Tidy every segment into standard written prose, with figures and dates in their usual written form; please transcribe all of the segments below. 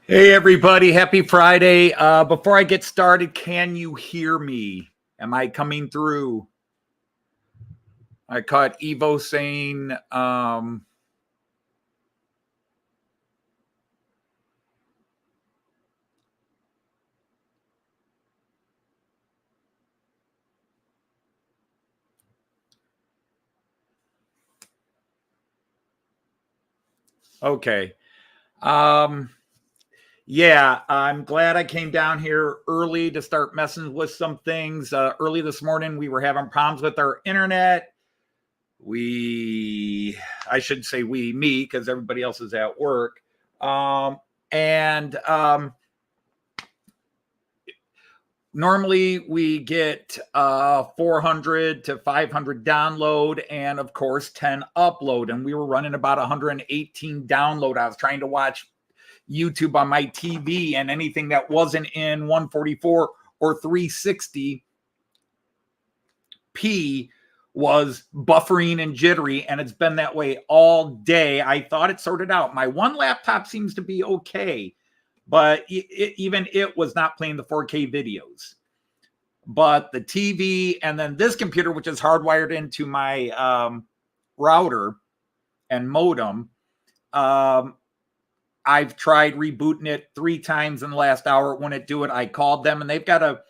Hey, everybody. Happy Friday. Before I get started, can you hear me? Am I coming through? I caught Evo saying, okay. Yeah, I'm glad I came down here early to start messing with some things. Early this morning, we were having problems with our internet. I should say me, because everybody else is at work. Normally we get 400 to 500 download and of course 10 upload. And we were running about 118 download. I was trying to watch YouTube on my TV, and anything that wasn't in 144 or 360p was buffering and jittery, and it's been that way all day. I thought it sorted out. My one laptop seems to be okay, but even it was not playing the 4K videos. But the TV and then this computer, which is hardwired into my router and modem, I've tried rebooting it 3 times in the last hour. It wouldn't do it. I called them, and they've got a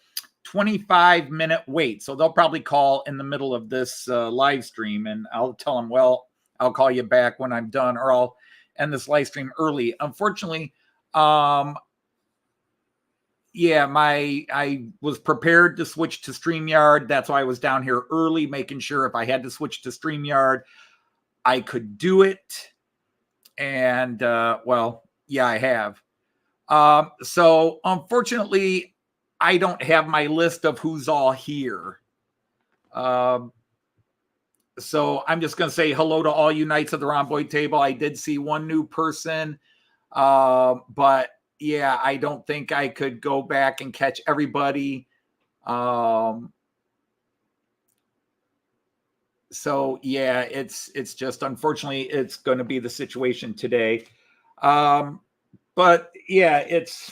25-minute wait. So they'll probably call in the middle of this live stream, and I'll tell them, well, I'll call you back when I'm done, or I'll end this live stream early. Unfortunately, I was prepared to switch to StreamYard. That's why I was down here early, making sure if I had to switch to StreamYard, I could do it. And, I have. So unfortunately, I don't have my list of who's all here. So I'm just going to say hello to all you Knights of the Rhomboid Table. I did see one new person, but yeah, I don't think I could go back and catch everybody. So yeah, it's just, unfortunately, it's going to be the situation today. But yeah, it's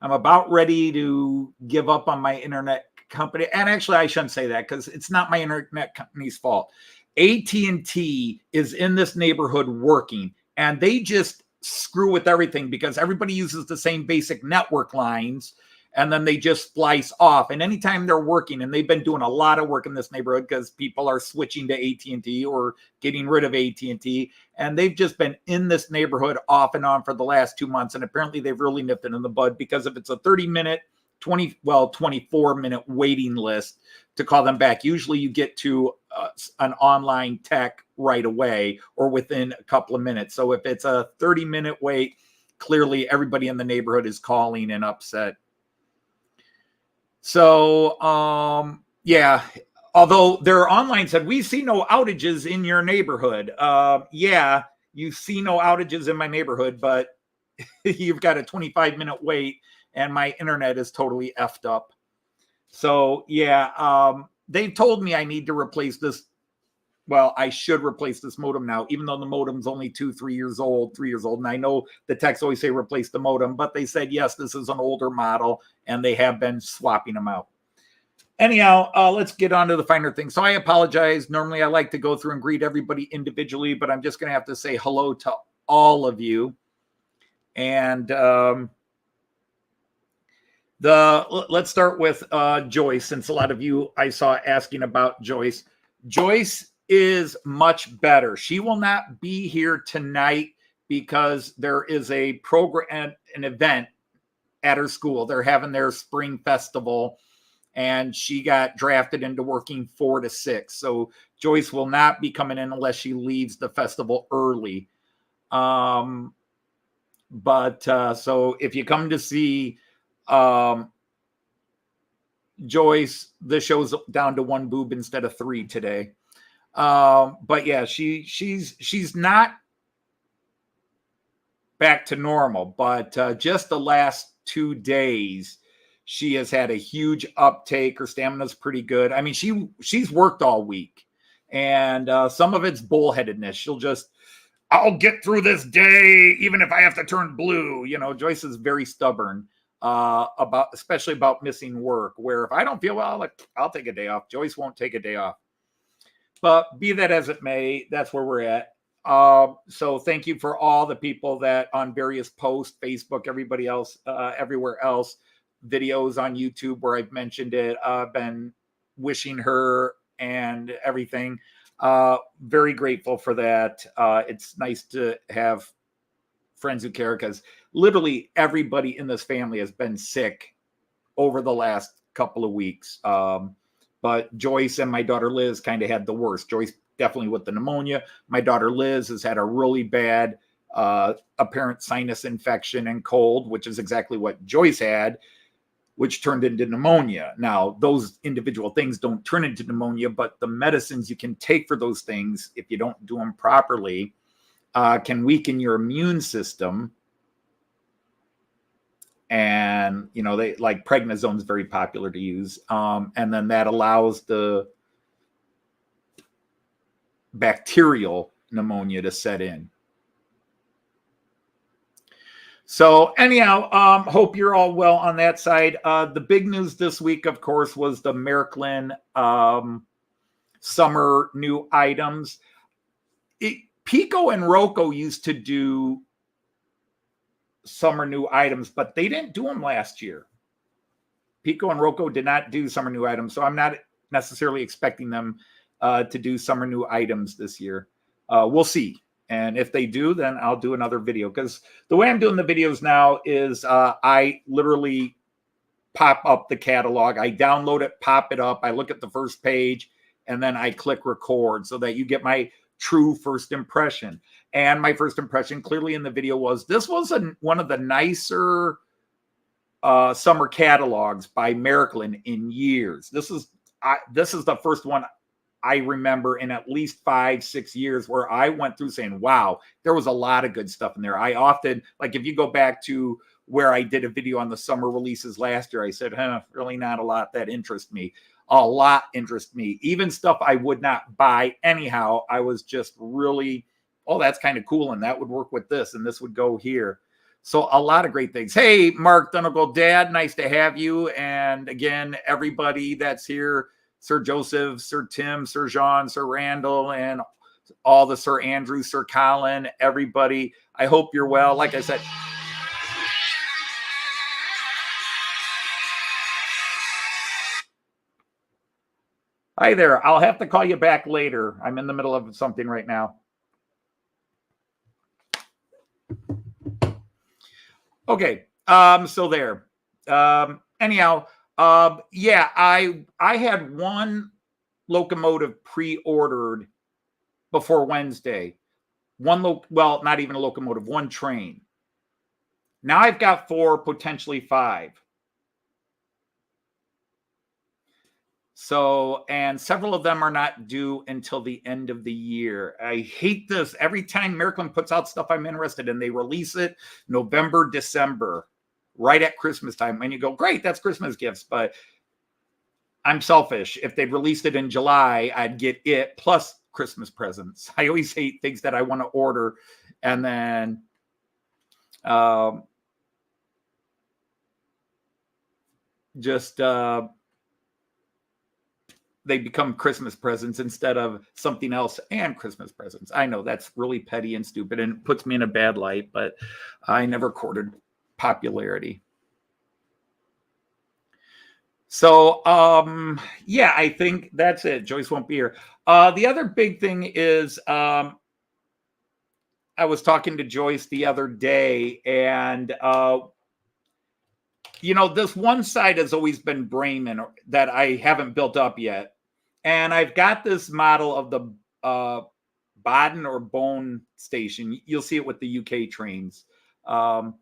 I'm about ready to give up on my internet company. And actually, I shouldn't say that, because it's not my internet company's fault. AT&T is in this neighborhood working, and they just screw with everything because everybody uses the same basic network lines, and then they just splice off. And anytime they're working, and they've been doing a lot of work in this neighborhood because people are switching to AT&T or getting rid of AT&T, and they've just been in this neighborhood off and on for the last 2 months. And apparently they've really nipped it in the bud, because if it's a 30-minute, 24-minute waiting list to call them back, usually you get to an online tech right away or within a couple of minutes. So if it's a 30-minute wait, clearly everybody in the neighborhood is calling and upset. So, although their online said, we see no outages in your neighborhood. Yeah, you see no outages in my neighborhood, but you've got a 25-minute wait, and my internet is totally effed up. So, yeah, they told me I need to replace this. Well, I should replace this modem now, even though the modem's only 3 years old. And I know the techs always say replace the modem, but they said, yes, this is an older model, and they have been swapping them out. Anyhow, let's get on to the finer things. So I apologize. Normally, I like to go through and greet everybody individually, but I'm just going to have to say hello to all of you. And let's start with Joyce, since a lot of you I saw asking about Joyce. Joyce is much better. She will not be here tonight because there is a program, an event at her school. They're having their spring festival, and she got drafted into working 4 to 6. So Joyce will not be coming in unless she leaves the festival early. So if you come to see Joyce, the show's down to 1 boob instead of 3 today. But yeah, she's not back to normal, but just the last 2 days, she has had a huge uptake. Her stamina's pretty good. I mean, she's worked all week, and some of it's bullheadedness. I'll get through this day, even if I have to turn blue. You know, Joyce is very stubborn especially about missing work, where if I don't feel well, I'll take a day off. Joyce won't take a day off. But be that as it may, that's where we're at. So thank you for all the people that on various posts, Facebook, everybody else, everywhere else, videos on YouTube where I've mentioned it, been wishing her and everything. Very grateful for that. It's nice to have friends who care, because literally everybody in this family has been sick over the last couple of weeks. But but Joyce and my daughter Liz kind of had the worst. Joyce definitely with the pneumonia. My daughter Liz has had a really bad apparent sinus infection and cold, which is exactly what Joyce had, which turned into pneumonia. Now, those individual things don't turn into pneumonia, but the medicines you can take for those things, if you don't do them properly, can weaken your immune system. And, you know, they like prednisone is very popular to use. And then that allows the bacterial pneumonia to set in. So anyhow, hope you're all well on that side. The big news this week, of course, was the Märklin summer new items. Piko and Roco used to do summer new items, but they didn't do them last year. Piko and Roco did not do summer new items, so I'm not necessarily expecting them to do summer new items this year. We'll see. And if they do, then I'll do another video, because the way I'm doing the videos now is I literally pop up the catalog. I download it, pop it up. I look at the first page, and then I click record so that you get my true first impression. And my first impression clearly in the video was this was one of the nicer summer catalogs by Märklin in years. This is the first one I remember in at least 5-6 years where I went through saying, wow, there was a lot of good stuff in there. I often, like if you go back to where I did a video on the summer releases last year, I said, really not a lot that interests me. A lot interests me. Even stuff I would not buy anyhow. I was just really, oh, that's kind of cool. And that would work with this. And this would go here. So a lot of great things. Hey, Mark Dunnagle Dad, nice to have you. And again, everybody that's here, Sir Joseph, Sir Tim, Sir Jean, Sir Randall, and all the Sir Andrew, Sir Colin, everybody. I hope you're well. Like I said, hi there. I'll have to call you back later. I'm in the middle of something right now. Okay. So there. Anyhow, yeah, I had one locomotive pre-ordered before Wednesday. Well, not even a locomotive, one train. Now I've got 4, potentially 5. So, and several of them are not due until the end of the year. I hate this. Every time Märklin puts out stuff I'm interested in, they release it November, December, right at Christmas time. And you go, great, that's Christmas gifts. But I'm selfish. If they'd released it in July, I'd get it plus Christmas presents. I always hate things that I want to order and then they become Christmas presents instead of something else and Christmas presents. I know that's really petty and stupid and puts me in a bad light, but I never courted popularity. So, yeah, I think that's it. Joyce won't be here. The other big thing is I was talking to Joyce the other day, and you know, this one side has always been Bremen that I haven't built up yet. And I've got this model of the Baden or Bone station. You'll see it with the UK trains. And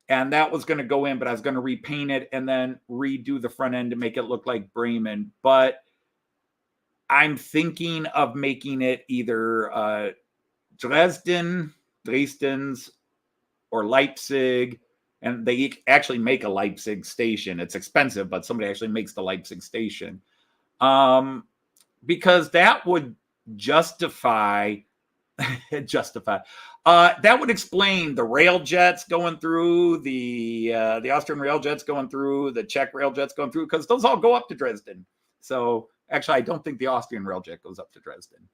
that was going to go in, but I was going to repaint it and then redo the front end to make it look like Bremen. But I'm thinking of making it either Dresden's, or Leipzig. And they actually make a Leipzig station. It's expensive, but somebody actually makes the Leipzig station. Because that would justify, that would explain the rail jets going through, the Austrian rail jets going through, the Czech rail jets going through, because those all go up to Dresden. So actually, I don't think the Austrian rail jet goes up to Dresden.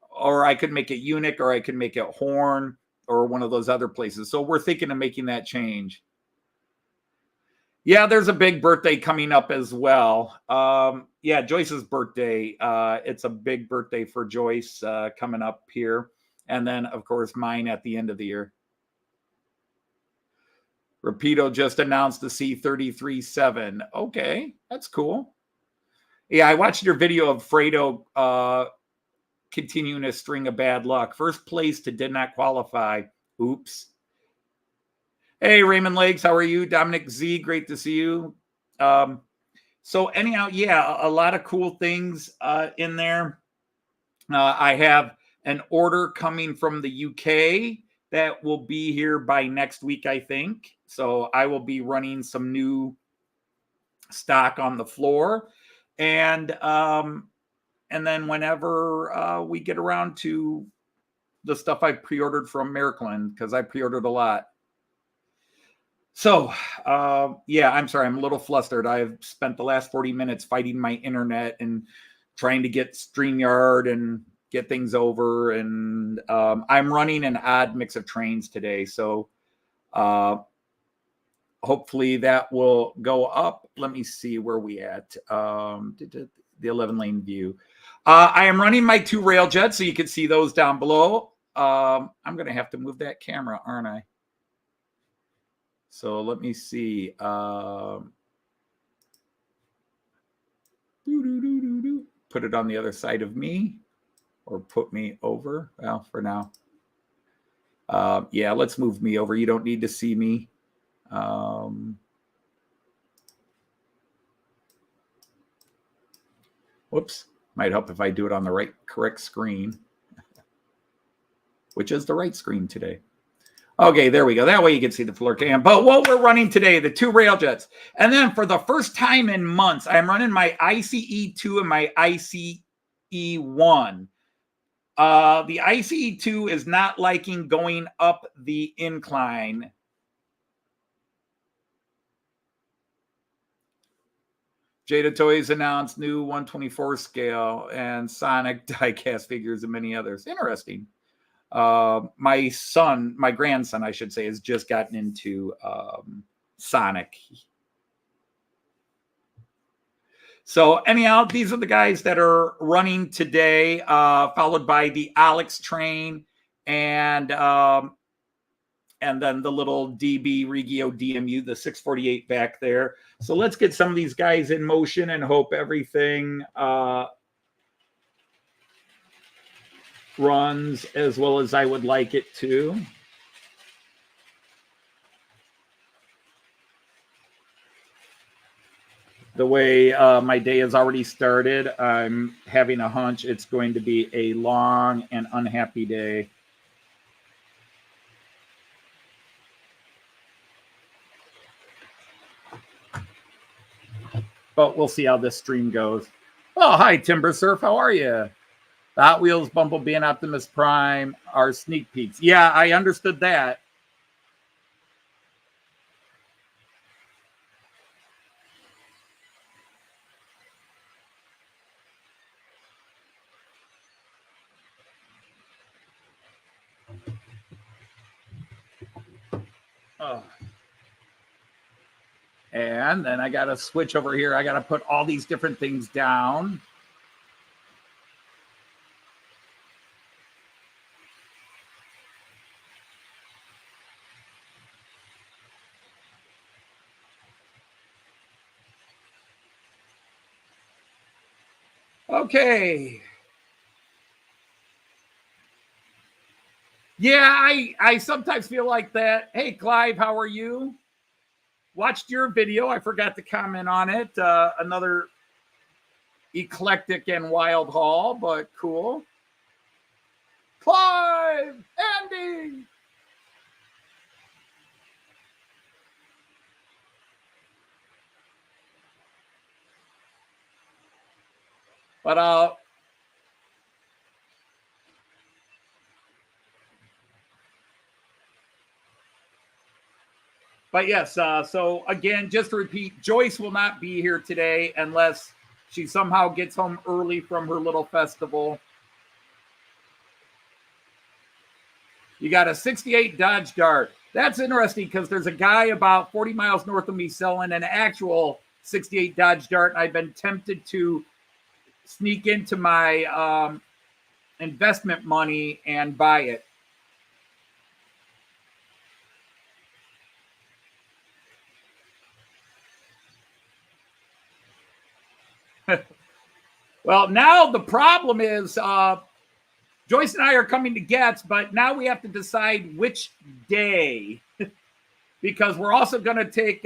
Or I could make it Munich, or I could make it Horn, or one of those other places. So we're thinking of making that change. Yeah, there's a big birthday coming up as well. Yeah, Joyce's birthday. It's a big birthday for Joyce coming up here. And then, of course, mine at the end of the year. Rapido just announced the C-33-7. Okay, that's cool. Yeah, I watched your video of Fredo continuing a string of bad luck. First place to did not qualify. Oops. Hey, Raymond Legs, how are you? Dominic Z, great to see you. So anyhow, yeah, a lot of cool things in there. I have an order coming from the UK that will be here by next week, I think. So I will be running some new stock on the floor. And then whenever we get around to the stuff I pre-ordered from Märklin, because I pre-ordered a lot. So, yeah, I'm sorry. I'm a little flustered. I've spent the last 40 minutes fighting my internet and trying to get StreamYard and get things over. And I'm running an odd mix of trains today. So hopefully that will go up. Let me see where we at. The 11-lane view. I am running my 2 Railjets, so you can see those down below. I'm going to have to move that camera, aren't I? So let me see. Put it on the other side of me, or put me over. Well, for now. Yeah, let's move me over. You don't need to see me. Whoops. Might help if I do it on the correct screen, which is the right screen today. Okay, there we go. That way you can see the floor cam. But what we're running today, the 2 Railjets. And then for the first time in months, I'm running my ICE2 and my ICE1. The ICE2 is not liking going up the incline. Jada Toys announced new 124 scale and Sonic diecast figures and many others. Interesting. My grandson, I should say, has just gotten into Sonic. So anyhow, these are the guys that are running today, followed by the Alex train and then the little DB Regio DMU, the 648 back there. So let's get some of these guys in motion and hope everything runs as well as I would like it to. The way my day has already started, I'm having a hunch it's going to be a long and unhappy day. But we'll see how this stream goes. Oh, hi, Timber Surf. How are you? The Hot Wheels, Bumblebee, and Optimus Prime are sneak peeks. Yeah, I understood that. Oh. And then I got to switch over here. I got to put all these different things down. Okay. Yeah, I sometimes feel like that. Hey, Clive, how are you? Watched your video. I forgot to comment on it. Another eclectic and wild haul, but cool. Clive, Andy. But yes, so again, just to repeat, Joyce will not be here today unless she somehow gets home early from her little festival. You got a 68 Dodge Dart. That's interesting because there's a guy about 40 miles north of me selling an actual 68 Dodge Dart. And I've been tempted to sneak into my investment money and buy it. Well, now the problem is Joyce and I are coming to Getz, but now we have to decide which day because we're also going to take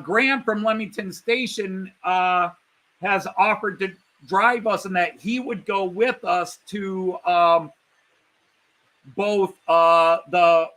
Graham from Leamington Station has offered to drive us and that he would go with us to both the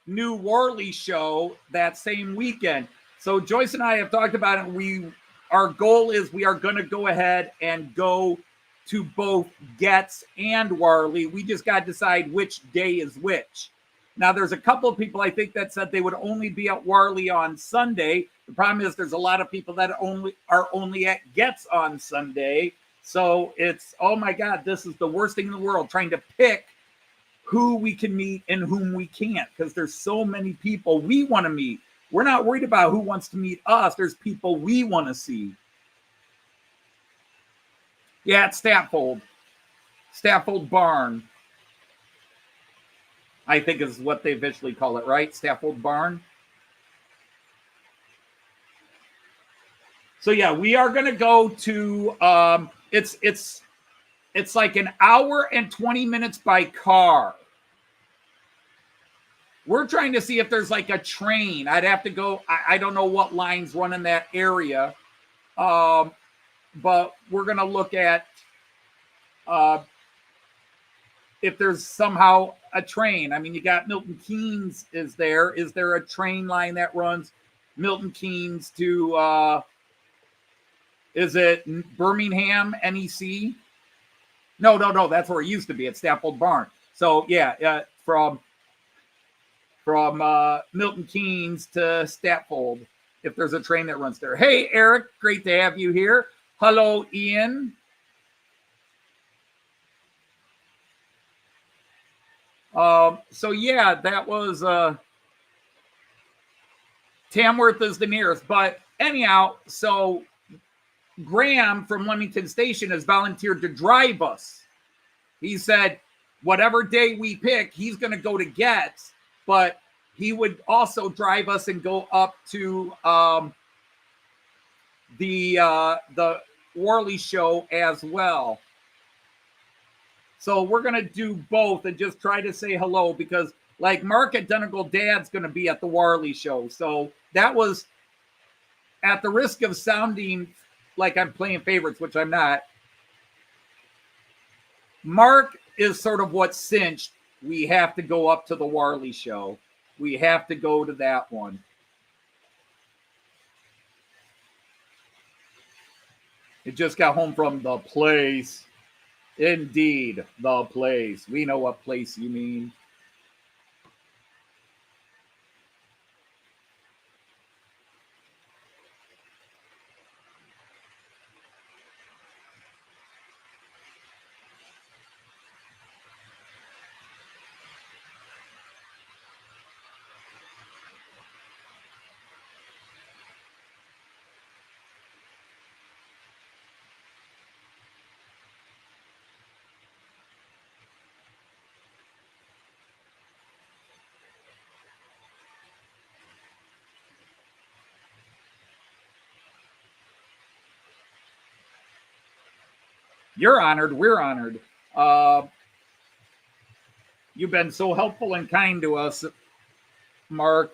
New Worley show that same weekend. So Joyce and I have talked about it. Our goal is we are going to go ahead and go to both Getz and Worley. We just got to decide which day is which. Now, there's a couple of people I think that said they would only be at Worley on Sunday. The problem is there's a lot of people that are only at Getz on Sunday. So it's, oh my God, this is the worst thing in the world, trying to pick who we can meet and whom we can't, because there's so many people we want to meet. We're not worried about who wants to meet us. There's people we want to see. Yeah, it's Staffold Barn, I think is what they officially call it, right? Staffold Barn. So yeah, we are going to go to, it's like an hour and 20 minutes by car. We're trying to see if there's like a train. I'd have to go. I don't know what lines run in that area. But we're going to look at if there's somehow a train. I mean, you got Milton Keynes is there. Is there a train line that runs Milton Keynes to, is it Birmingham, NEC? No. That's where it used to be at Staffold Barn. So yeah, from Milton Keynes to Staffold, if there's a train that runs there. Hey, Eric, great to have you here. Hello, Ian. So yeah, that was Tamworth is the nearest. But anyhow, so Graham from Leamington Station has volunteered to drive us. He said, whatever day we pick, he's going to go to Getz, but he would also drive us and go up to the Worley show as well. So we're going to do both and just try to say hello because like Mark Identical Dad's going to be at the Worley show. So that was at the risk of sounding like I'm playing favorites, which I'm not. Mark is sort of what cinched. We have to go up to the Worley show. We have to go to that one. It just got home from the place. Indeed, the place. We know what place you mean. You're honored. We're honored. You've been so helpful and kind to us, Mark,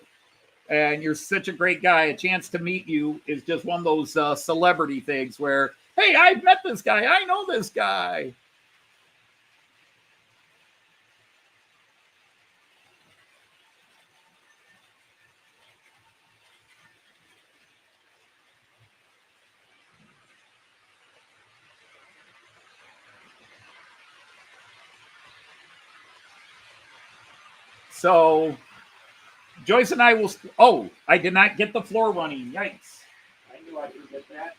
and you're such a great guy. A chance to meet you is just one of those celebrity things where, hey, I've met this guy. I know this guy. So Joyce and I will. Oh, I did not get the floor running. Yikes. I knew I didn't get that.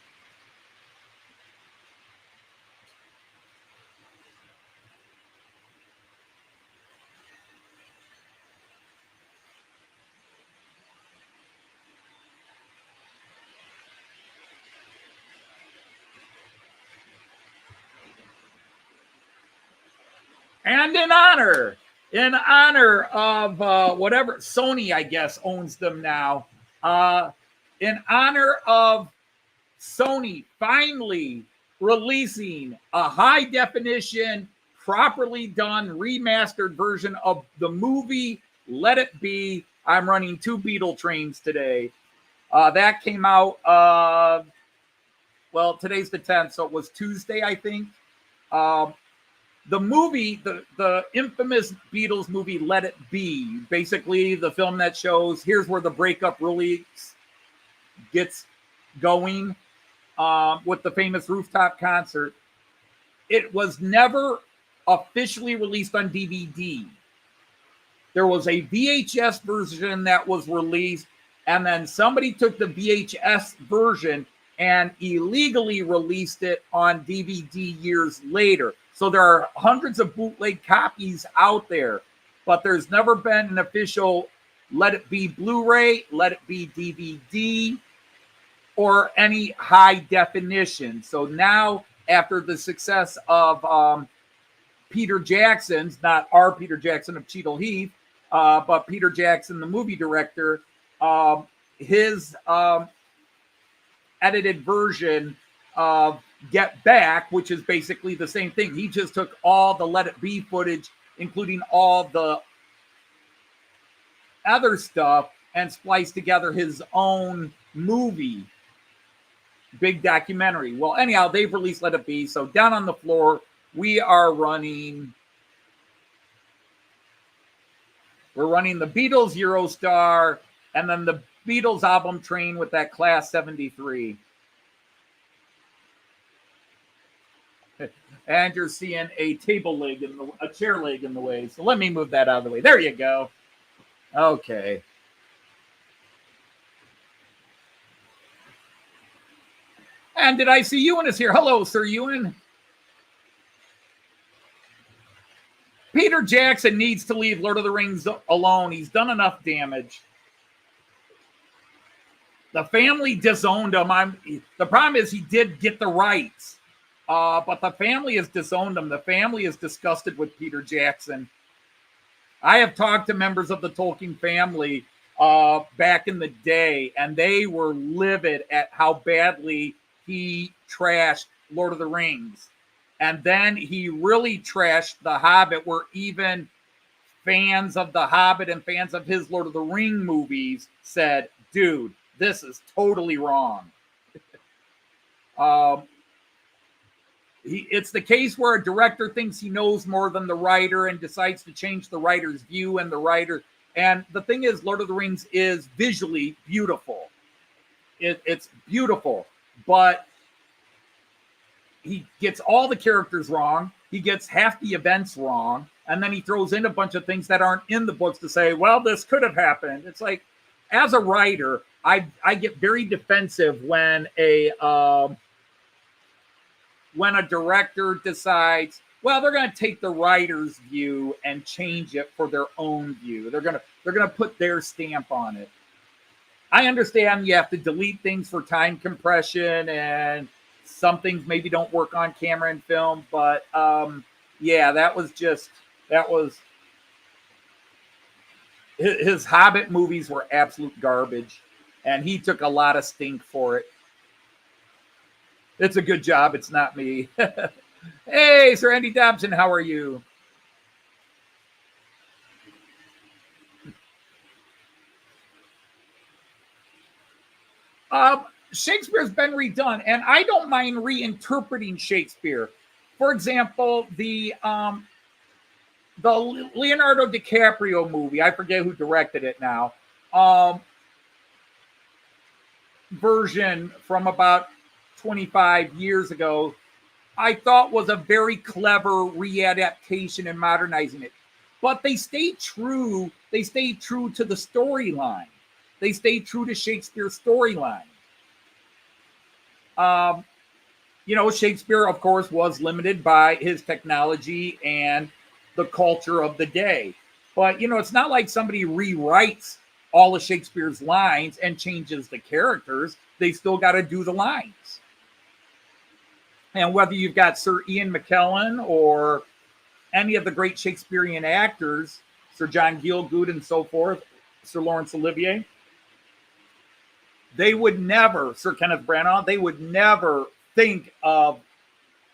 And in honor of whatever Sony, I guess, owns them now. in honor of Sony finally releasing a high definition, properly done, remastered version of the movie Let It Be, I'm running 2 Beetle trains today. That came out, well, today's the 10th, so it was Tuesday, I think. The movie, the infamous Beatles movie, Let It Be, basically the film that shows here's where the breakup really gets going with the famous rooftop concert. It was never officially released on DVD. There was a VHS version that was released, and then somebody took the VHS version and illegally released it on DVD years later. So there are hundreds of bootleg copies out there, but there's never been an official Let It Be Blu-ray, Let It Be DVD, or any high definition. So now, after the success of Peter Jackson's, not our Peter Jackson of Cheadle Heath, but Peter Jackson, the movie director, his edited version of Get Back, which is basically the same thing. He just took all the Let It Be footage, including all the other stuff, and spliced together his own movie, big documentary. Well, anyhow, they've released Let It Be. So down on the floor, we are running. We're running the Beatles Eurostar and then the Beatles album train with that Class 73. And you're seeing a table leg a chair leg in the way. So let me move that out of the way. There you go. Okay. And did I see Ewan is here? Hello, Sir Ewan. Peter Jackson needs to leave Lord of the Rings alone. He's done enough damage. The family disowned him. The problem is he did get the rights. But the family has disowned him. The family is disgusted with Peter Jackson. I have talked to members of the Tolkien family back in the day, and they were livid at how badly he trashed Lord of the Rings. And then he really trashed The Hobbit, where even fans of The Hobbit and fans of his Lord of the Ring movies said, dude, this is totally wrong. It's the case where a director thinks he knows more than the writer and decides to change the writer's view and the writer. And the thing is, Lord of the Rings is visually beautiful. It's beautiful, but he gets all the characters wrong. He gets half the events wrong. And then he throws in a bunch of things that aren't in the books to say, well, this could have happened. It's like, as a writer, I get very defensive when a director decides, well, they're going to take the writer's view and change it for their own view. They're going to put their stamp on it. I understand you have to delete things for time compression, and some things maybe don't work on camera and film, but yeah, his Hobbit movies were absolute garbage, and he took a lot of stink for it. It's a good job. It's not me. Hey, Sir Andy Dobson, how are you? Shakespeare's been redone, and I don't mind reinterpreting Shakespeare. For example, the Leonardo DiCaprio movie, I forget who directed it now, version from about 25 years ago, I thought was a very clever readaptation and modernizing it. But they stayed true. They stayed true to the storyline. They stayed true to Shakespeare's storyline. Shakespeare, of course, was limited by his technology and the culture of the day. But, it's not like somebody rewrites all of Shakespeare's lines and changes the characters. They still got to do the lines. And whether you've got Sir Ian McKellen or any of the great Shakespearean actors, Sir John Gielgud and so forth, Sir Laurence Olivier, they would never, Sir Kenneth Branagh, they would never think of,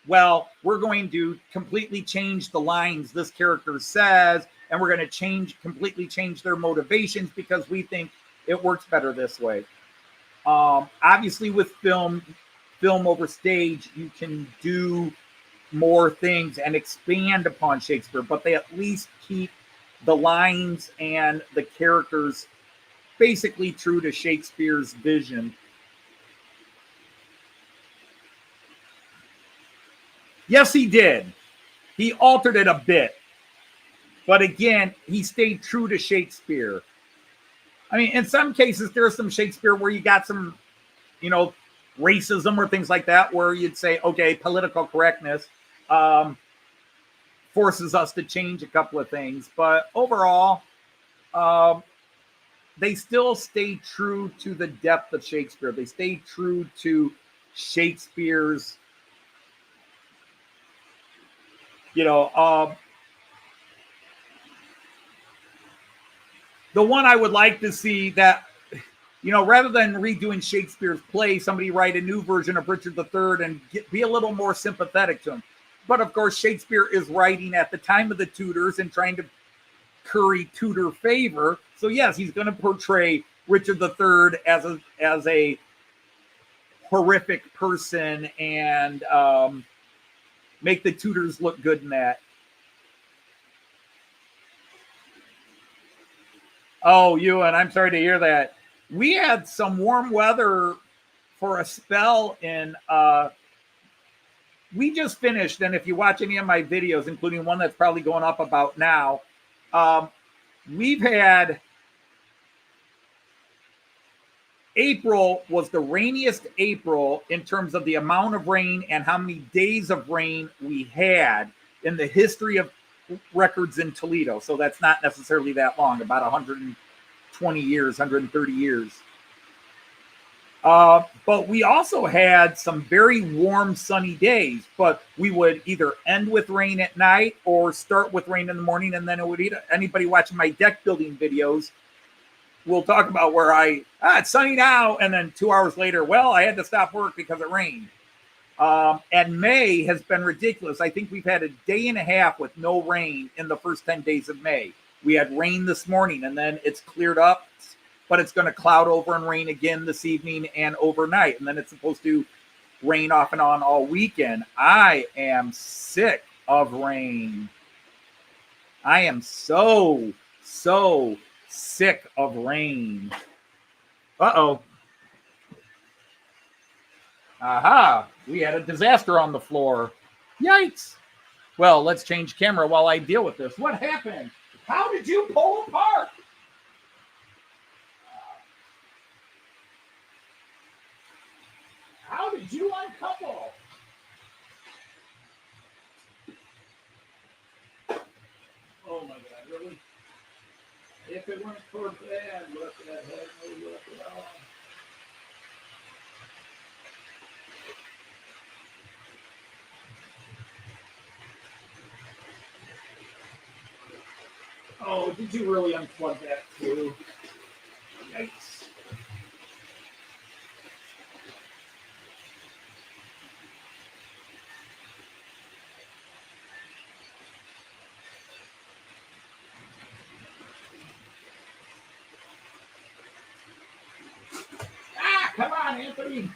well, we're going to completely change the lines this character says, and we're going to completely change their motivations because we think it works better this way. Obviously, with film over stage, you can do more things and expand upon Shakespeare, but they at least keep the lines and the characters basically true to Shakespeare's vision. Yes, he did. He altered it a bit. But again, he stayed true to Shakespeare. I mean, in some cases, there's some Shakespeare where you got some, racism or things like that, where you'd say, okay, political correctness forces us to change a couple of things. But overall, they still stay true to the depth of Shakespeare. They stay true to Shakespeare's, the one I would like to see that, rather than redoing Shakespeare's play, somebody write a new version of Richard III and be a little more sympathetic to him. But of course, Shakespeare is writing at the time of the Tudors and trying to curry Tudor favor. So yes, he's going to portray Richard III as a horrific person and make the Tudors look good in that. Oh, Ewan, I'm sorry to hear that. We had some warm weather for a spell in we just finished, and if you watch any of my videos, including one that's probably going up about now, we've had April was the rainiest April in terms of the amount of rain and how many days of rain we had in the history of records in Toledo. So that's not necessarily that long, about 120 years, 130 years. But we also had some very warm, sunny days, but we would either end with rain at night or start with rain in the morning. And then it would anybody watching my deck building videos will talk about where it's sunny now. And then 2 hours later, well, I had to stop work because it rained. And May has been ridiculous. I think we've had a day and a half with no rain in the first 10 days of May. We had rain this morning and then it's cleared up, but it's going to cloud over and rain again this evening and overnight. And then it's supposed to rain off and on all weekend. I am sick of rain. I am so sick of rain. Uh-oh. Aha, we had a disaster on the floor. Yikes. Well, let's change camera while I deal with this. What happened? How did you pull apart? How did you uncouple? Oh my God, really? If it weren't for bad, look at that head, no look at all. Oh, did you really unplug that too? Yikes. Ah, come on, Anthony.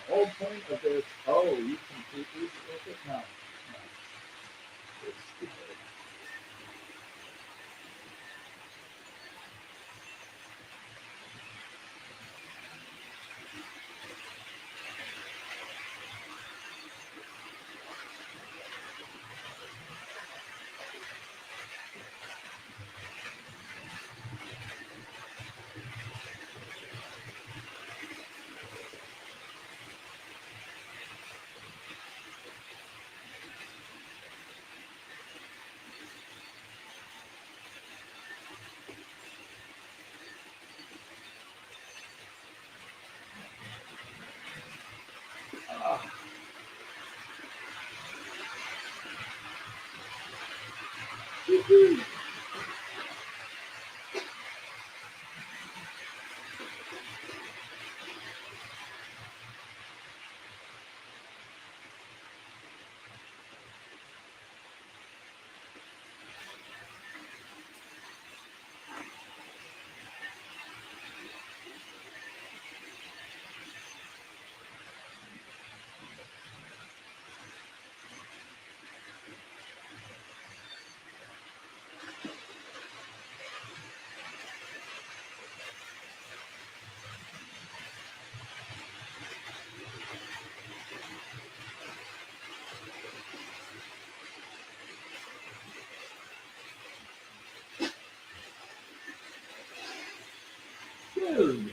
The whole point of this, you completely look it? No. It's stupid. Dude.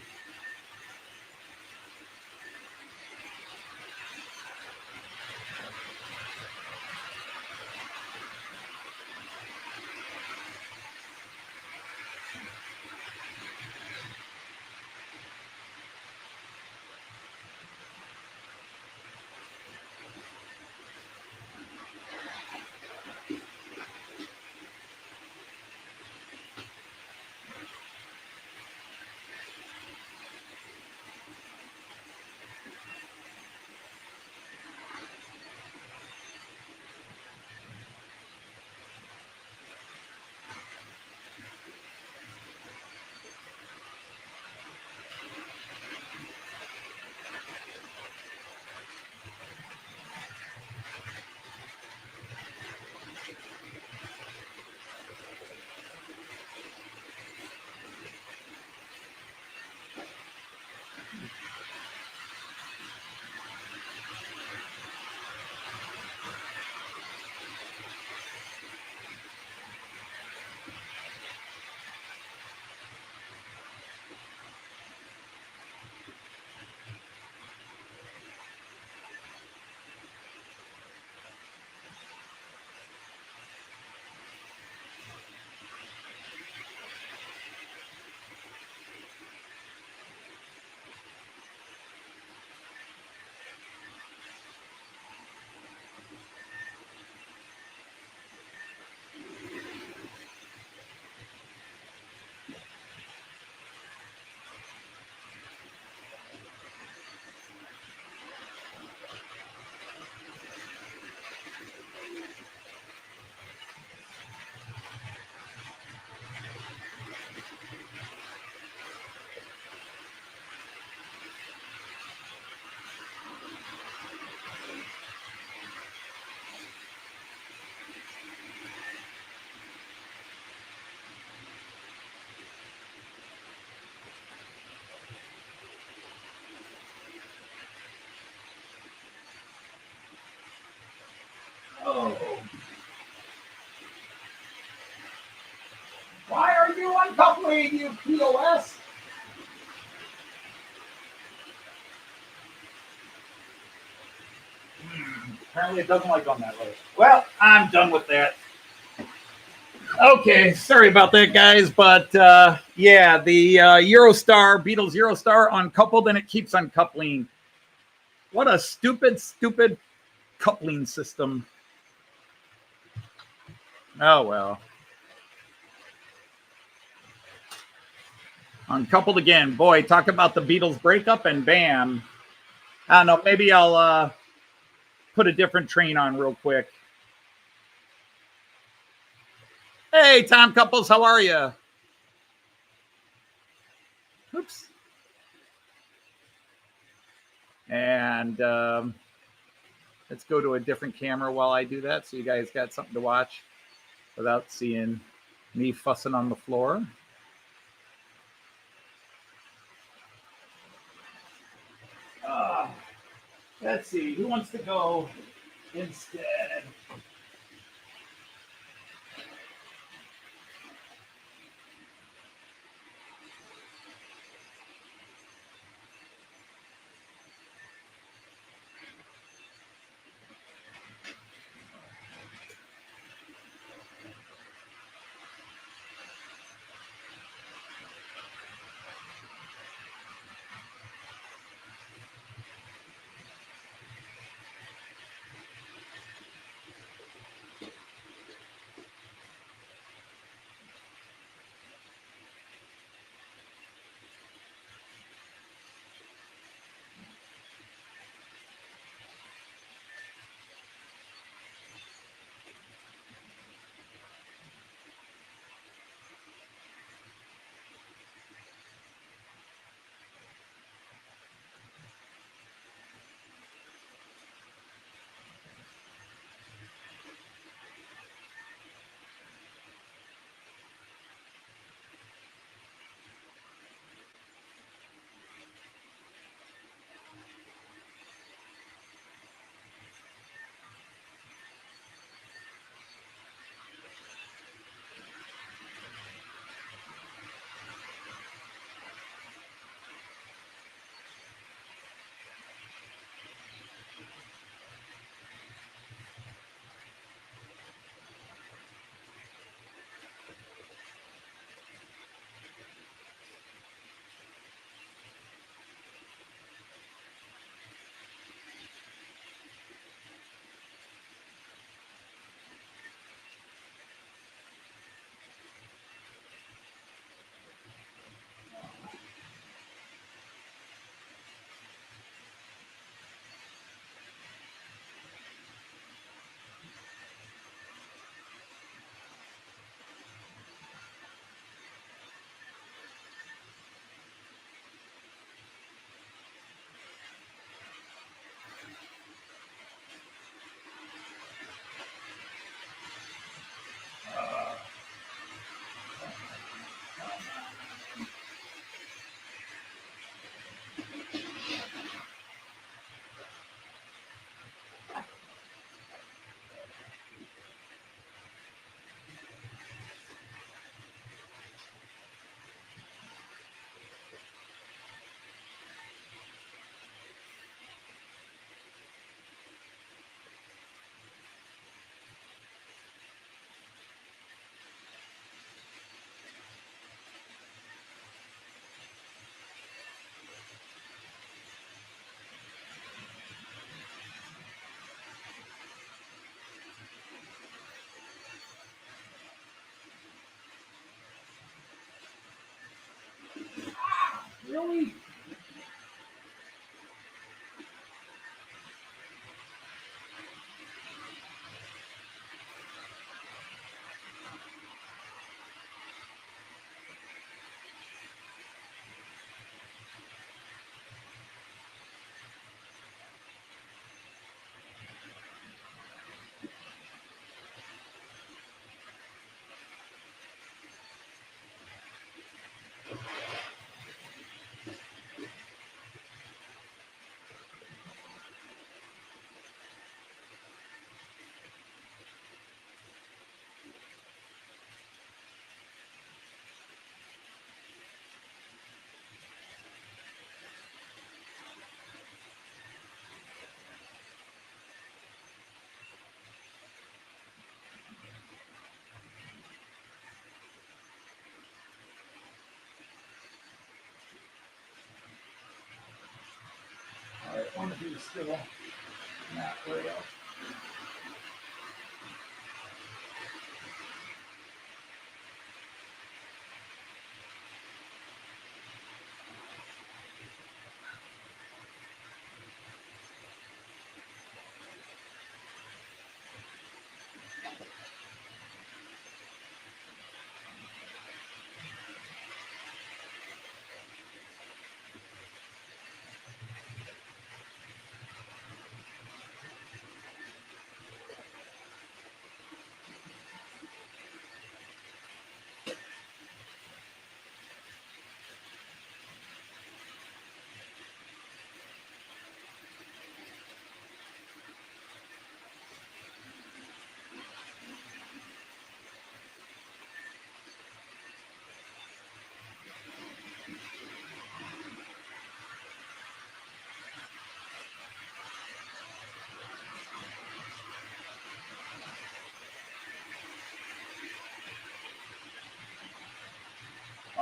Oh. Why are you uncoupling, you POS? Apparently it doesn't like on that list. Well, I'm done with that. Okay, sorry about that, guys. But yeah, the Eurostar, Beatles Eurostar uncoupled and it keeps uncoupling. What a stupid coupling system. Oh, well. Uncoupled again. Boy, talk about the Beatles breakup and bam. I don't know. Maybe I'll put a different train on real quick. Hey, Tom Couples, how are you? Oops. And let's go to a different camera while I do that so you guys got something to watch without seeing me fussing on the floor. Let's see, who wants to go instead? Really? All right, one of these still not rail.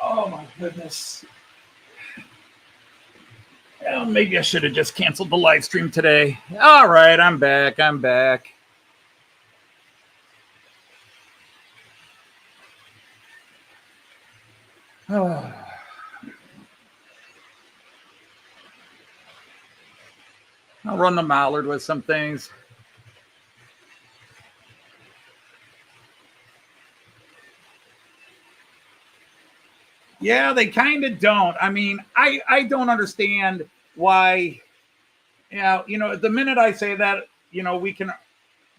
Oh my goodness. Well, maybe I should have just canceled the live stream today. All right, I'm back. Oh. I'll run the Mallard with some things. Yeah, they kind of don't. I mean, I don't understand why. Yeah, the minute I say that, we can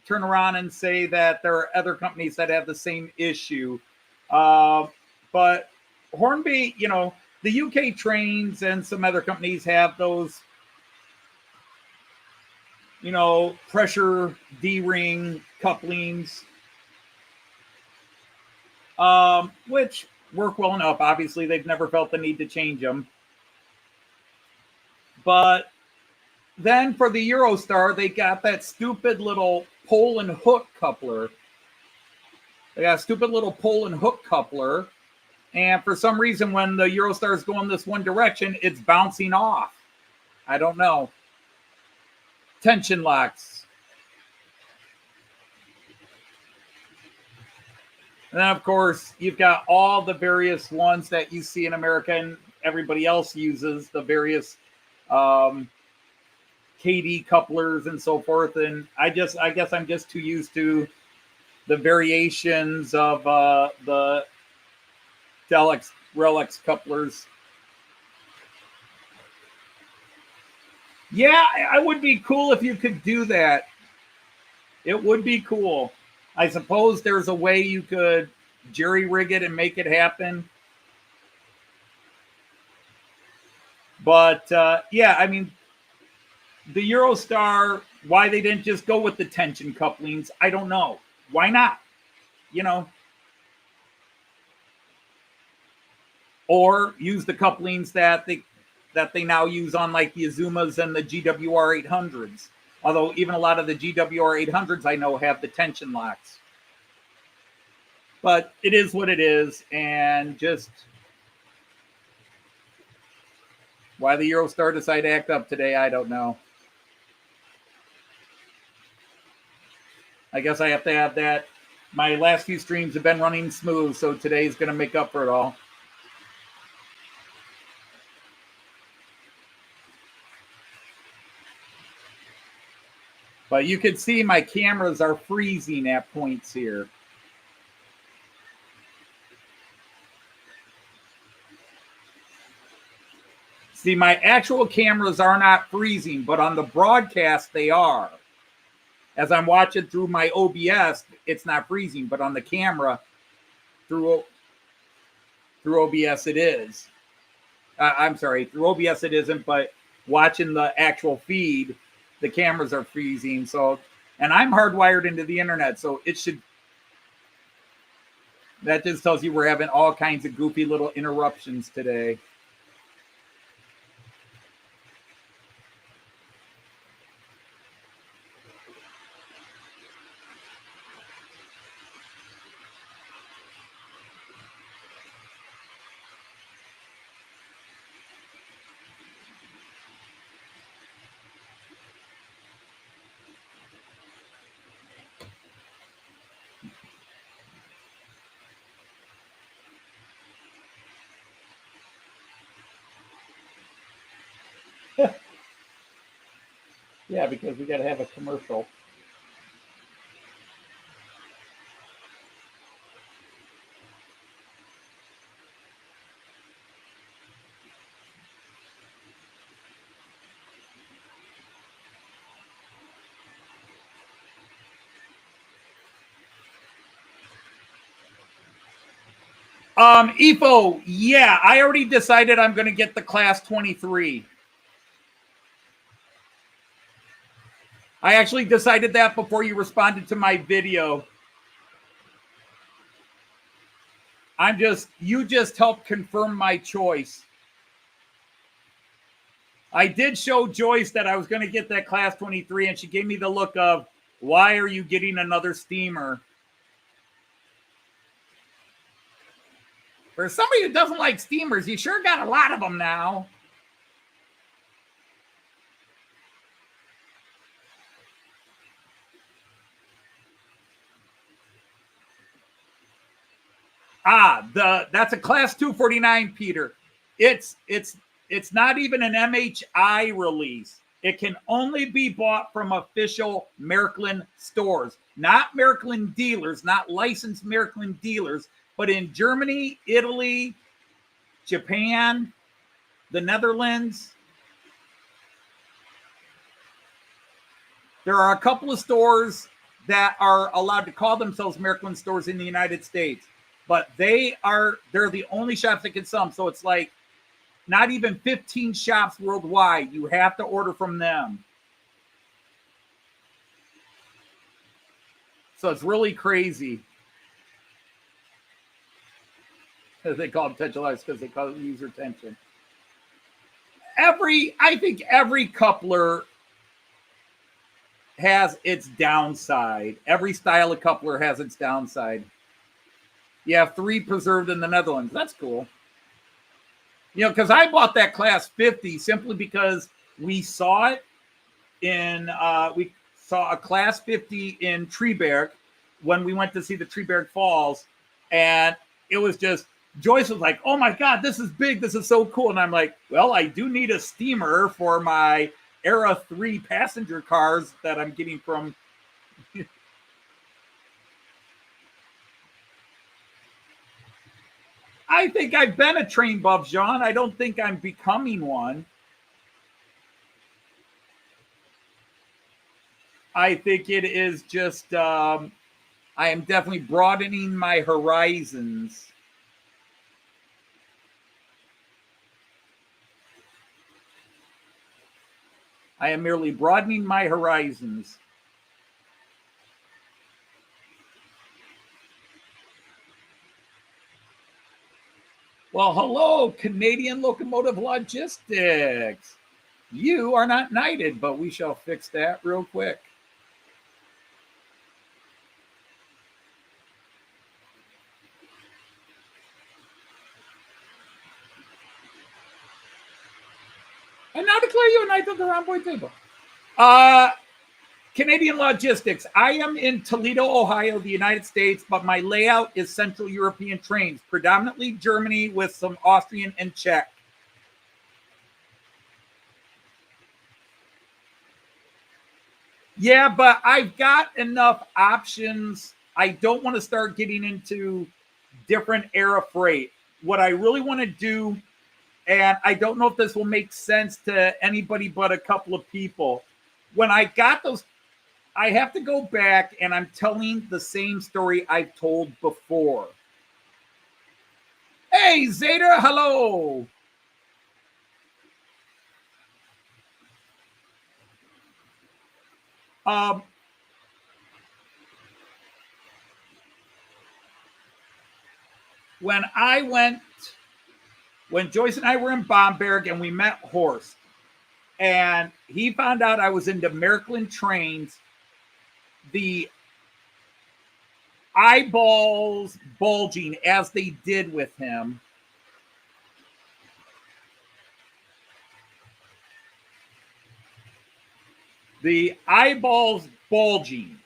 turn around and say that there are other companies that have the same issue. But Hornby, the UK trains and some other companies have those, pressure D-ring couplings, which work well enough. Obviously, they've never felt the need to change them. But then for the Eurostar, they got that stupid little pole and hook coupler. And for some reason, when the Eurostar is going this one direction, it's bouncing off. I don't know. Tension locks. And then, of course, you've got all the various ones that you see in America and everybody else uses, the various KD couplers and so forth. And I guess I'm just too used to the variations of the Relics couplers. Yeah, it would be cool if you could do that. It would be cool. I suppose there's a way you could jerry rig it and make it happen. But yeah, I mean, the Eurostar, why they didn't just go with the tension couplings, I don't know. Why not? Or use the couplings that they now use on like the Azumas and the GWR 800s. Although even a lot of the GWR 800s I know have the tension locks. But it is what it is, and just why the Eurostar decided to act up today, I don't know. I guess I have to add that my last few streams have been running smooth, so today's going to make up for it all. But you can see my cameras are freezing at points here. See, my actual cameras are not freezing, but on the broadcast, they are. As I'm watching through my OBS, it's not freezing, but on the camera, through OBS, it is. I'm sorry, through OBS, it isn't, but watching the actual feed, the cameras are freezing. So, and I'm hardwired into the internet, so it should. That just tells you we're having all kinds of goofy little interruptions today. Yeah, because we got to have a commercial. EFO, yeah, I already decided I'm going to get the Class 23. I actually decided that before you responded to my video. You just helped confirm my choice. I did show Joyce that I was going to get that Class 23, and she gave me the look of, why are you getting another steamer? For somebody who doesn't like steamers, you sure got a lot of them now. That's a Class 249, Peter. It's not even an MHI release. It can only be bought from official Märklin stores, not Märklin dealers, not licensed Märklin dealers, but in Germany, Italy, Japan, the Netherlands. There are a couple of stores that are allowed to call themselves Märklin stores in the United States, but they're the only shops that can sell them. So it's like not even 15 shops worldwide. You have to order from them. So it's really crazy. They call them potential lives because they call it user tension. I think every coupler has its downside. Every style of coupler has its downside. You have 3 preserved in the Netherlands. That's cool. You know, because I bought that Class 50 simply because we saw it we saw a Class 50 in Treberg when we went to see the Treberg Falls. And it was just, Joyce was like, oh my God, this is big. This is so cool. And I'm like, well, I do need a steamer for my Era 3 passenger cars that I'm getting from. I think I've been a train buff, Jean. I don't think I'm becoming one. I think it is just, I am definitely broadening my horizons. I am merely broadening my horizons. Well, hello, Canadian Locomotive Logistics. You are not knighted, but we shall fix that real quick. And now declare you a knight of the round boy table. Canadian Logistics. I am in Toledo, Ohio, the United States, but my layout is Central European trains, predominantly Germany with some Austrian and Czech. Yeah, but I've got enough options. I don't want to start getting into different era freight. What I really want to do, and I don't know if this will make sense to anybody but a couple of people. When I got those, I have to go back and I'm telling the same story I've told before. Hey, Zeta, hello. When Joyce and I were in Bamberg and we met Horst, and he found out I was into Märklin trains, the eyeballs bulging as they did with him. The eyeballs bulging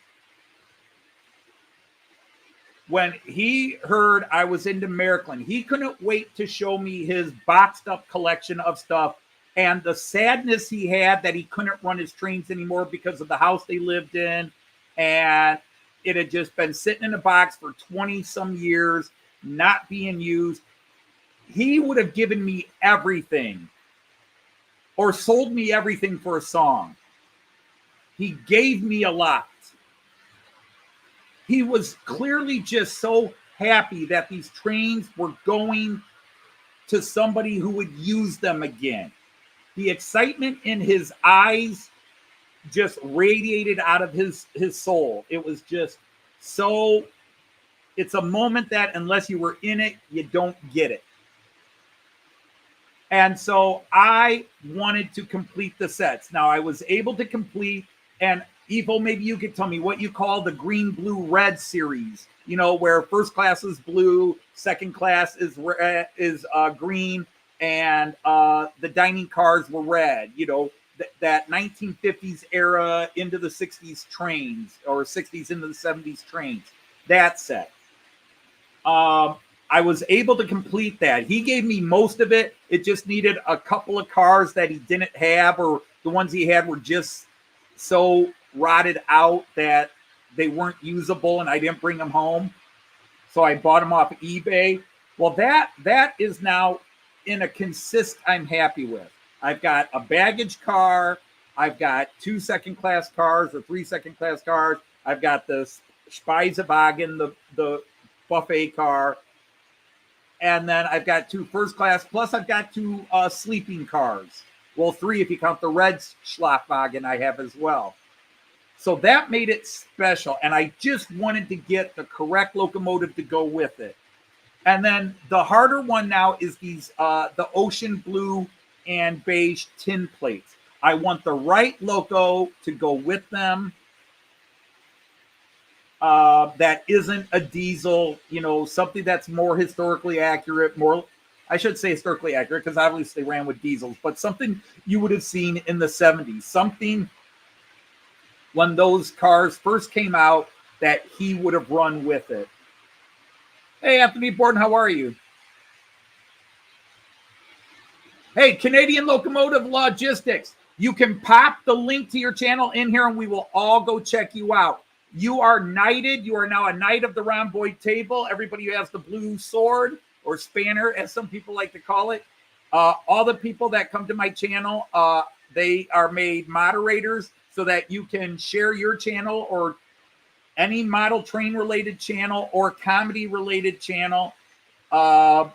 when he heard I was into Märklin. He couldn't wait to show me his boxed up collection of stuff and the sadness he had that he couldn't run his trains anymore because of the house they lived in. And it had just been sitting in a box for 20 some years, not being used. He would have given me everything or sold me everything for a song. He gave me a lot. He was clearly just so happy that these trains were going to somebody who would use them again. The excitement in his eyes just radiated out of his soul. It was just so, it's a moment that unless you were in it, you don't get it. And so I wanted to complete the sets. Now I was able to complete, and Evo, maybe you could tell me what you call the green, blue, red series, you know, where first class is blue, second class is green, and the dining cars were red, you know, that 1950s era into the 60s trains, or 60s into the 70s trains, that set. I was able to complete that. He gave me most of it. It just needed a couple of cars that he didn't have, or the ones he had were just so rotted out that they weren't usable, and I didn't bring them home. So I bought them off eBay. Well, that is now in a consist I'm happy with. I've got a baggage car. I've got 2 second-class cars or 3 second-class cars. I've got the Speisewagen, the buffet car. And then I've got 2 first class, plus I've got 2 sleeping cars. Well, 3 if you count the red Schlafwagen I have as well. So that made it special. And I just wanted to get the correct locomotive to go with it. And then the harder one now is these, the ocean blue and beige tin plates. I want the right loco to go with them. That isn't a diesel, you know, something that's more historically accurate, more, I should say historically accurate, because obviously they ran with diesels, but something you would have seen in the 70s, something when those cars first came out that he would have run with it. Hey, Anthony Borden, how are you? Hey, Canadian Locomotive Logistics, you can pop the link to your channel in here and we will all go check you out. You are knighted. You are now a knight of the rhomboid table. Everybody who has the blue sword, or spanner, as some people like to call it. All the people that come to my channel, they are made moderators so that you can share your channel or any model train related channel or comedy related channel. Nothing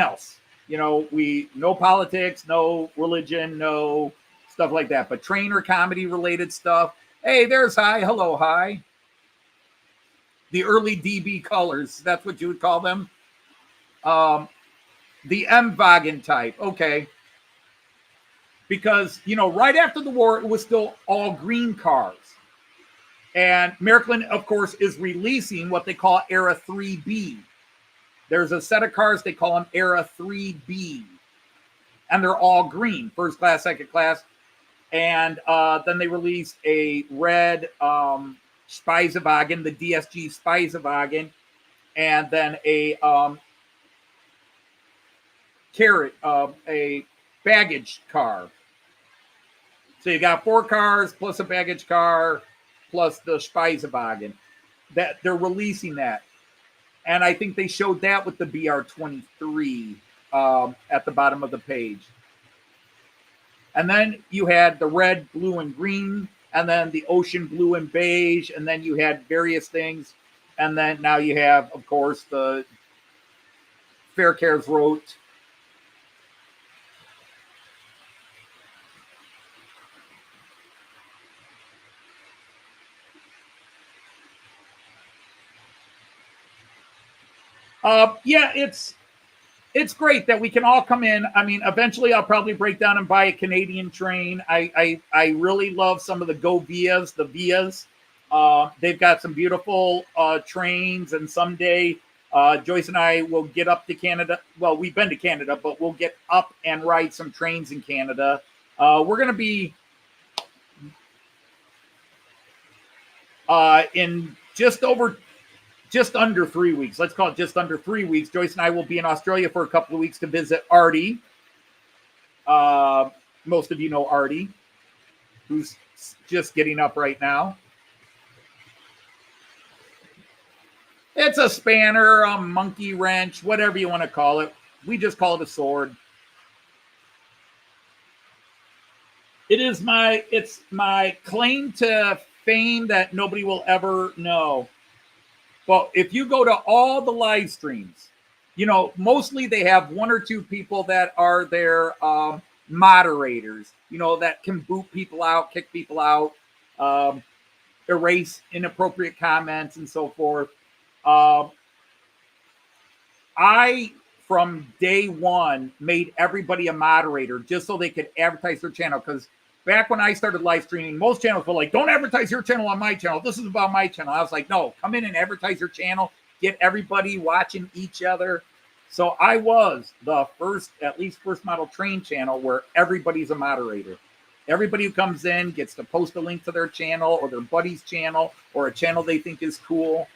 else. You know, no politics, no religion, no stuff like that, but train or comedy related stuff. Hey, there's Hi. Hello, Hi. The early DB colors, that's what you would call them. The M-Wagen type, okay. Because, you know, right after the war, it was still all green cars. And Märklin, of course, is releasing what they call Era 3B. There's a set of cars, they call them Era 3B. And they're all green, first class, second class. And then they released a red Speisewagen, the DSG Speisewagen, and then a a baggage car. So you got 4 cars plus a baggage car plus the Speisewagen. That they're releasing that. And I think they showed that with the BR23 at the bottom of the page. And then you had the red, blue, and green, and then the ocean blue and beige, and then you had various things. And then now you have, of course, the Verkehrsrot. Yeah, it's great that we can all come in. I mean, eventually I'll probably break down and buy a Canadian train. I really love some of the Go Vias, the Vias. They've got some beautiful trains, and someday Joyce and I will get up to Canada. Well, we've been to Canada, but we'll get up and ride some trains in Canada. We're going to be in just under 3 weeks. Let's call it just under 3 weeks. Joyce and I will be in Australia for a couple of weeks to visit Artie. Most of you know Artie, who's just getting up right now. It's a spanner, a monkey wrench, whatever you want to call it. We just call it a sword. It's my claim to fame that nobody will ever know. Well, if you go to all the live streams, you know, mostly they have 1 or 2 people that are their moderators, you know, that can boot people out, kick people out, erase inappropriate comments and so forth. I, from day one, made everybody a moderator just so they could advertise their channel. Because back when I started live streaming, most channels were like, don't advertise your channel on my channel. This is about my channel. I was like, no, come in and advertise your channel. Get everybody watching each other. So I was the first model train channel where everybody's a moderator. Everybody who comes in gets to post a link to their channel or their buddy's channel or a channel they think is cool.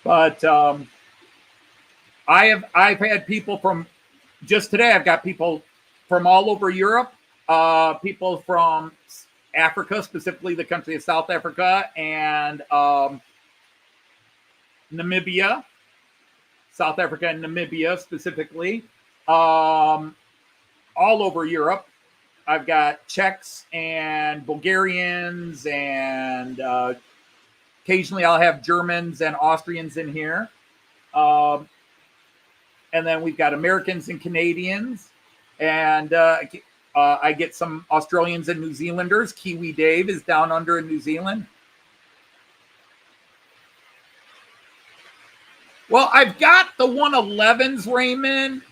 But I've had people from just today. I've got people from all over Europe, people from Africa, specifically the country of South Africa and Namibia, South Africa and Namibia specifically, all over Europe. I've got Czechs and Bulgarians and occasionally I'll have Germans and Austrians in here. And then we've got Americans and Canadians. And I get some Australians and New Zealanders. Kiwi Dave is down under in New Zealand. Well, I've got the 111s, Raymond.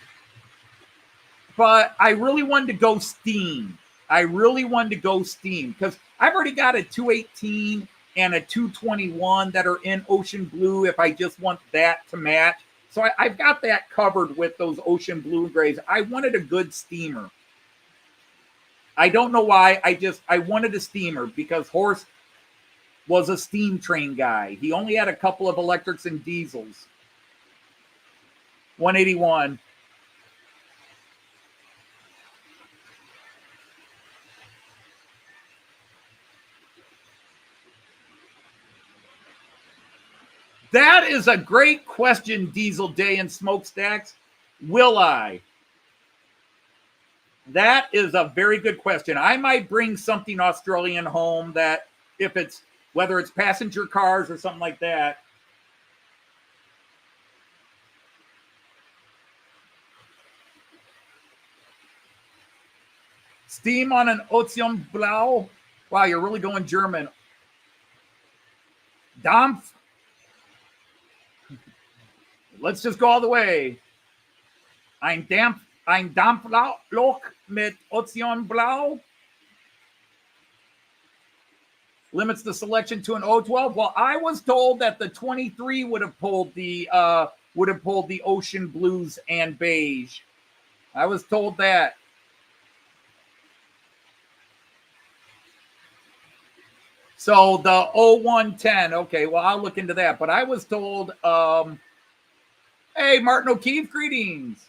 But I really wanted to go steam. Because I've already got a 218 and a 221 that are in ocean blue if I just want that to match. So I've got that covered with those ocean blue and grays. I wanted a good steamer. I don't know why. I wanted a steamer because Horst was a steam train guy. He only had a couple of electrics and diesels. 181. That is a great question, Diesel Day and Smokestacks. Will I? That is a very good question. I might bring something Australian home that whether it's passenger cars or something like that. Steam on an Ozean Blau. Wow, you're really going German. Dampf. Let's just go all the way. Ein Dampflok mit Ozeanblau. Limits the selection to an O12. Well, I was told that the 23 would have pulled the ocean blues and beige. I was told that. So the 0110, okay, well, I'll look into that. But I was told, hey, Martin O'Keefe, greetings.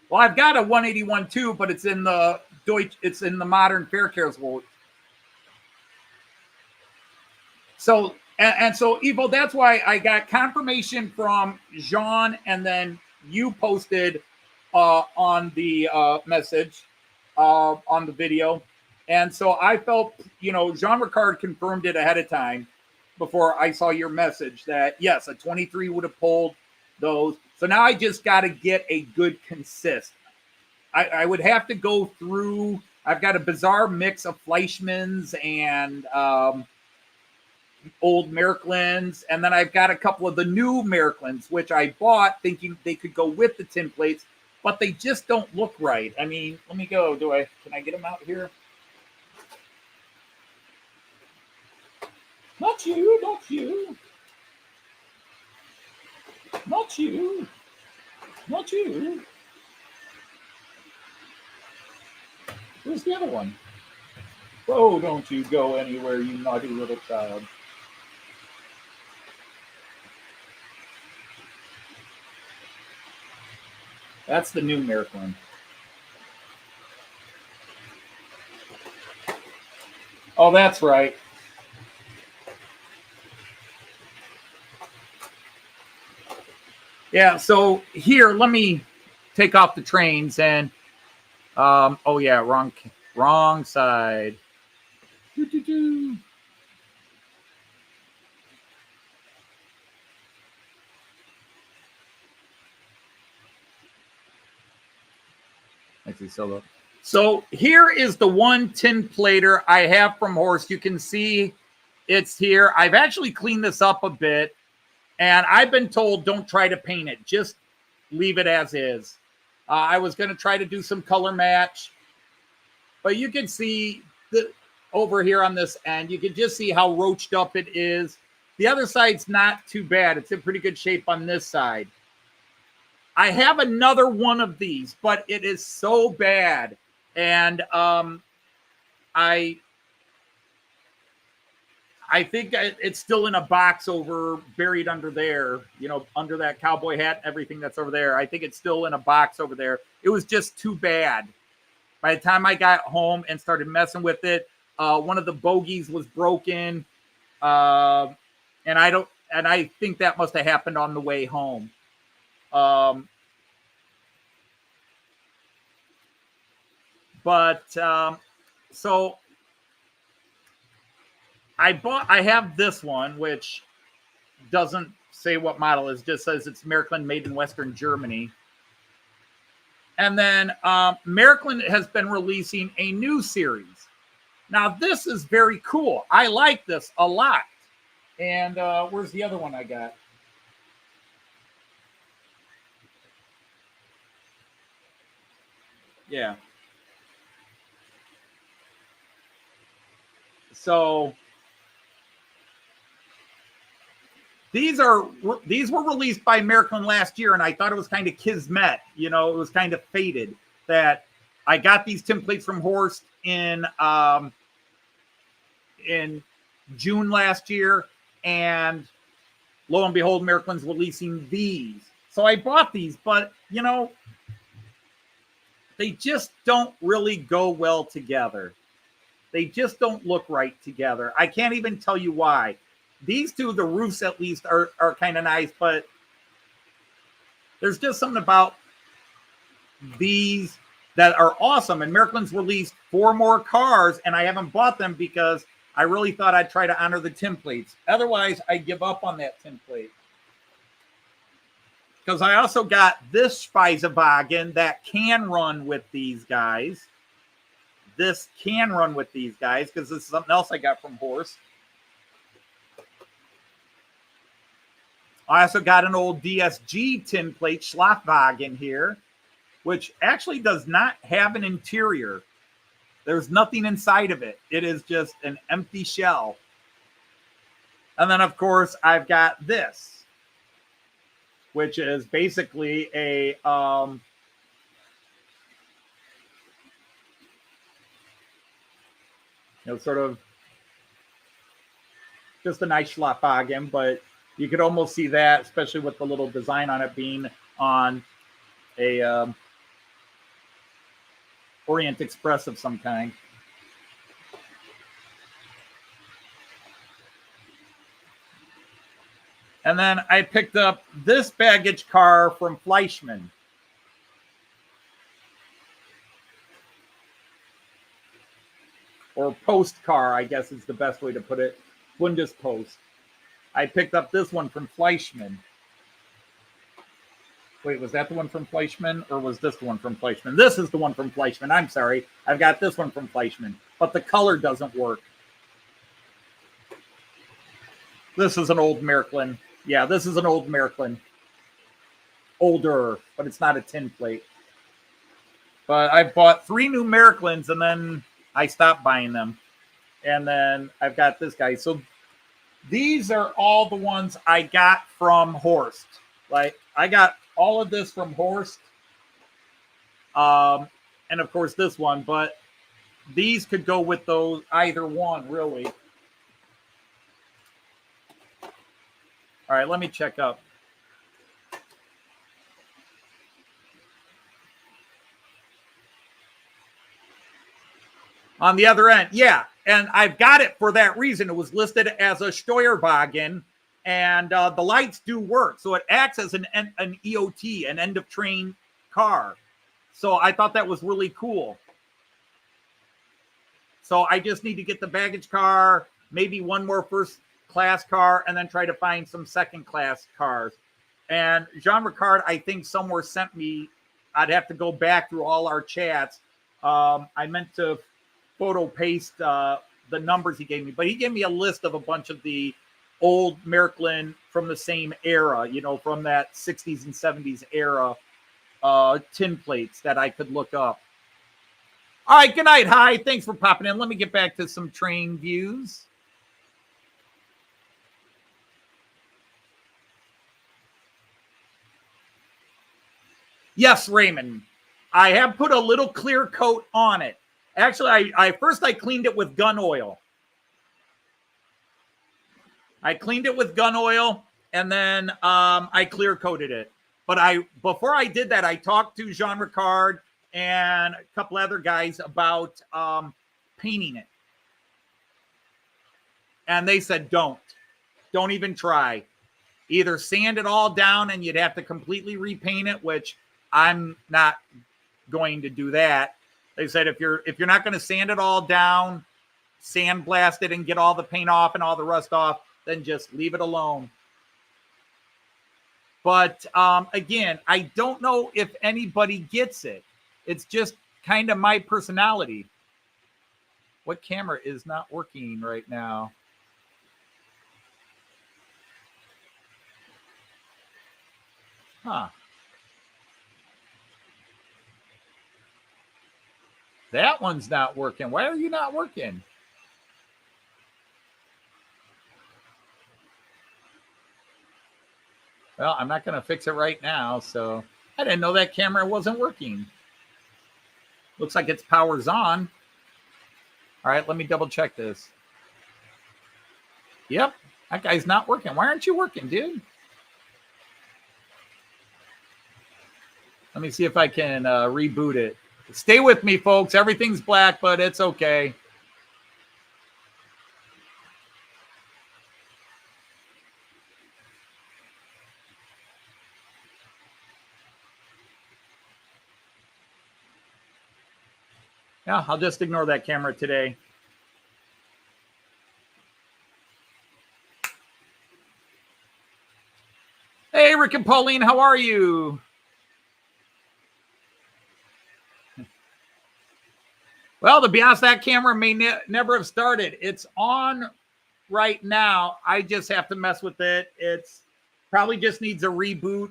Well, I've got a 181 too, but it's in the Deutsch, it's in the modern Verkehrswelt. So, and so, Evo, that's why I got confirmation from Jean, and then you posted on the message on the video. And so I felt, you know, Jean Ricard confirmed it ahead of time before I saw your message that, yes, a 23 would have pulled those. So now I just got to get a good consist. I would have to go through, I've got a bizarre mix of Fleischmann's and old Märklins, and then I've got a couple of the new Märklins, which I bought thinking they could go with the tin plates, but they just don't look right. I mean, let me go. Can I get them out here? Not you, not you. Not you. Not you. Where's the other one? Oh, don't you go anywhere, you naughty little child. That's the new Märklin. Oh, that's right. Yeah, so here, let me take off the trains and, oh yeah, wrong side. Doo-doo-doo. Actually, so here is the one tin plater I have from Horst. You can see it's here. I've actually cleaned this up a bit, and I've been told don't try to paint it. Just leave it as is. I was going to try to do some color match, but you can see over here on this end, you can just see how roached up it is. The other side's not too bad. It's in pretty good shape on this side. I have another one of these, but it is so bad. And I think it's still in a box buried under there, you know, under that cowboy hat, everything that's over there. I think it's still in a box over there. It was just too bad. By the time I got home and started messing with it, one of the bogies was broken. And I think that must have happened on the way home. So I have this one, which doesn't say what model it is, just says it's Märklin made in Western Germany. And then Märklin has been releasing a new series. Now, this is very cool. I like this a lot. And where's the other one I got? Yeah. So these were released by Märklin last year, and I thought it was kind of kismet. You know, it was kind of fated that I got these templates from Horst in June last year, and lo and behold, Märklin's releasing these. So I bought these, but you know, they just don't really go well together. They just don't look right together. I can't even tell you why. These two, the roofs at least, are kind of nice, but there's just something about these that are awesome. And Märklin's released 4 more cars, and I haven't bought them because I really thought I'd try to honor the templates. Otherwise, I give up on that template. Because I also got this Speisewagen that can run with these guys. This can run with these guys because this is something else I got from Horst. I also got an old DSG tin plate Schlafwagen here, which actually does not have an interior. There's nothing inside of it. It is just an empty shell. And then, of course, I've got this, which is basically a Sort of just a nice Schlafwagen, but you could almost see that, especially with the little design on it being on a Orient Express of some kind. And then I picked up this baggage car from Fleischmann. Or post car, I guess is the best way to put it. Bundespost. I picked up this one from Fleischmann. Wait, was that the one from Fleischmann? Or was this the one from Fleischmann? This is the one from Fleischmann. I'm sorry. I've got this one from Fleischmann. But the color doesn't work. This is an old Märklin. Yeah, this is an old Märklin. Older, but it's not a tin plate. But I bought 3 new Märklins and then I stopped buying them. And then I've got this guy. So these are all the ones I got from Horst. Like, I got all of this from Horst. And of course this one. But these could go with those, either one, really. All right, let me check up. On the other end, yeah. And I've got it for that reason. It was listed as a Steuerwagen, and the lights do work. So it acts as an EOT, an end of train car. So I thought that was really cool. So I just need to get the baggage car, maybe one more first class car, and then try to find some second class cars. And Jean Ricard, I think somewhere sent me, I'd have to go back through all our chats. I meant to photo paste the numbers he gave me, but he gave me a list of a bunch of the old Märklin from the same era, from that 60s and 70s era tin plates that I could look up. All right, good night. Hi, thanks for popping in. Let me get back to some train views. Yes, Raymond. I have put a little clear coat on it. Actually, first I cleaned it with gun oil. I cleaned it with gun oil, and then I clear coated it. But before I did that, I talked to Jean Ricard and a couple other guys about painting it. And they said, don't even try. Either sand it all down and you'd have to completely repaint it, which I'm not going to do that. They said, if you're not going to sand it all down, sandblast it and get all the paint off and all the rust off, then just leave it alone. But again, I don't know if anybody gets it. It's just kind of my personality. What camera is not working right now? Huh. That one's not working. Why are you not working? Well, I'm not going to fix it right now. So I didn't know that camera wasn't working. Looks like its power's on. All right, let me double check this. Yep, that guy's not working. Why aren't you working, dude? Let me see if I can reboot it. Stay with me, folks. Everything's black, but it's okay. Yeah, I'll just ignore that camera today. Hey, Rick and Pauline, how are you? Well, to be honest, that camera may never have started. It's on right now. I just have to mess with it. It's probably just needs a reboot,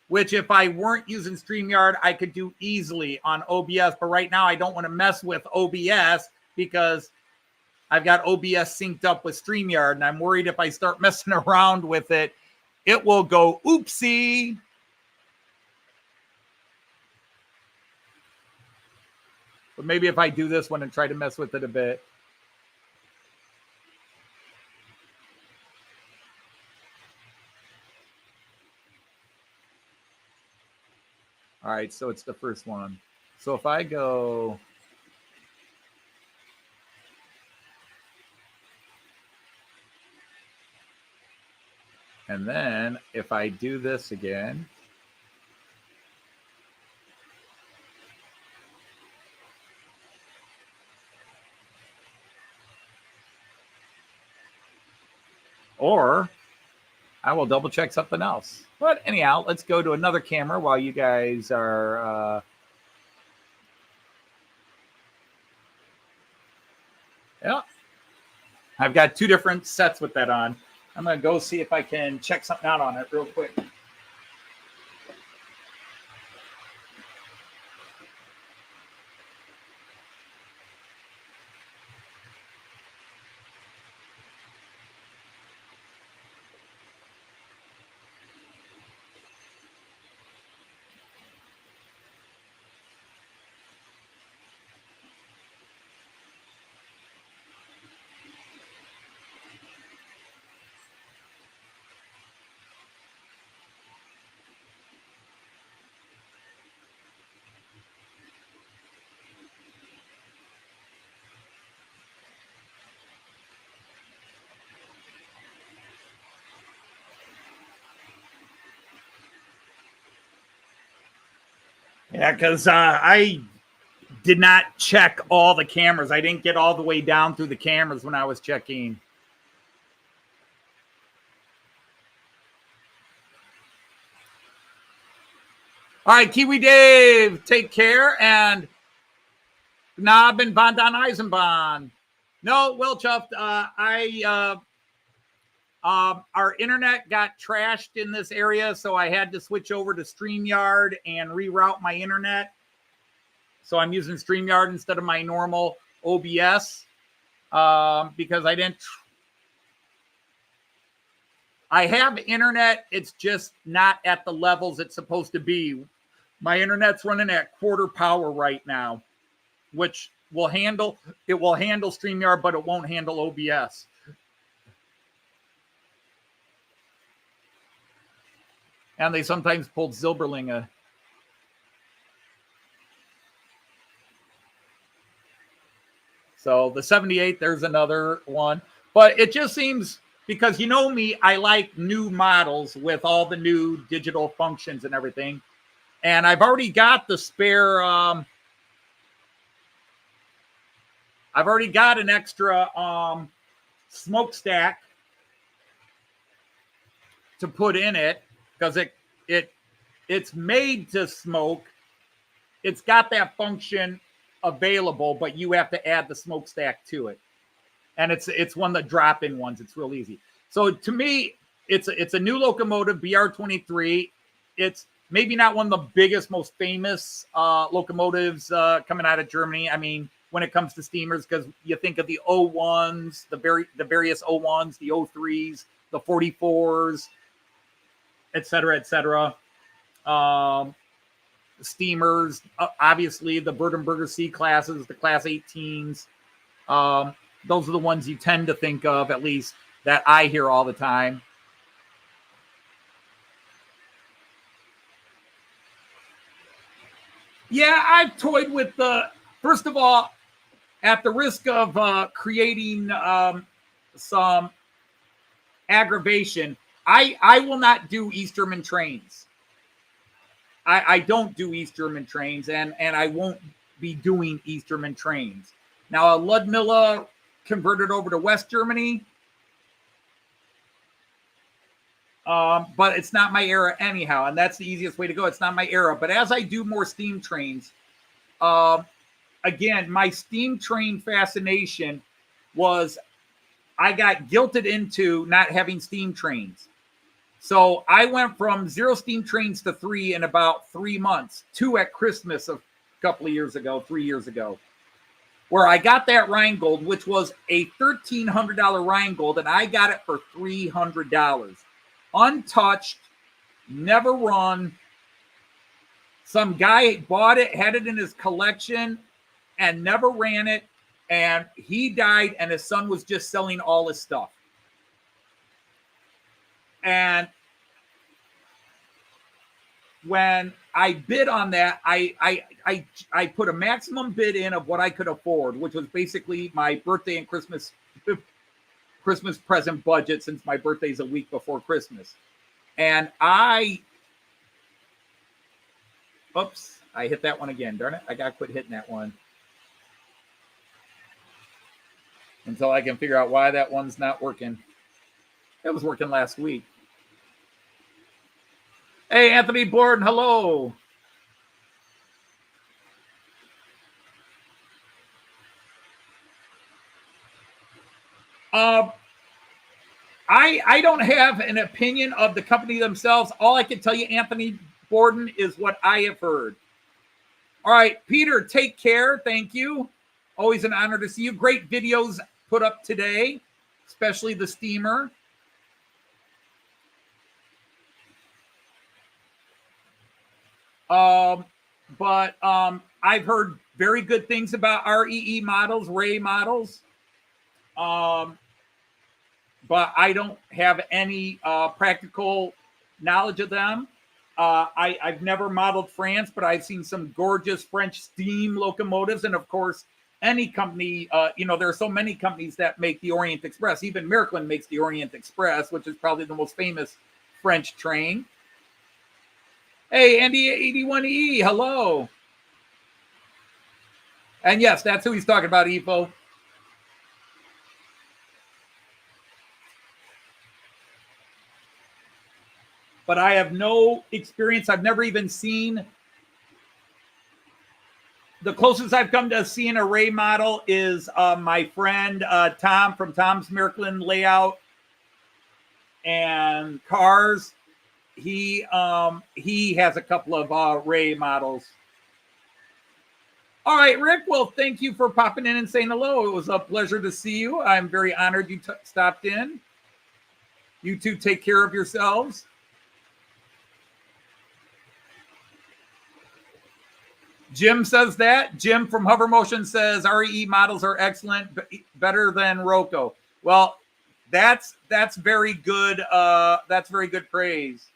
which if I weren't using StreamYard, I could do easily on OBS. But right now, I don't want to mess with OBS because I've got OBS synced up with StreamYard, and I'm worried if I start messing around with it, it will go oopsie. But maybe if I do this one and try to mess with it a bit. All right, so it's the first one. So if I go... And then if I do this again... Or I will double check something else. But anyhow, let's go to another camera while you guys are... Yeah. I've got two different sets with that on. I'm going to go see if I can check something out on it real quick. Yeah, because I did not check all the cameras. I didn't get all the way down through the cameras when I was checking. All right, Kiwi Dave, take care. And Gnaben Bandan Eisenbahn. No, well, Chuffed, our internet got trashed in this area, so I had to switch over to StreamYard and reroute my internet. So I'm using StreamYard instead of my normal OBS because I didn't. I have internet. It's just not at the levels it's supposed to be. My internet's running at quarter power right now, which will handle StreamYard, but it won't handle OBS. And they sometimes pulled Zilberlinga. So the 78, there's another one. But it just seems, because you know me, I like new models with all the new digital functions and everything. And I've already got the spare, I've already got an extra smokestack to put in it, because it's made to smoke. It's got that function available, but you have to add the smokestack to it. And it's one of the drop-in ones. It's real easy. So to me, it's a new locomotive, BR23. It's maybe not one of the biggest, most famous locomotives coming out of Germany. I mean, when it comes to steamers, because you think of the 01s, the various 01s, the 03s, the 44s, et cetera, steamers, obviously the Württemberger C classes, the class 18s. Those are the ones you tend to think of, at least that I hear all the time. Yeah, I've toyed with first of all, at the risk of creating some aggravation, I will not do East German trains. I don't do East German trains, and I won't be doing East German trains. Now, Ludmilla converted over to West Germany, but it's not my era anyhow, and that's the easiest way to go. It's not my era. But as I do more steam trains, again, my steam train fascination was I got guilted into not having steam trains. So I went from 0 steam trains to 3 in about 3 months, 2 at Christmas a couple of years ago, 3 years ago, where I got that Rheingold, which was a $1,300 Rheingold, and I got it for $300. Untouched, never run. Some guy bought it, had it in his collection, and never ran it. And he died, and his son was just selling all his stuff. And when I bid on that, I put a maximum bid in of what I could afford, which was basically my birthday and Christmas present budget, since my birthday's a week before Christmas. And oops, I hit that one again. Darn it, I got to quit hitting that one until I can figure out why that one's not working. It was working last week. Hey, Anthony Borden, hello. I don't have an opinion of the company themselves. All I can tell you, Anthony Borden, is what I have heard. All right, Peter, take care. Thank you. Always an honor to see you. Great videos put up today, especially the steamer. But I've heard very good things about REE models, Ray models. But I don't have any practical knowledge of them. I've never modeled France, but I've seen some gorgeous French steam locomotives. And of course, any company, there are so many companies that make the Orient Express. Even Märklin makes the Orient Express, which is probably the most famous French train. Hey, Andy81E, hello. And yes, that's who he's talking about, Evo. But I have no experience. I've never even seen. The closest I've come to seeing a Ray model is my friend Tom from Tom's Märklin Layout and Cars. He has a couple of Ray models. All right, Rick. Well, thank you for popping in and saying hello. It was a pleasure to see you. I'm very honored you stopped in. You two take care of yourselves. Jim says that. Jim from Hover Motion says REE models are excellent, better than Roco. Well, that's very good. That's very good praise.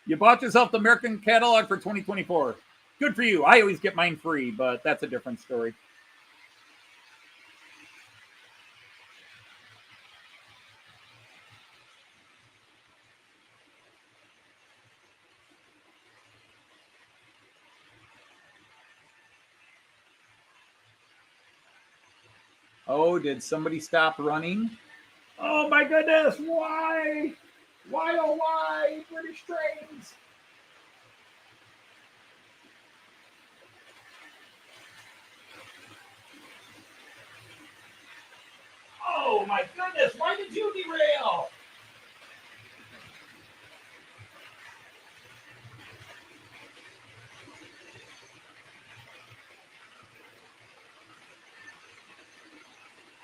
You bought yourself the American catalog for 2024. Good for you. I always get mine free, but that's a different story. Oh, did somebody stop running? Oh my goodness, why? Why, oh why, British trains? Oh my goodness, why did you derail?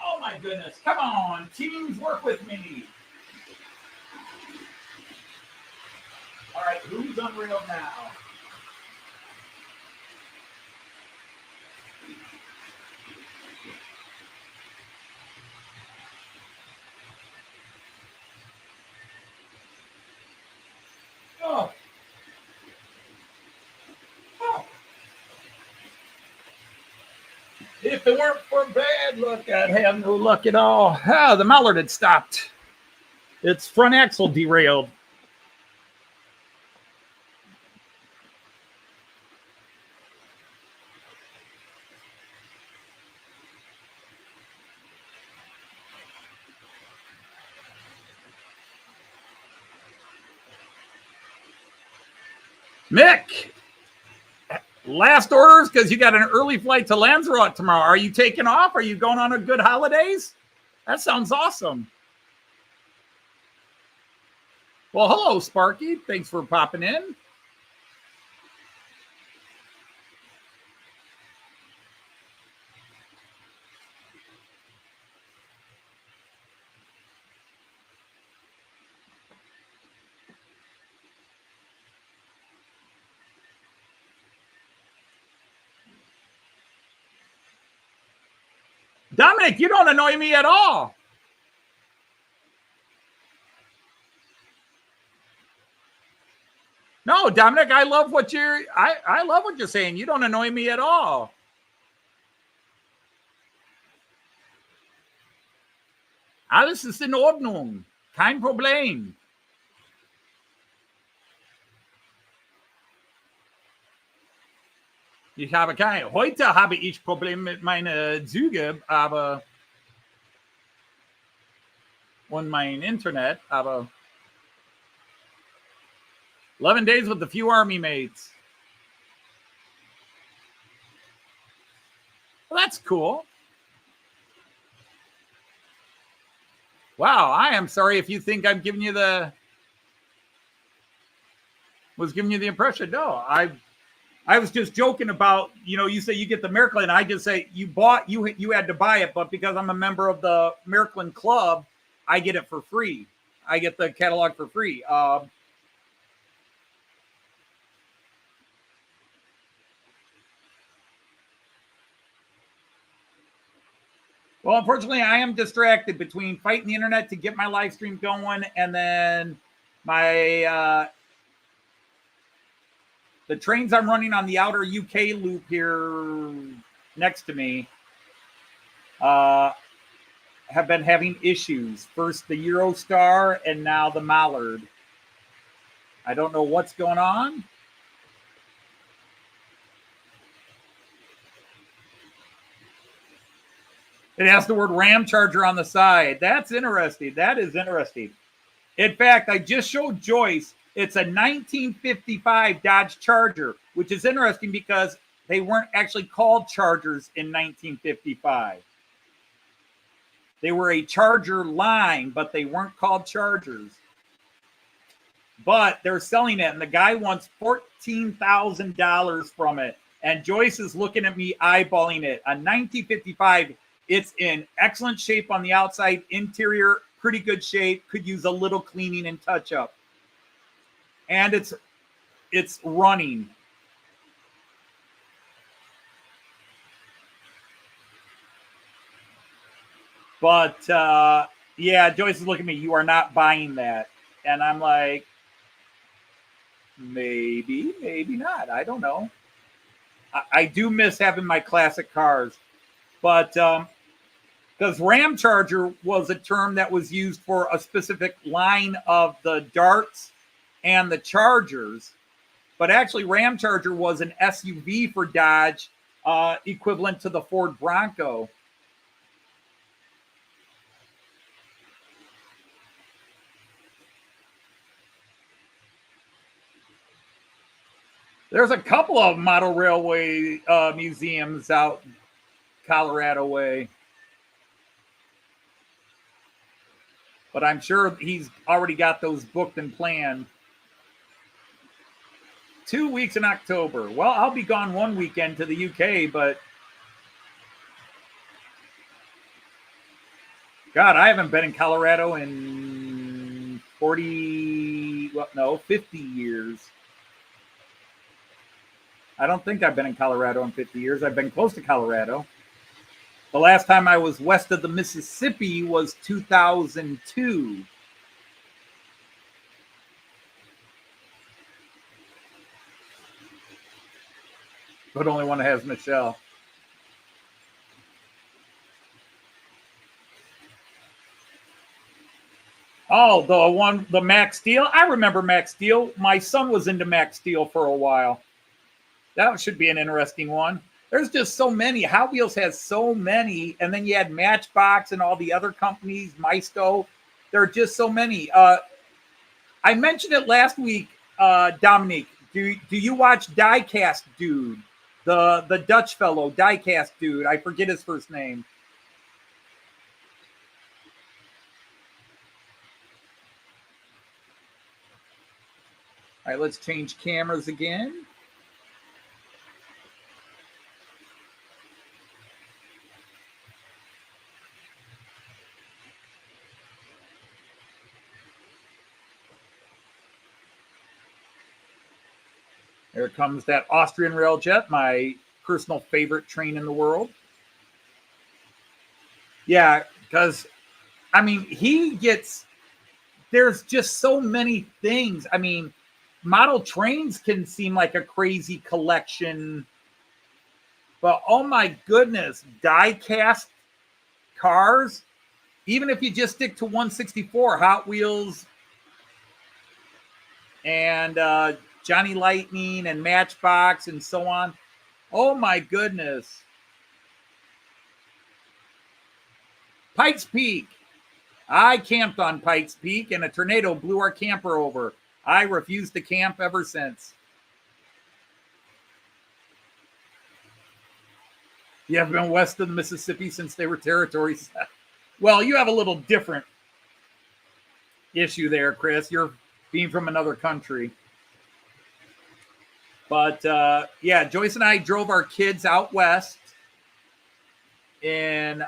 Oh my goodness, come on, teams, work with me. All right, who's unrailed now? Oh. Oh. If it weren't for bad luck, I'd have no luck at all. Ah, the Mallard had stopped. Its front axle derailed. Mick, last orders because you got an early flight to Lanzarote tomorrow. Are you taking off? Are you going on a good holidays? That sounds awesome. Well, hello, Sparky. Thanks for popping in. Dominic, you don't annoy me at all. No, Dominic, I love what I love what you're saying. You don't annoy me at all. Alles ist in Ordnung. Kein Problem. Heute habe ich Probleme mit meinen Zügen, aber und mein Internet, aber 11 days with a few army mates. Well, that's cool. Wow, I am sorry if you think I'm giving you the impression. No, I was just joking about, you say you get the Märklin. I just say you had to buy it, but because I'm a member of the Märklin club, I get it for free. I get the catalog for free. Well, unfortunately, I am distracted between fighting the internet to get my live stream going, and then the trains I'm running on the outer UK loop here next to me have been having issues. First the Eurostar, and now the Mallard. I don't know what's going on. It has the word Ram Charger on the side. That's interesting. That is interesting. In fact, I just showed Joyce. It's a 1955 Dodge Charger, which is interesting because they weren't actually called Chargers in 1955. They were a Charger line, but they weren't called Chargers. But they're selling it, and the guy wants $14,000 from it. And Joyce is looking at me eyeballing it. A 1955. It's in excellent shape on the outside. Interior, pretty good shape. Could use a little cleaning and touch up. And it's running. But yeah, Joyce is looking at me. You are not buying that. And I'm like, maybe not. I don't know. I do miss having my classic cars. But because Ram Charger was a term that was used for a specific line of the Darts and the Chargers. But actually, Ram Charger was an SUV for Dodge, equivalent to the Ford Bronco. There's a couple of model railway museums out Colorado way. But I'm sure he's already got those booked and planned. 2 weeks in October. Well, I'll be gone one weekend to the UK, but God, I haven't been in Colorado in 50 years. I don't think I've been in Colorado in 50 years. I've been close to Colorado. The last time I was west of the Mississippi was 2002. But only one that has Michelle. Oh, the Max Steel. I remember Max Steel. My son was into Max Steel for a while. That should be an interesting one. There's just so many. Hot Wheels has so many. And then you had Matchbox and all the other companies, Maisto. There are just so many. I mentioned it last week, Dominique. Do you watch Diecast Dude? The Dutch fellow, Diecast Dude. I forget his first name. All right, let's change cameras again. There comes that Austrian Railjet, my personal favorite train in the world. Yeah, because, I mean, there's just so many things. I mean, model trains can seem like a crazy collection, but oh my goodness, die-cast cars, even if you just stick to 164, Hot Wheels and Johnny Lightning and Matchbox and so on. Oh my goodness. Pikes Peak. I camped on Pikes Peak and a tornado blew our camper over. I refused to camp ever since. You have been west of the Mississippi since they were territories. Well, you have a little different issue there, Chris. You're being from another country. But yeah, Joyce and I drove our kids out west in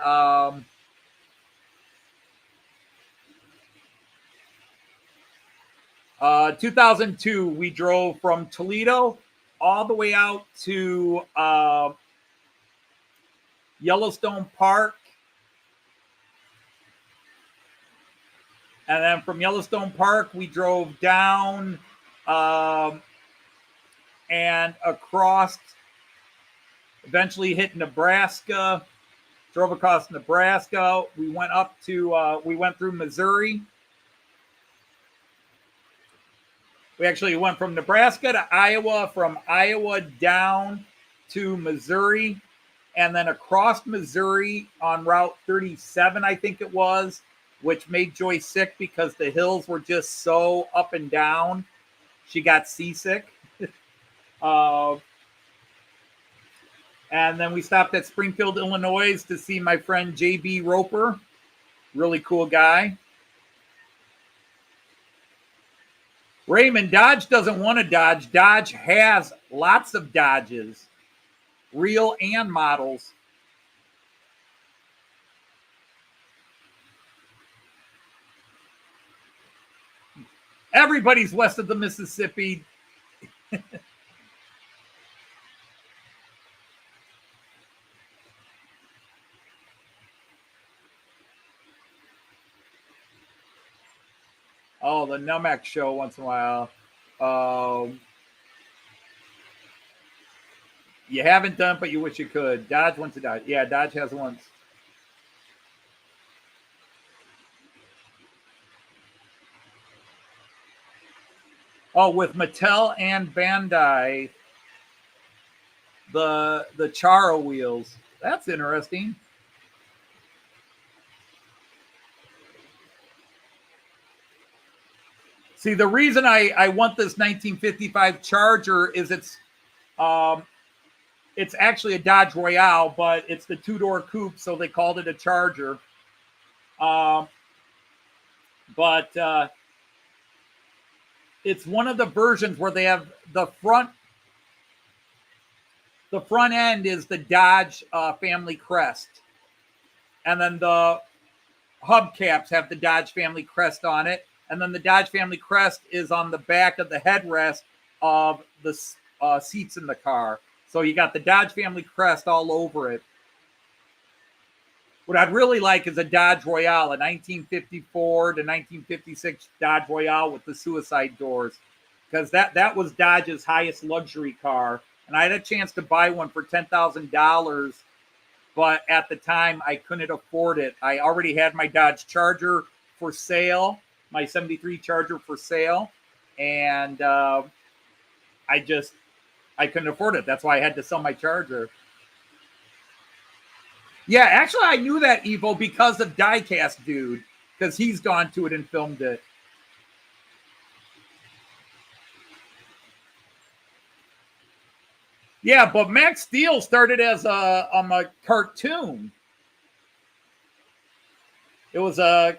2002. We drove from Toledo all the way out to Yellowstone Park. And then from Yellowstone Park, we drove down and across, eventually hit Nebraska, drove across Nebraska. We went through Missouri. We actually went from Nebraska to Iowa, from Iowa down to Missouri, and then across Missouri on Route 37, I think it was, which made Joy sick because the hills were just so up and down. She got seasick. And then we stopped at Springfield, Illinois to see my friend J.B. Roper. Really cool guy. Raymond, Dodge doesn't want a Dodge. Dodge has lots of Dodges, real and models. Everybody's west of the Mississippi. Oh, the Numac show once in a while. You haven't done, but you wish you could. Dodge wants to Dodge. Yeah, Dodge has once. Oh, with Mattel and Bandai, the Charo wheels. That's interesting. See, the reason I want this 1955 Charger is it's actually a Dodge Royale, but it's the two-door coupe, so they called it a Charger. But it's one of the versions where they have the front end is the Dodge family crest, and then the hubcaps have the Dodge family crest on it. And then the Dodge family crest is on the back of the headrest of the seats in the car. So you got the Dodge family crest all over it. What I'd really like is a Dodge Royale, a 1954 to 1956 Dodge Royale with the suicide doors. Because that was Dodge's highest luxury car. And I had a chance to buy one for $10,000. But at the time, I couldn't afford it. I already had my Dodge Charger for sale. My 73 Charger for sale, and I couldn't afford it. That's why I had to sell my Charger. Yeah, actually, I knew that, Evo, because of Diecast Dude, because he's gone to it and filmed it. Yeah, but Max Steel started as a cartoon. It was a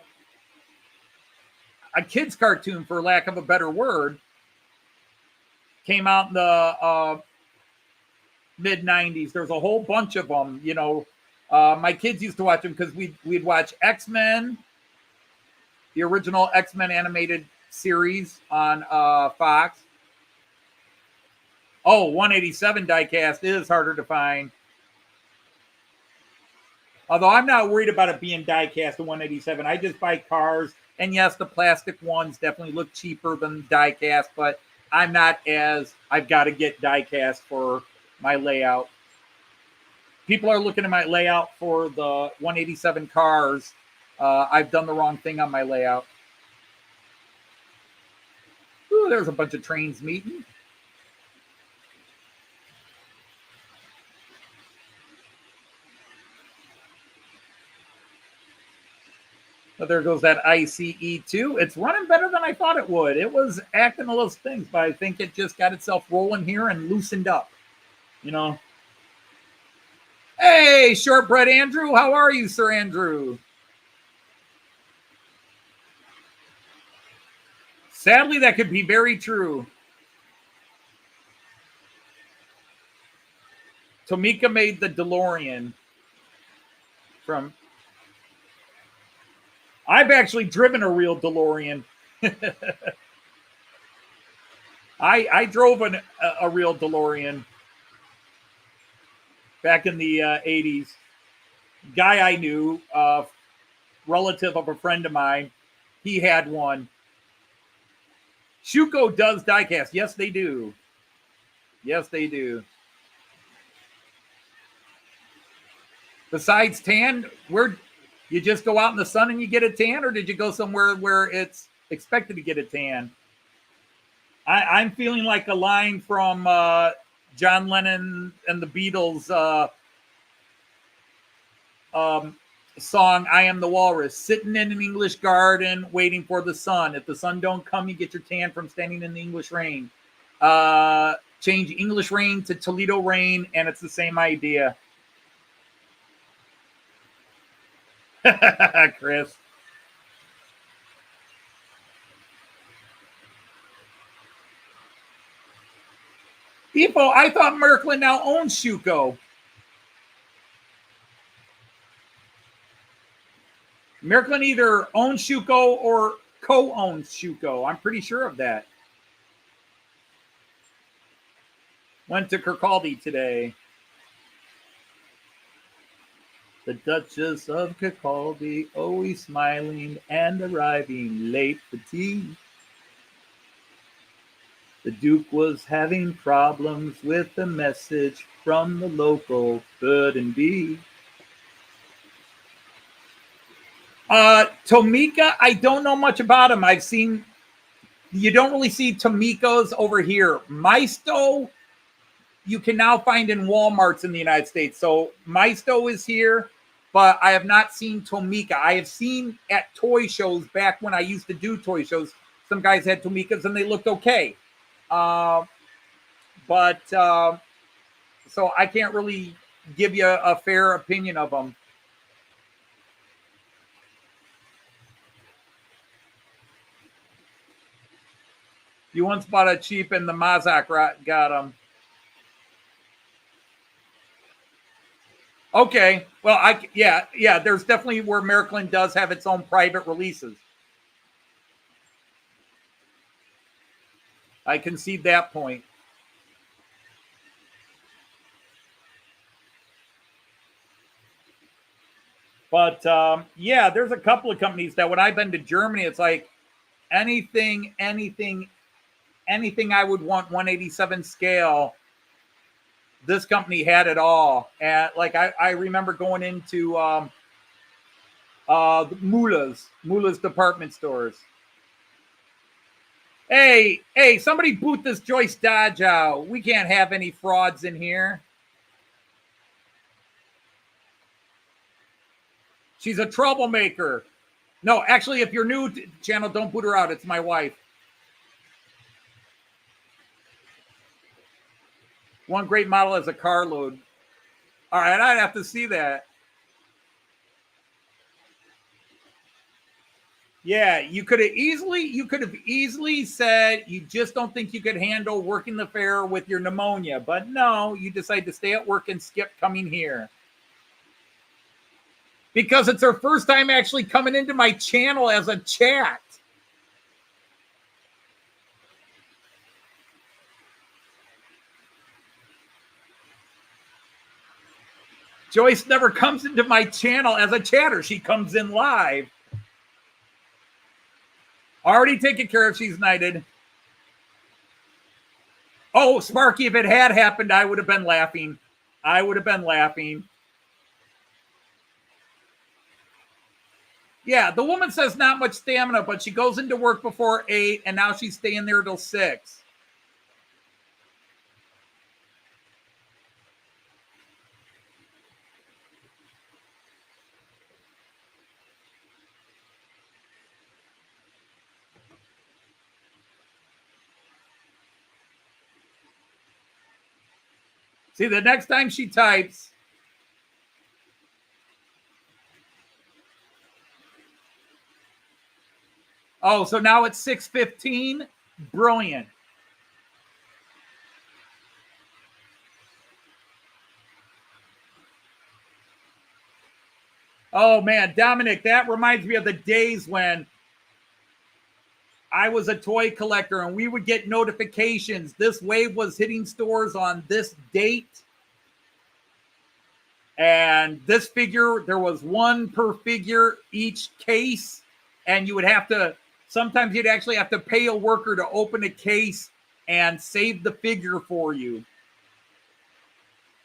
kid's cartoon, for lack of a better word. Came out in the mid-90s. There's a whole bunch of them. You know, my kids used to watch them because we'd watch X-Men, the original X-Men animated series on Fox. Oh, 187 diecast is harder to find. Although I'm not worried about it being die-cast in 187. I just buy cars. And yes, the plastic ones definitely look cheaper than die-cast, but I'm not as, I've got to get die-cast for my layout. People are looking at my layout for the 187 cars. I've done the wrong thing on my layout. Ooh, there's a bunch of trains meeting. But there goes that ICE2. It's running better than I thought it would. It was acting a little things, but I think it just got itself rolling here and loosened up. You know. Hey, Shortbread Andrew. How are you, Sir Andrew? Sadly, that could be very true. Tomika made the DeLorean from... I've actually driven a real DeLorean. I drove a real DeLorean back in the 80s. Guy I knew, relative of a friend of mine, he had one. Schuco does diecast. Yes, they do. Yes, they do. Besides tan, where you just go out in the sun and you get a tan, or did you go somewhere where it's expected to get a tan? I'm feeling like a line from John Lennon and the Beatles song, I Am the Walrus, sitting in an English garden waiting for the sun. If the sun don't come, you get your tan from standing in the English rain. Change English rain to Toledo rain, and it's the same idea. Chris. People, I thought Märklin now owns Schuco. Märklin either owns Schuco or co-owns Schuco. I'm pretty sure of that. Went to Kirkcaldy today. The Duchess of Kirkcaldy, always smiling and arriving late for tea. The Duke was having problems with the message from the local couldn't be. Tomika, I don't know much about him. I've seen, you don't really see Tomikos over here. Maisto, you can now find in Walmarts in the United States. So Maisto is here, but I have not seen Tomika. I have seen at toy shows back when I used to do toy shows, some guys had Tomikas and they looked okay. So I can't really give you a fair opinion of them. You once bought a cheap and the Mazak got them. Okay. Well, yeah, there's definitely where Märklin does have its own private releases. I concede that point. But yeah, there's a couple of companies that when I've been to Germany, it's like anything I would want 187 scale. This company had it all. And like I remember going into Müllers department stores. Hey, somebody boot this Joyce Dodge out. We can't have any frauds in here. She's a troublemaker. No, actually, if you're new to the channel, don't boot her out. It's my wife. One great model as a carload. All right, I'd have to see that. Yeah, you could have easily said you just don't think you could handle working the fair with your pneumonia, but no, you decide to stay at work and skip coming here. Because it's her first time actually coming into my channel as a chat. Joyce never comes into my channel as a chatter. She comes in live. Already taken care of. She's knighted. Oh, Sparky, if it had happened, I would have been laughing. I would have been laughing. Yeah, the woman says not much stamina, but she goes into work before 8, and now she's staying there till 6. See, the next time she types, oh, so now it's 6:15. Brilliant. Oh, man, Dominic, that reminds me of the days when I was a toy collector and we would get notifications. This wave was hitting stores on this date. And this figure, there was one per figure each case. And you would have to, sometimes you'd actually have to pay a worker to open a case and save the figure for you.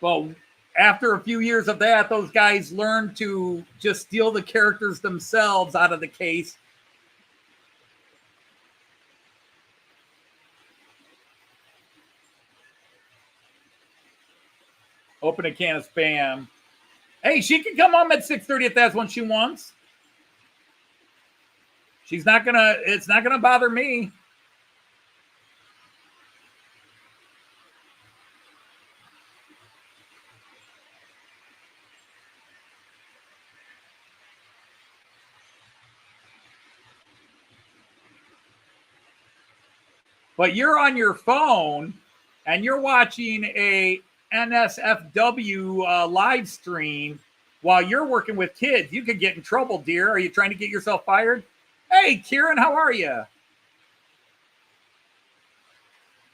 Well, after a few years of that, those guys learned to just steal the characters themselves out of the case. Open a can of Spam. Hey, she can come home at 6:30 if that's what she wants. She's not gonna, it's not gonna bother me. But you're on your phone and you're watching a NSFW live stream while you're working with kids. You could get in trouble, dear. Are you trying to get yourself fired? Hey, Kieran, how are you?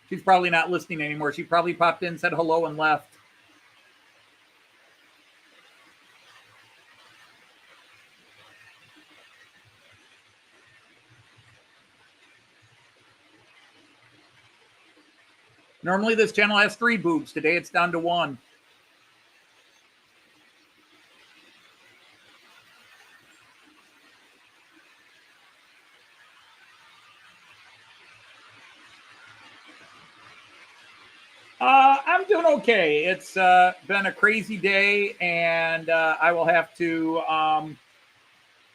She's probably not listening anymore. She probably popped in, said hello, and left. Normally this channel has 3 boobs. Today it's down to 1. I'm doing okay. It's been a crazy day, and I will have to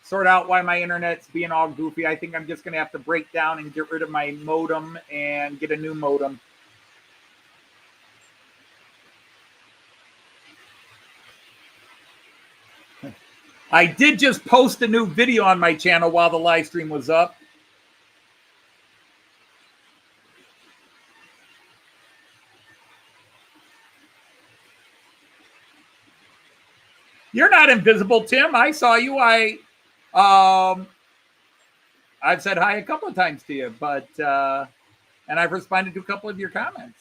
sort out why my internet's being all goofy. I think I'm just going to have to break down and get rid of my modem and get a new modem. I did just post a new video on my channel while the live stream was up. You're not invisible, Tim. I saw you. I've said hi a couple of times to you, but and I've responded to a couple of your comments.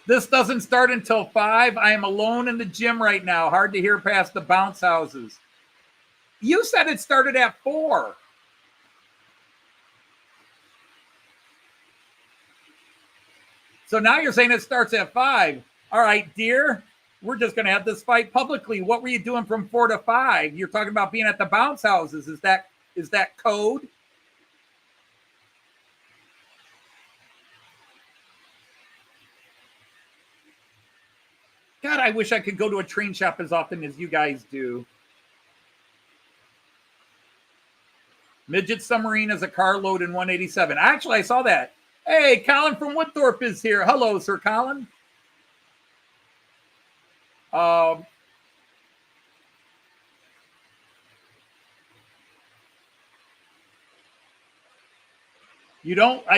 This doesn't start until 5. I am alone in the gym right now. Hard to hear past the bounce houses. You said it started at 4. So now you're saying it starts at 5. All right, dear. We're just going to have this fight publicly. What were you doing from 4 to 5? You're talking about being at the bounce houses. Is that code? God, I wish I could go to a train shop as often as you guys do. Midget Submarine is a carload in 187. Actually, I saw that. Hey, Colin from Woodthorpe is here. Hello, Sir Colin. I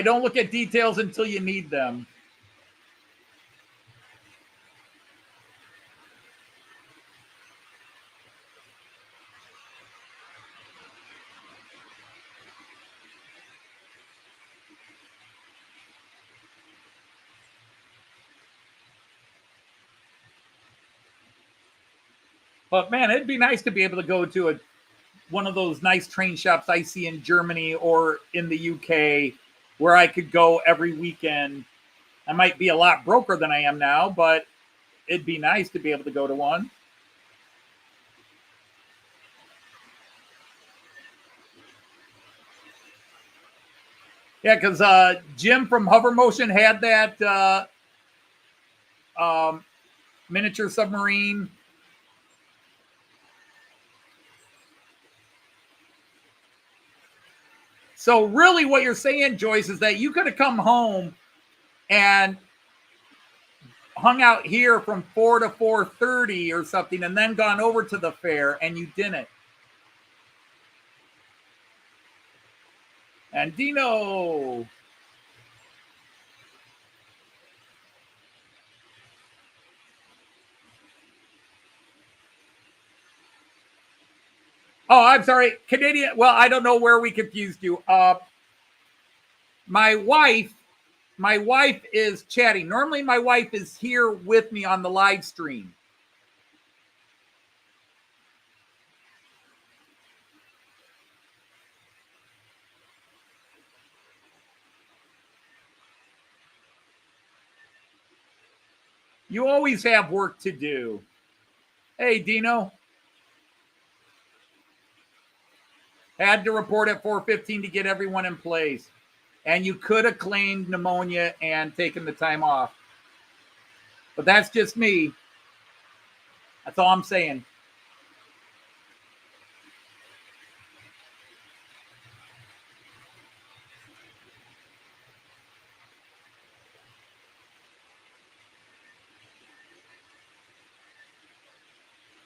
don't look at details until you need them. But man, it'd be nice to be able to go to one of those nice train shops I see in Germany or in the UK where I could go every weekend. I might be a lot broker than I am now, but it'd be nice to be able to go to one. Yeah, because Jim from Hover Motion had that miniature submarine. So really what you're saying, Joyce, is that you could have come home and hung out here from 4 to 4:30 or something and then gone over to the fair, and you didn't. And Dino. Oh, I'm sorry. Canadian. Well, I don't know where we confused you. My wife is chatting. Normally my wife is here with me on the live stream. You always have work to do. Hey, Dino. Had to report at 4:15 to get everyone in place. And you could have claimed pneumonia and taken the time off. But that's just me. That's all I'm saying.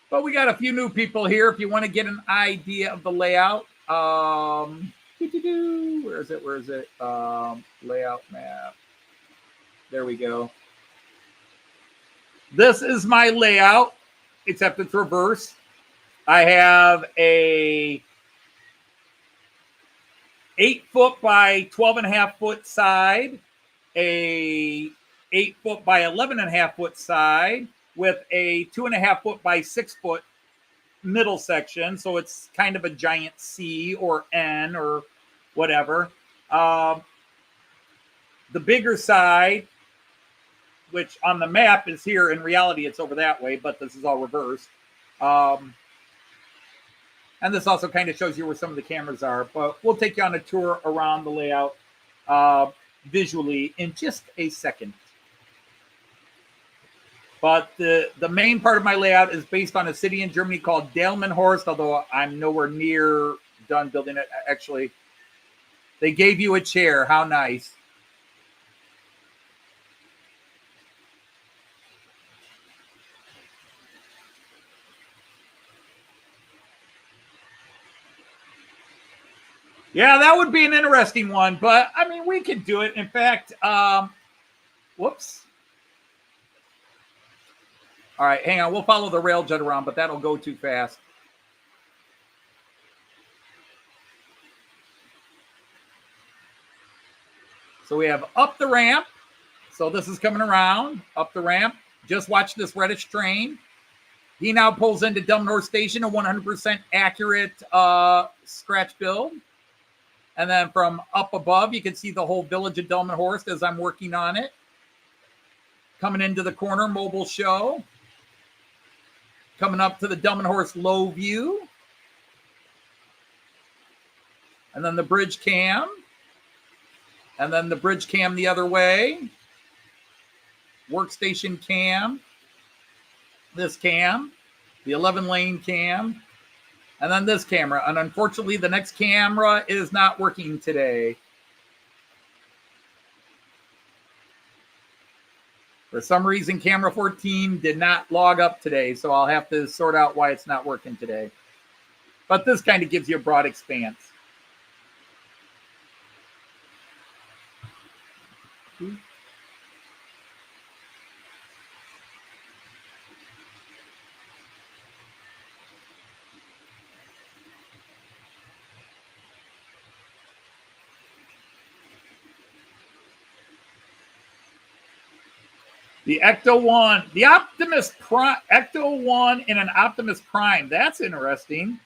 But we got a few new people here. If you want to get an idea of the layout, where is it? Layout map. There we go. This is my layout, except it's reverse. I have a 8-foot by 12.5-foot side, a 8-foot by 11.5-foot side, with a 2.5-foot by 6-foot middle section. So it's kind of a giant C or N or whatever. The bigger side, which on the map is here, in reality it's over that way, but this is all reversed. And this also kind of shows you where some of the cameras are, but we'll take you on a tour around the layout visually in just a second. But the main part of my layout is based on a city in Germany called Delmenhorst, although I'm nowhere near done building it. Actually, they gave you a chair. How nice. Yeah, that would be an interesting one, but I mean, we could do it. In fact, whoops. All right, hang on. We'll follow the railjet around, but that'll go too fast. So we have up the ramp. So this is coming around, up the ramp. Just watch this reddish train. He now pulls into Delmenhorst Station, a 100% accurate scratch build. And then from up above, you can see the whole village of Delmenhorst as I'm working on it. Coming into the corner, mobile show. Coming up to the Delmenhorst low view. And then the bridge cam. And then the bridge cam the other way. Workstation cam. This cam. The 11-lane cam. And then this camera. And unfortunately, the next camera is not working today. For some reason, camera 14 did not log up today, so I'll have to sort out why it's not working today. But this kind of gives you a broad expanse. The Ecto 1, the Optimus Prime, Ecto 1 and an Optimus Prime. That's interesting.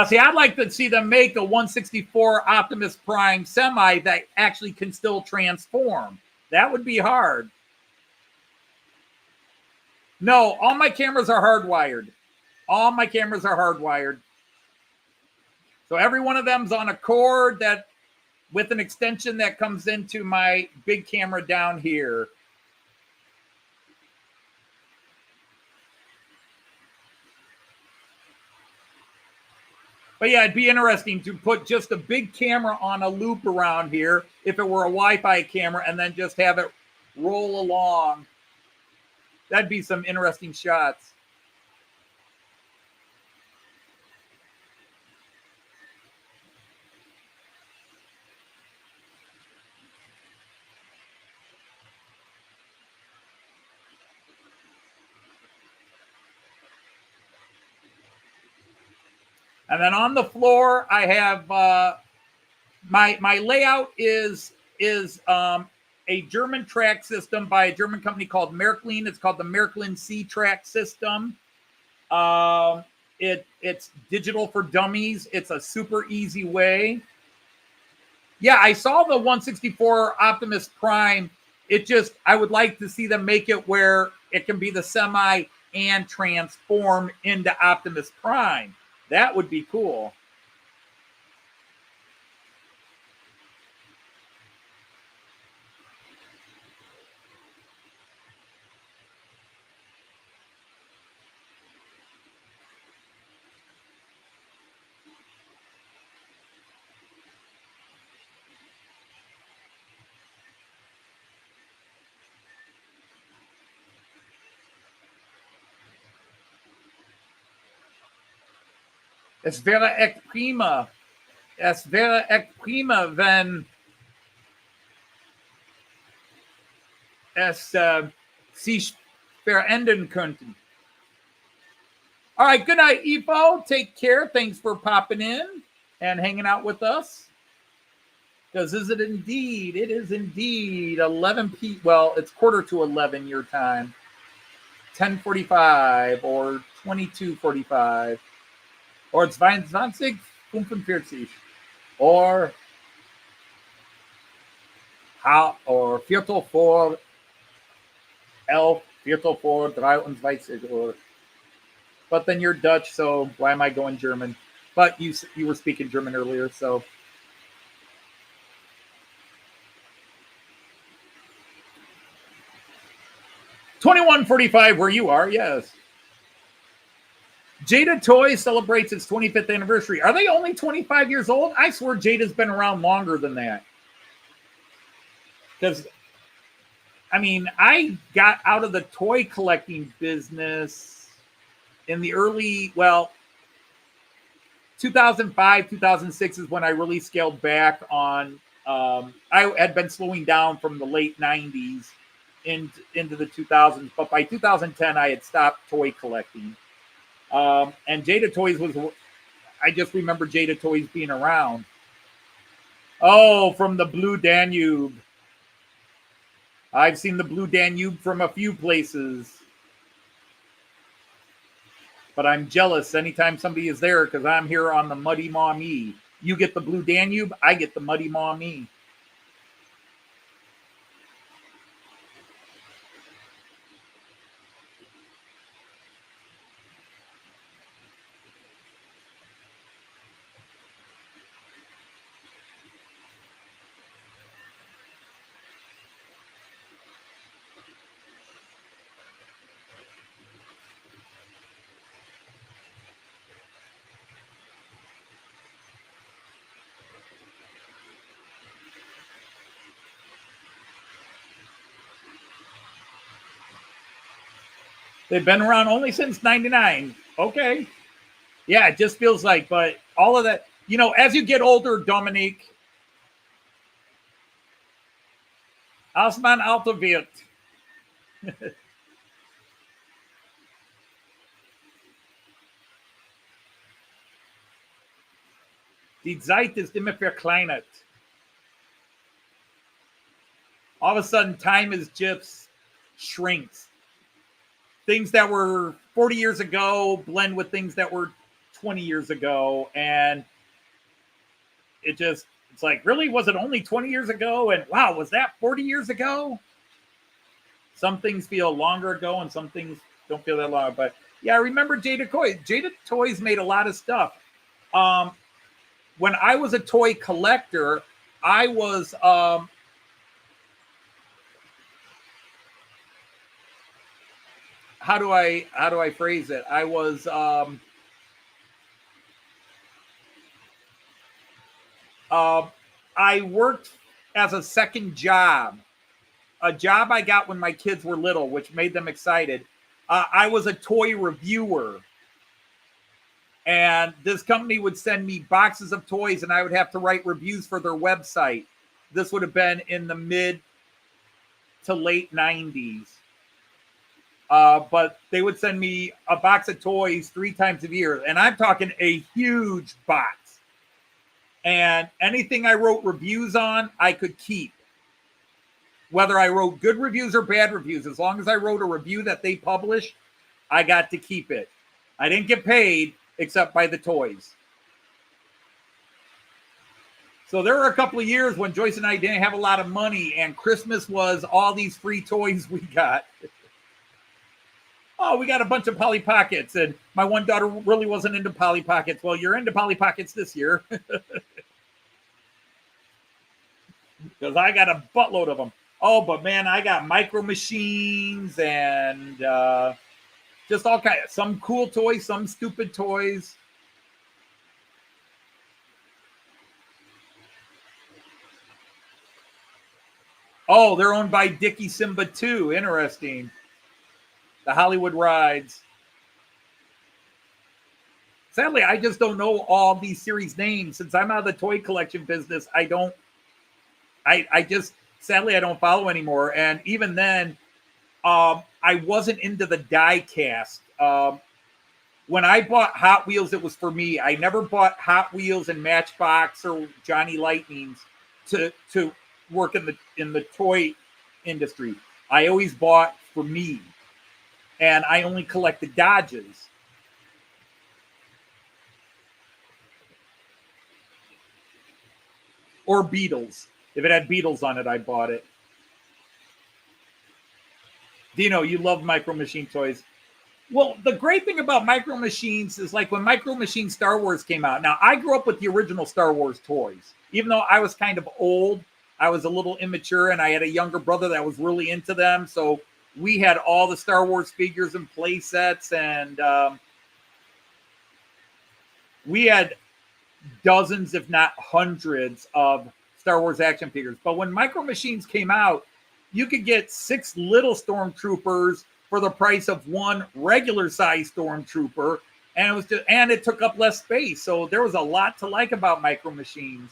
See, I'd like to see them make a 164 Optimus Prime semi that actually can still transform. That would be hard. No, all my cameras are hardwired. All my cameras are hardwired. So every one of them's on a cord that with an extension that comes into my big camera down here. But yeah, it'd be interesting to put just a big camera on a loop around here if it were a Wi-Fi camera and then just have it roll along. That'd be some interesting shots. And then on the floor, I have my layout is a German track system by a German company called Märklin. It's called the Märklin C-Track system. It's digital for dummies. It's a super easy way. Yeah, I saw the 164 Optimus Prime. I would like to see them make it where it can be the semi and transform into Optimus Prime. That would be cool. Es wäre echt prima. Es wäre echt prima, wenn es sich verändern könnten. All right, good night, Ifo. Take care. Thanks for popping in and hanging out with us. Because it is indeed 11 p. Well, it's 11:15 your time. 10:45 or 22:45. Or it's 22:45. Or Viertel vor 11, Viertel vor 23 Uhr. But then you're Dutch, so why am I going German? But you were speaking German earlier, so. $21.45 where you are, yes. Jada Toys celebrates its 25th anniversary. Are they only 25 years old? I swear Jada's been around longer than that. Because, I mean, I got out of the toy collecting business in the early, 2005, 2006 is when I really scaled back on, I had been slowing down from the late 90s into the 2000s. But by 2010, I had stopped toy collecting. And Jada Toys I just remember Jada Toys being around. Oh, from the Blue Danube. I've seen the Blue Danube from a few places. But I'm jealous anytime somebody is there because I'm here on the Muddy Maumee. You get the Blue Danube, I get the Muddy Maumee. They've been around only since 99. Okay. Yeah, it just feels like, but all of that, as you get older, Dominique, als man alter wird. Die Zeit ist immer verkleinert. all of a sudden time is just shrinks. Things that were 40 years ago blend with things that were 20 years ago. And it's like, really, was it only 20 years ago? And wow, was that 40 years ago? Some things feel longer ago and some things don't feel that long. But yeah, I remember Jada Toys. Jada Toys made a lot of stuff. When I was a toy collector, I was how do I phrase it? I was I worked as a second job, a job I got when my kids were little, which made them excited. I was a toy reviewer. And this company would send me boxes of toys and I would have to write reviews for their website. This would have been in the mid to late 90s. But they would send me a box of toys 3 times a year. And I'm talking a huge box. And anything I wrote reviews on, I could keep. Whether I wrote good reviews or bad reviews, as long as I wrote a review that they published, I got to keep it. I didn't get paid except by the toys. So there were a couple of years when Joyce and I didn't have a lot of money and Christmas was all these free toys we got. Oh, we got a bunch of Polly Pockets, and my one daughter really wasn't into Polly Pockets. Well, you're into Polly Pockets this year. Because I got a buttload of them. Oh, but man, I got micro machines and just all kinds. Some cool toys, some stupid toys. Oh, they're owned by Dickie Simba too. Interesting. The Hollywood rides. Sadly, I just don't know all these series names. Since I'm out of the toy collection business, I just, sadly, I don't follow anymore. And even then, I wasn't into the die cast. When I bought Hot Wheels, it was for me. I never bought Hot Wheels and Matchbox or Johnny Lightnings to work in the toy industry. I always bought for me. And I only collected Dodges. Or Beatles. If it had Beatles on it, I bought it. Dino, you love Micro Machine toys. Well, the great thing about Micro Machines is like when Micro Machine Star Wars came out. Now, I grew up with the original Star Wars toys. Even though I was kind of old, I was a little immature, and I had a younger brother that was really into them. So we had all the Star Wars figures and play sets, and we had dozens, if not hundreds, of Star Wars action figures. But when Micro Machines came out, you could get 6 little stormtroopers for the price of 1 regular size stormtrooper, and it took up less space. So there was a lot to like about Micro Machines.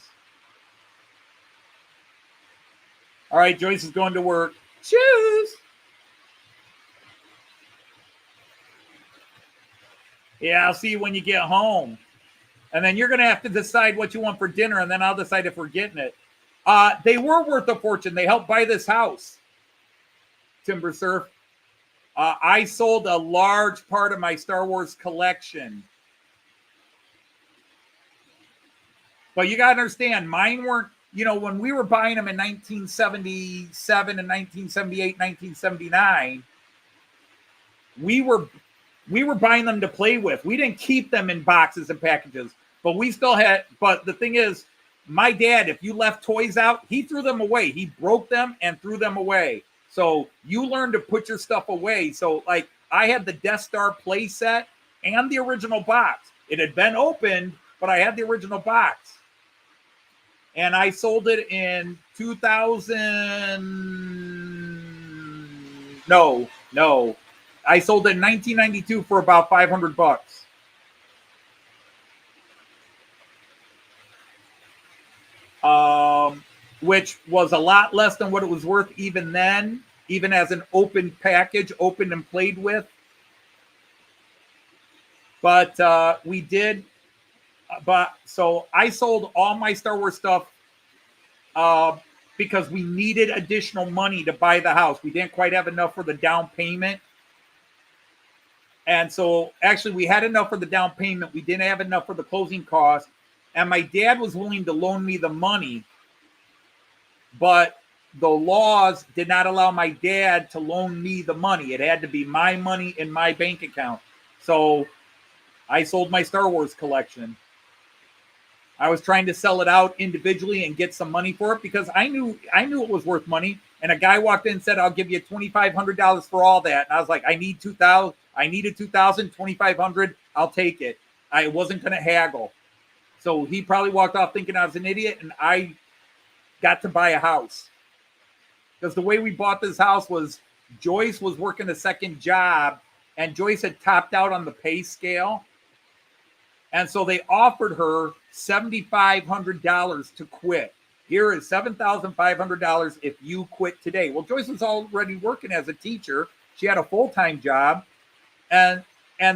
All right, Joyce is going to work. Choose. Yeah, I'll see you when you get home. And then you're going to have to decide what you want for dinner, and then I'll decide if we're getting it. They were worth a fortune. They helped buy this house, Timber Surf. I sold a large part of my Star Wars collection. But you got to understand, mine weren't, when we were buying them in 1977 and 1978, 1979, we were buying them to play with. We didn't keep them in boxes and packages, but we still had, but the thing is, my dad, if you left toys out, he threw them away. He broke them and threw them away. So you learn to put your stuff away. So like I had the Death Star play set and the original box. It had been opened, but I had the original box. And I sold it in 2000. No. I sold it in 1992 for about $500. Which was a lot less than what it was worth even then, even as an open package, opened and played with. But we did. So I sold all my Star Wars stuff because we needed additional money to buy the house. We didn't quite have enough for the down payment. And so actually we had enough for the down payment. We didn't have enough for the closing costs. And my dad was willing to loan me the money, but the laws did not allow my dad to loan me the money. It had to be my money in my bank account. So I sold my Star Wars collection. I was trying to sell it out individually and get some money for it because I knew it was worth money. And a guy walked in and said, "I'll give you $2,500 for all that." And I was like, I need $2,000. I needed $2,000, $2,500. I'll take it. I wasn't going to haggle. So he probably walked off thinking I was an idiot, and I got to buy a house. Because the way we bought this house was Joyce was working a second job, and Joyce had topped out on the pay scale. And so they offered her $7,500 to quit. Here is $7,500 if you quit today. Well, Joyce was already working as a teacher. She had a full-time job. And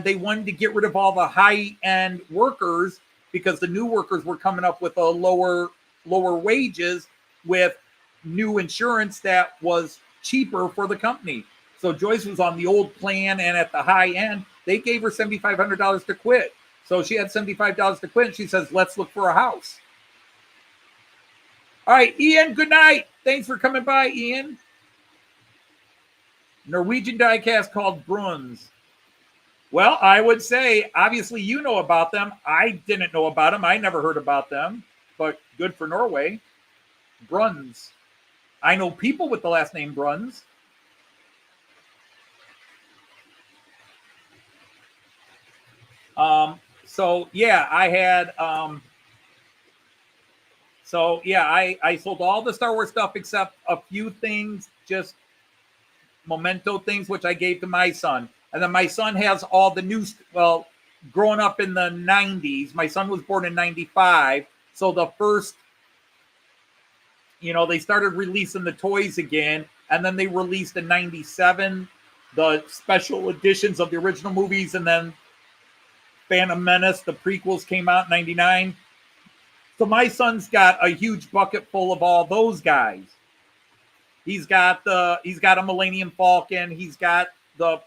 they wanted to get rid of all the high-end workers because the new workers were coming up with a lower wages with new insurance that was cheaper for the company. So Joyce was on the old plan, and at the high end, they gave her $7,500 to quit. So she had $75 to quit, and she says, "Let's look for a house." All right, Ian, good night. Thanks for coming by, Ian. Norwegian diecast called Bruns. Well, I would say, obviously, you know about them. I didn't know about them. I never heard about them, but good for Norway. Bruns. I know people with the last name Bruns. So yeah, I had, I sold all the Star Wars stuff except a few things, just memento things, which I gave to my son. And then my son has all the new, growing up in the 90s, my son was born in 95. So the first, they started releasing the toys again. And then they released in 97, the special editions of the original movies. And then Phantom Menace, the prequels came out in 99. So my son's got a huge bucket full of all those guys. He's got a Millennium Falcon. He's got the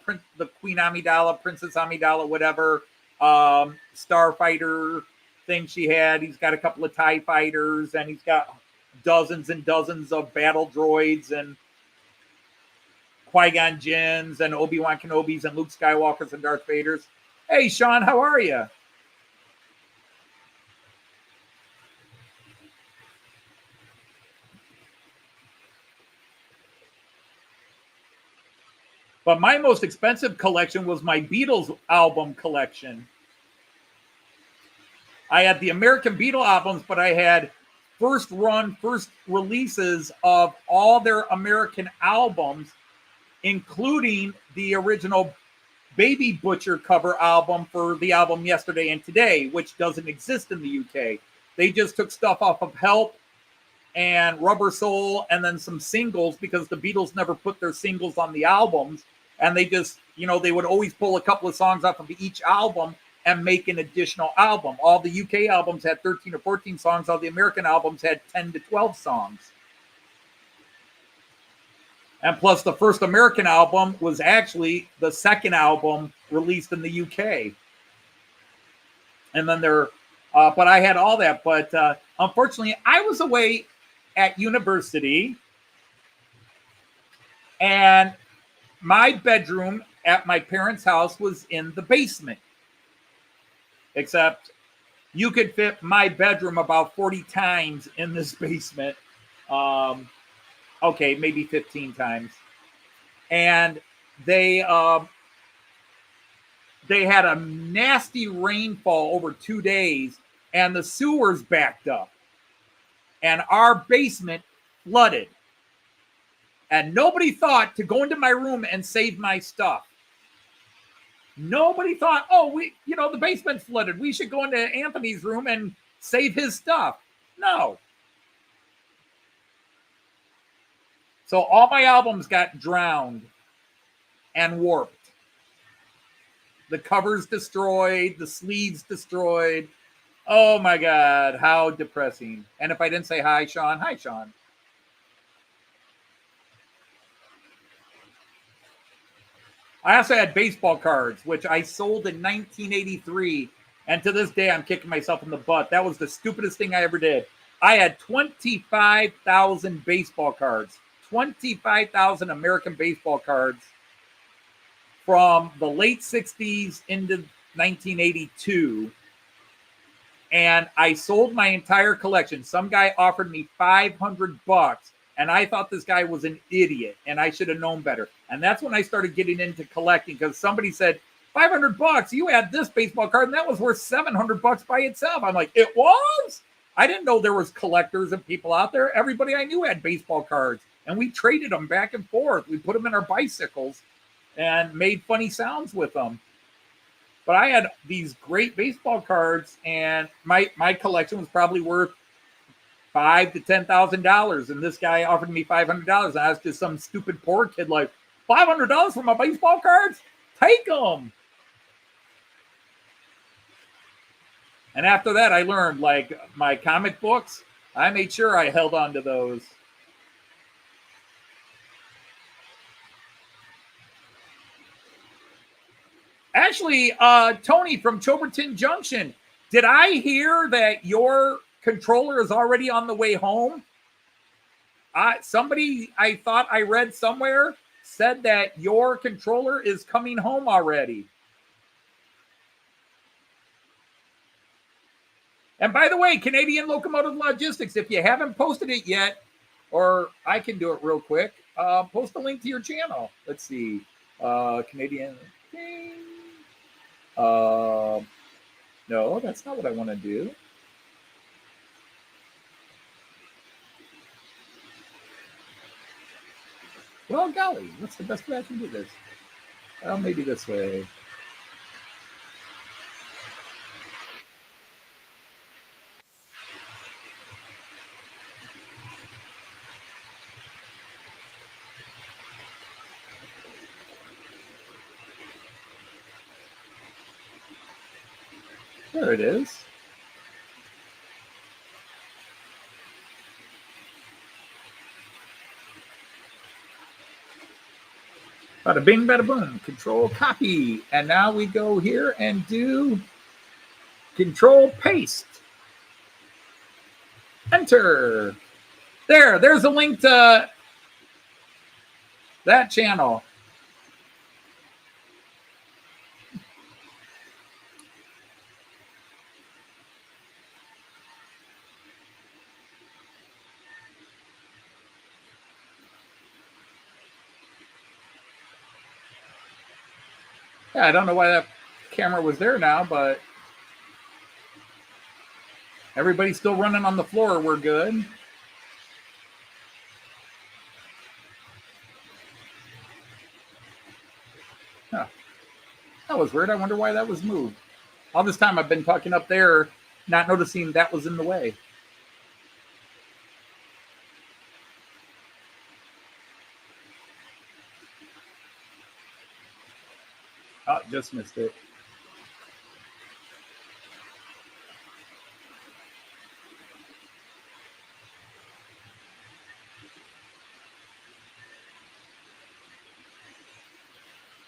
Queen Amidala, Princess Amidala, whatever, starfighter thing she had. He's got a couple of TIE fighters, and he's got dozens and dozens of battle droids and Qui-Gon Jinns and Obi-Wan Kenobis and Luke Skywalkers and Darth Vaders. Hey, Sean, how are you? But my most expensive collection was my Beatles album collection. I had the American Beatle albums, but I had first releases of all their American albums, including the original Baby Butcher cover album for the album Yesterday and Today, which doesn't exist in the UK. They just took stuff off of Help and Rubber Soul and then some singles because the Beatles never put their singles on the albums. And they just, they would always pull a couple of songs off of each album and make an additional album. All the UK albums had 13 or 14 songs. All the American albums had 10 to 12 songs. And plus, the first American album was actually the second album released in the UK. And then but I had all that. But unfortunately, I was away at university, and my bedroom at my parents' house was in the basement. Except you could fit my bedroom about 40 times in this basement. Okay, maybe 15 times. And they had a nasty rainfall over 2 days, and the sewers backed up. And our basement flooded. And nobody thought to go into my room and save my stuff. Nobody thought, the basement's flooded. We should go into Anthony's room and save his stuff. No. So all my albums got drowned and warped. The covers destroyed, the sleeves destroyed. Oh my God, how depressing. And if I didn't say hi, Sean. Hi, Sean. I also had baseball cards, which I sold in 1983. And to this day, I'm kicking myself in the butt. That was the stupidest thing I ever did. I had 25,000 baseball cards, 25,000 American baseball cards from the late 60s into 1982. And I sold my entire collection. Some guy offered me $500, and I thought this guy was an idiot, and I should have known better. And that's when I started getting into collecting, because somebody said, $500, you had this baseball card, and that was worth $700 by itself. I'm like, it was? I didn't know there was collectors and people out there. Everybody I knew had baseball cards, and we traded them back and forth. We put them in our bicycles and made funny sounds with them. But I had these great baseball cards, and my collection was probably worth $5,000 to $10,000. And this guy offered me $500. And I was just some stupid poor kid, like, $500 for my baseball cards? Take them. And after that, I learned, like, my comic books, I made sure I held on to those. Actually, Tony from Choberton Junction, did I hear that your controller is already on the way home? Somebody I thought I read somewhere said that your controller is coming home already. And by the way, Canadian Locomotive Logistics, if you haven't posted it yet, or I can do it real quick, post a link to your channel. Let's see. Canadian... no, that's not what I want to do. Well, golly, what's the best way I can do this? Well, maybe this way. There it is. Bada bing, bada boom. Control copy. And now we go here and do control paste. Enter. There's a link to that channel. Yeah, I don't know why that camera was there now, but everybody's still running on the floor. We're good. Huh. That was weird. I wonder why that was moved. All this time I've been talking up there, not noticing that was in the way. Oh, just missed it.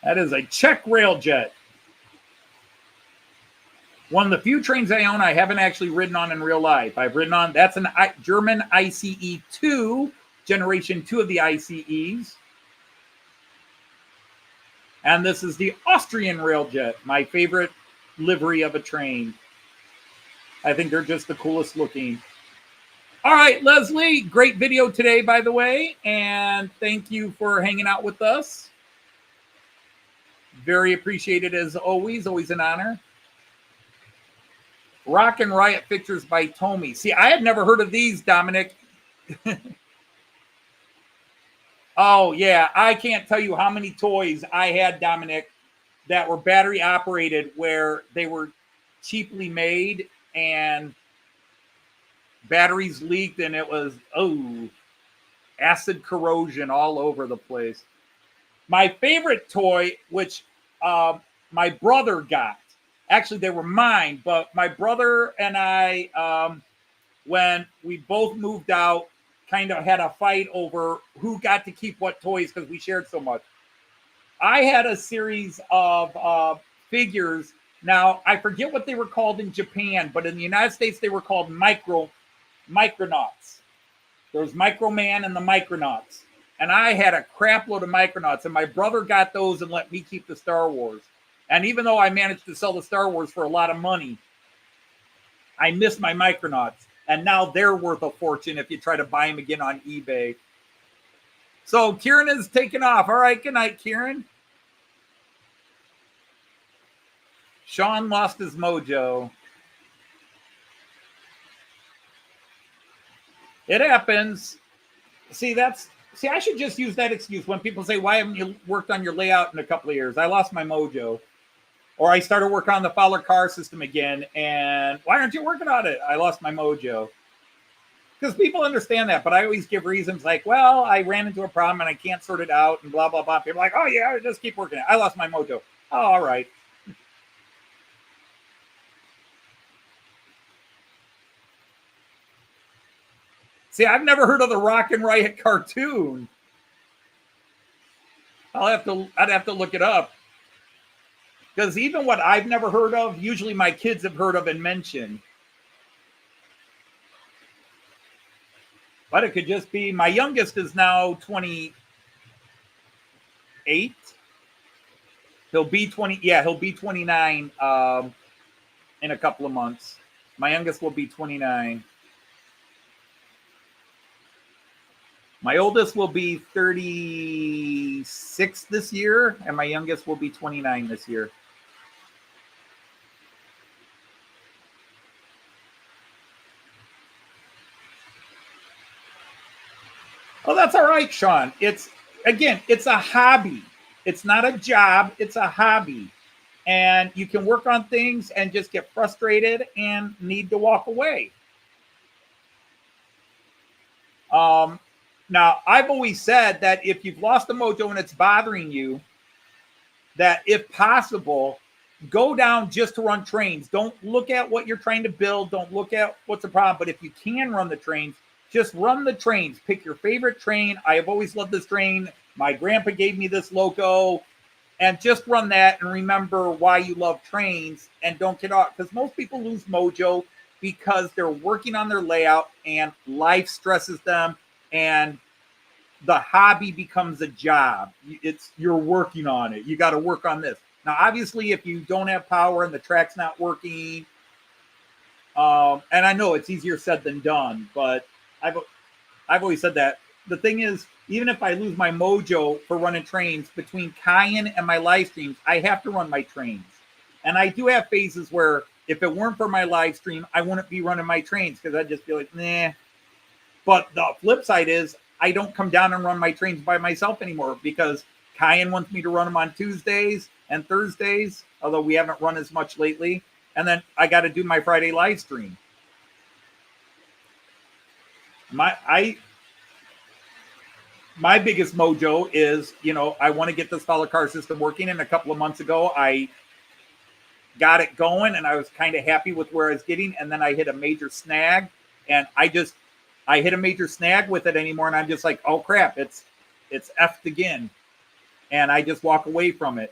That is a Czech Railjet. One of the few trains I own I haven't actually ridden on in real life. I've ridden on, that's a German ICE 2, generation 2 of the ICEs. And this is the Austrian Railjet, my favorite livery of a train. I think they're just the coolest looking. All right, Leslie, great video today, by the way. And thank you for hanging out with us. Very appreciated as always an honor. Rock and Riot Pictures by Tommy. See, I had never heard of these, Dominic. Oh, yeah. I can't tell you how many toys I had, Dominic, that were battery operated where they were cheaply made and batteries leaked and it was, acid corrosion all over the place. My favorite toy, which my brother got, actually they were mine, but my brother and I, when we both moved out, kind of had a fight over who got to keep what toys because we shared so much. I had a series of figures. Now, I forget what they were called in Japan, but in the United States, they were called Micronauts. There was Microman and the Micronauts. And I had a crap load of Micronauts, and my brother got those and let me keep the Star Wars. And even though I managed to sell the Star Wars for a lot of money, I missed my Micronauts. And now they're worth a fortune if you try to buy them again on eBay. So Kieran is taking off. All right, good night, Kieran. Sean lost his mojo. It happens. See, I should just use that excuse when people say, why haven't you worked on your layout in a couple of years? I lost my mojo. Or I started working on the Fowler car system again, and why aren't you working on it? I lost my mojo. Because people understand that, but I always give reasons like, well, I ran into a problem and I can't sort it out and blah, blah, blah. People are like, oh, yeah, just keep working it. I lost my mojo. Oh, all right. See, I've never heard of the Rock and Riot cartoon. I'd have to look it up. Because even what I've never heard of, usually my kids have heard of and mentioned. But it could just be, my youngest is now 28. He'll be 29 in a couple of months. My youngest will be 29. My oldest will be 36 this year, and my youngest will be 29 this year. Oh, that's all right, Sean. It's a hobby. It's not a job. It's a hobby. And you can work on things and just get frustrated and need to walk away. Now, I've always said that if you've lost the mojo and it's bothering you, that if possible, go down just to run trains. Don't look at what you're trying to build. Don't look at what's the problem. But if you can run the trains, just run the trains. Pick your favorite train. I have always loved this train. My grandpa gave me this Loco. And just run that and remember why you love trains and don't get off. Because most people lose mojo because they're working on their layout and life stresses them and the hobby becomes a job. You're working on it. You got to work on this. Now, obviously, if you don't have power and the track's not working, and I know it's easier said than done, but I've always said that. The thing is, even if I lose my mojo for running trains between Cayenne and my live streams, I have to run my trains. And I do have phases where if it weren't for my live stream, I wouldn't be running my trains because I'd just be like, nah. But the flip side is I don't come down and run my trains by myself anymore because Cayenne wants me to run them on Tuesdays and Thursdays, although we haven't run as much lately. And then I got to do my Friday live stream. My biggest mojo is, I want to get this Fowler car system working. And a couple of months ago, I got it going and I was kind of happy with where I was getting. And then I hit a major snag and I hit a major snag with it anymore. And I'm just like, oh crap, it's effed again. And I just walk away from it.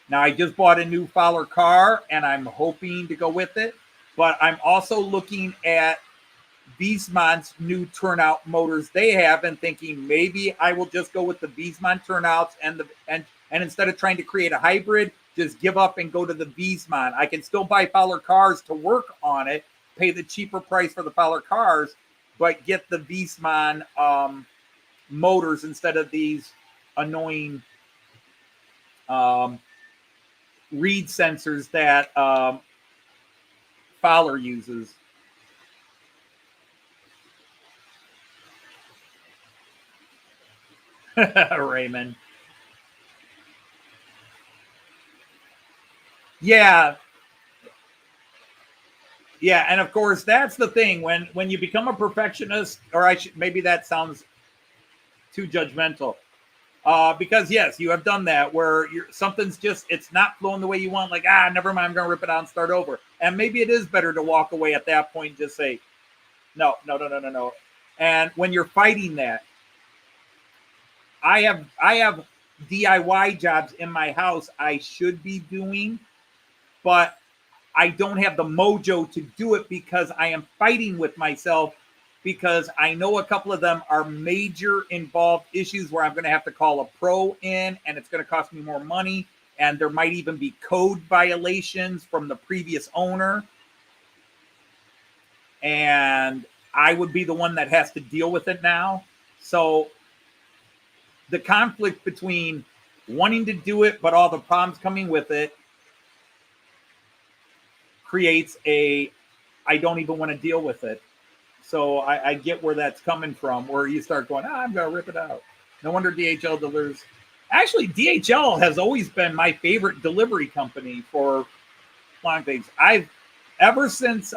Now I just bought a new Fowler car and I'm hoping to go with it, but I'm also looking at Wiesmann's new turnout motors they have and thinking maybe I will just go with the Wiesmann turnouts and instead of trying to create a hybrid, just give up and go to the Wiesmann. I can still buy Fowler cars to work on it, pay the cheaper price for the Fowler cars, but get the Wiesmann motors instead of these annoying reed sensors that Fowler uses. Raymond. Yeah, and of course that's the thing when you become a perfectionist, or maybe that sounds too judgmental, because yes, you have done that where something's just it's not flowing the way you want. Like never mind, I'm gonna rip it out and start over. And maybe it is better to walk away at that point and just say, no. And when you're fighting that, I have DIY jobs in my house I should be doing, but I don't have the mojo to do it because I am fighting with myself, because I know a couple of them are major involved issues where I'm going to have to call a pro in, and it's going to cost me more money, and there might even be code violations from the previous owner, and I would be the one that has to deal with it now. So the conflict between wanting to do it but all the problems coming with it creates I don't even want to deal with it. So I get where that's coming from, where you start going, I'm going to rip it out. No wonder DHL delivers. Actually, DHL has always been my favorite delivery company for long things. Ever since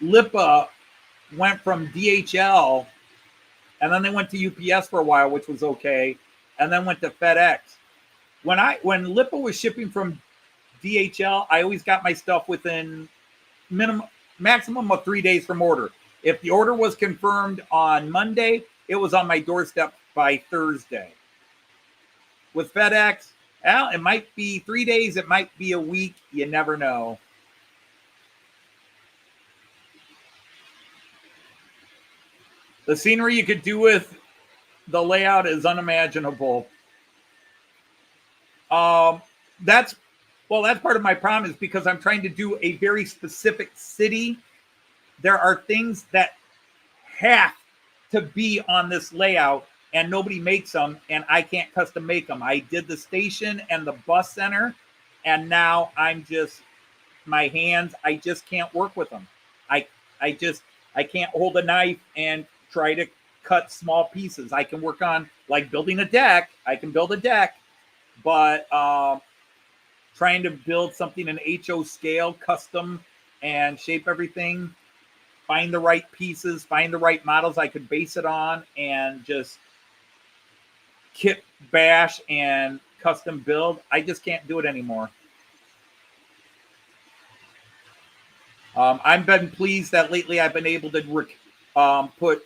Lipa went from DHL, and then they went to UPS for a while, which was okay, and then went to FedEx. When Lipa was shipping from DHL, I always got my stuff within maximum of 3 days from order. If the order was confirmed on Monday, it was on my doorstep by Thursday. With FedEx, well, it might be 3 days, it might be a week, you never know. The scenery you could do with the layout is unimaginable. That's part of my problem, is because I'm trying to do a very specific city. There are things that have to be on this layout, and nobody makes them, and I can't custom make them. I did the station and the bus center, and now I just can't work with them. I can't hold a knife and try to cut small pieces. I can work on, like, building a deck. I can build a deck, but trying to build something in HO scale, custom, and shape everything, find the right pieces, find the right models I could base it on, and just kit bash and custom build. I just can't do it anymore. I've been pleased that lately I've been able to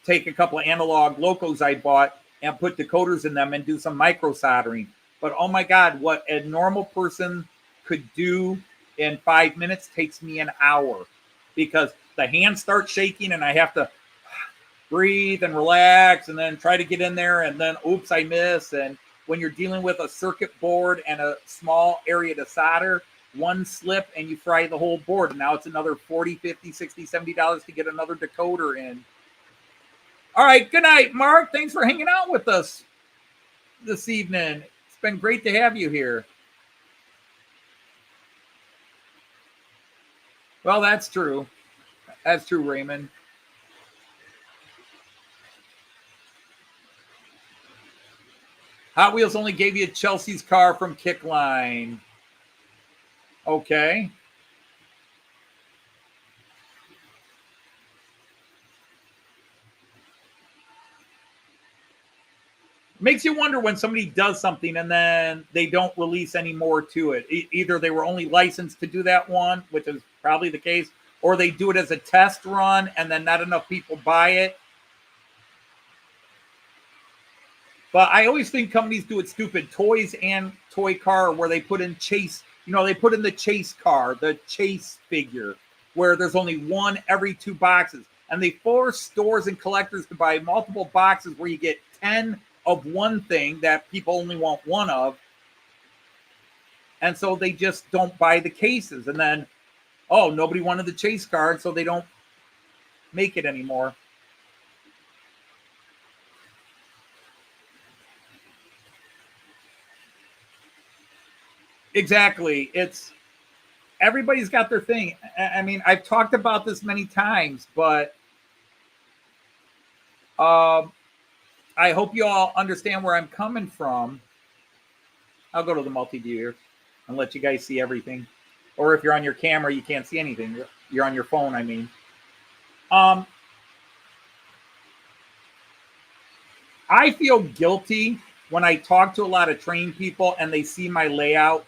take a couple of analog Locos I bought and put decoders in them and do some micro soldering. But oh my God, what a normal person could do in 5 minutes takes me an hour, because the hands start shaking and I have to breathe and relax and then try to get in there, and then oops, I miss. And when you're dealing with a circuit board and a small area to solder, one slip and you fry the whole board. And now it's another $40, $50, $60, $70 to get another decoder in. All right, good night, Mark. Thanks for hanging out with us this evening. It's been great to have you here. Well, that's true. That's true, Raymond. Hot Wheels only gave you Chelsea's car from Kickline. Okay. Makes you wonder when somebody does something and then they don't release any more to it. Either they were only licensed to do that one, which is probably the case, or they do it as a test run and then not enough people buy it. But I always think companies do it stupid. Toys and Toy Car, where they put in Chase, they put in the Chase car, the Chase figure, where there's only one every 2 boxes. And they force stores and collectors to buy multiple boxes where you get 10 of one thing that people only want one of. And so they just don't buy the cases. And then, nobody wanted the Chase card, so they don't make it anymore. Exactly. Everybody's got their thing. I mean, I've talked about this many times, but I hope you all understand where I'm coming from. I'll go to the multi-view here and let you guys see everything. Or if you're on your camera, you can't see anything. You're on your phone, I mean. I feel guilty when I talk to a lot of trained people and they see my layout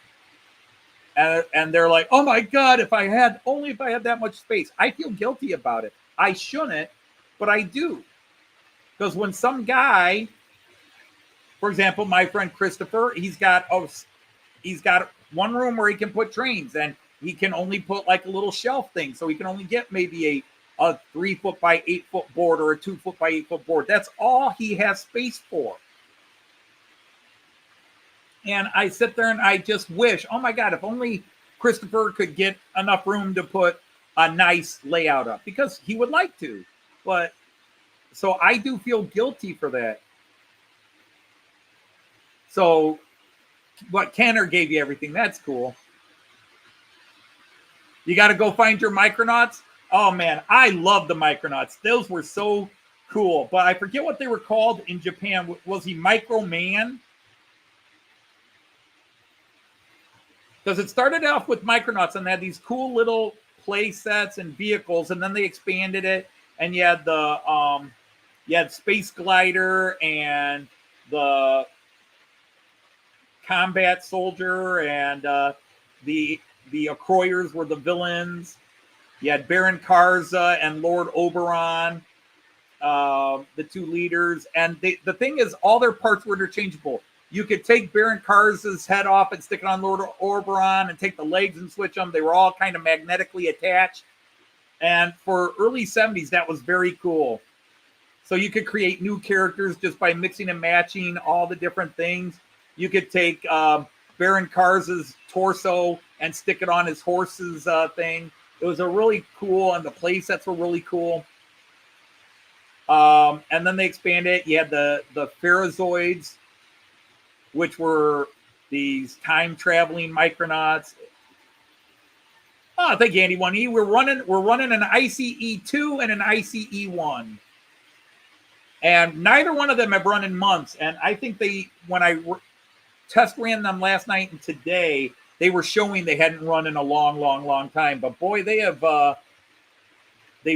and they're like, oh my God, if I had that much space. I feel guilty about it. I shouldn't, but I do. Because when some guy For example, my friend Christopher, he's got one room where he can put trains, and he can only put like a little shelf thing, so he can only get maybe a 3 foot by 8 foot board or a 2 foot by 8 foot board. That's all he has space for. And I sit there and I just wish, oh my God, if only Christopher could get enough room to put a nice layout up, because he would like to. But so I do feel guilty for that. So what, Kenner gave you everything. That's cool. You got to go find your Micronauts. Oh man, I love the Micronauts. Those were so cool. But I forget what they were called in Japan. Was he Micro Man? Because it started off with Micronauts and they had these cool little play sets and vehicles, and then they expanded it, and you had Space Glider and the Combat Soldier, and the Acroyers were the villains. You had Baron Karza and Lord Oberon, the two leaders. And the thing is, all their parts were interchangeable. You could take Baron Karza's head off and stick it on Lord Oberon, and take the legs and switch them. They were all kind of magnetically attached. And for early 70s, that was very cool. So you could create new characters just by mixing and matching all the different things. You could take Baron Karza's torso and stick it on his horse's thing. It was a really cool, and the play sets were really cool. And then they expanded it. You had the Pharazoids, which were these time-traveling Micronauts. Oh, thank you, Andy 1E. We're running an ICE-2 and an ICE-1. And neither one of them have run in months. And I think when I test ran them last night and today, they were showing they hadn't run in a long, long, long time. But boy, they've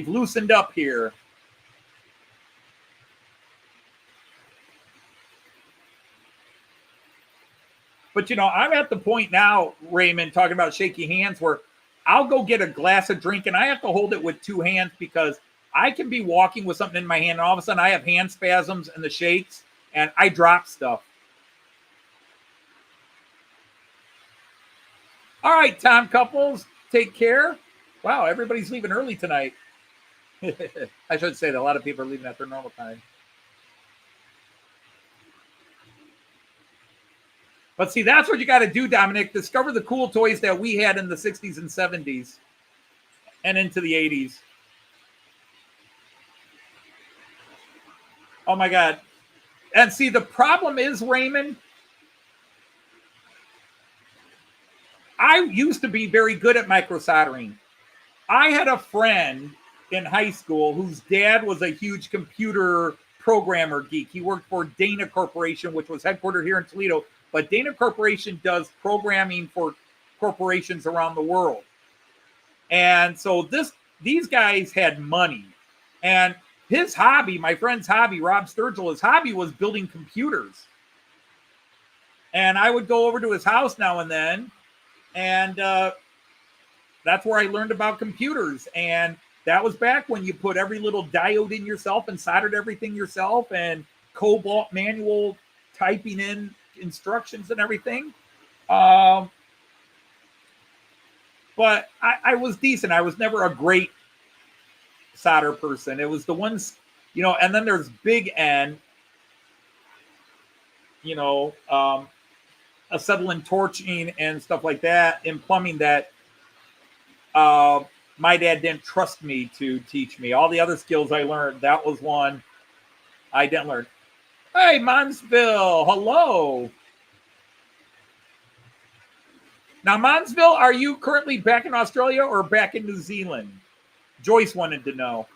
loosened up here. But, I'm at the point now, Raymond, talking about shaky hands, where I'll go get a glass of drink and I have to hold it with two hands, because I can be walking with something in my hand and all of a sudden I have hand spasms and the shakes and I drop stuff. All right, Tom Couples, take care. Wow, everybody's leaving early tonight. I should say that a lot of people are leaving at their normal time. But see, that's what you got to do, Dominic. Discover the cool toys that we had in the 60s and 70s and into the 80s. Oh, my God. And see, the problem is, Raymond, I used to be very good at micro soldering. I had a friend in high school whose dad was a huge computer programmer geek. He worked for Dana Corporation, which was headquartered here in Toledo. But Dana Corporation does programming for corporations around the world. And so these guys had money. And his hobby, my friend's hobby, Rob Sturgill, his hobby was building computers. And I would go over to his house now and then. And that's where I learned about computers. And that was back when you put every little diode in yourself and soldered everything yourself, and Cobalt manual typing in instructions and everything. But I was decent. I was never a great solder person. It was the ones, and then there's Big N, acetylene torching and stuff like that in plumbing that my dad didn't trust me to teach me. All the other skills I learned, that was one I didn't learn. Hey, Monsville, hello. Now, Monsville, are you currently back in Australia or back in New Zealand? Joyce wanted to know.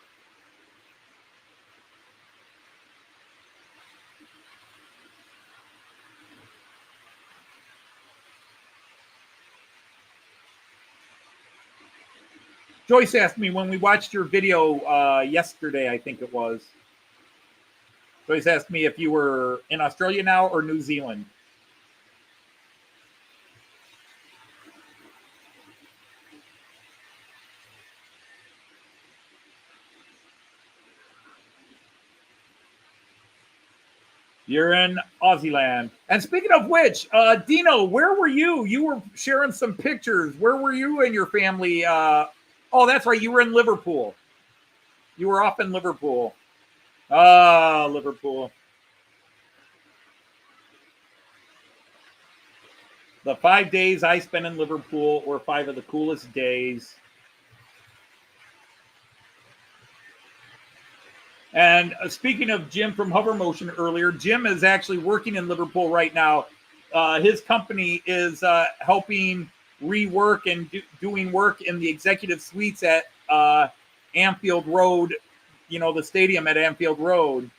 Joyce asked me when we watched your video yesterday, I think it was. Joyce asked me if you were in Australia now or New Zealand. You're in Aussie land. And speaking of which, Dino, where were you? You were sharing some pictures. Where were you and your family? Oh, that's right. You were in Liverpool. You were off in Liverpool. Ah, Liverpool. The 5 days I spent in Liverpool were 5 of the coolest days. And speaking of Jim from Hover Motion earlier, Jim is actually working in Liverpool right now. His company is helping rework and doing work in the executive suites at Anfield Road, you know, the stadium at Anfield Road.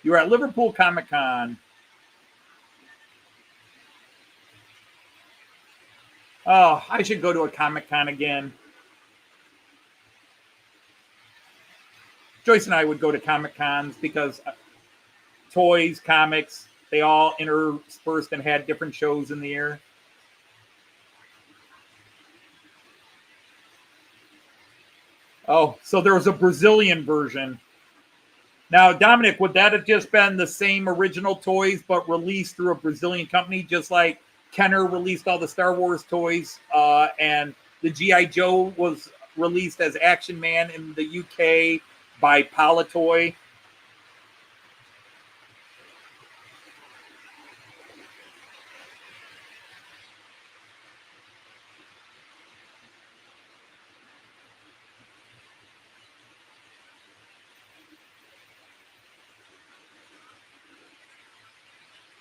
You were at Liverpool Comic Con. Oh, I should go to a Comic Con again. Joyce and I would go to Comic Cons because toys, comics, they all interspersed and had different shows in the year. Oh, so there was a Brazilian version. Now, Dominic, would that have just been the same original toys but released through a Brazilian company, just like Kenner released all the Star Wars toys and the G.I. Joe was released as Action Man in the UK by Palitoy?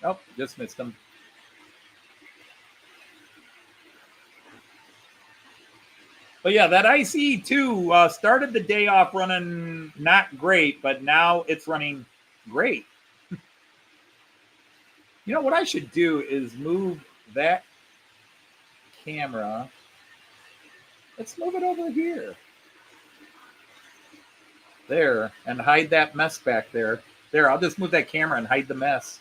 Oh, just missed them. But yeah, that ICE2 started the day off running not great, but now it's running great. You know what I should do is move that camera. Let's move it over here. There, and hide that mess back there. There, I'll just move that camera and hide the mess.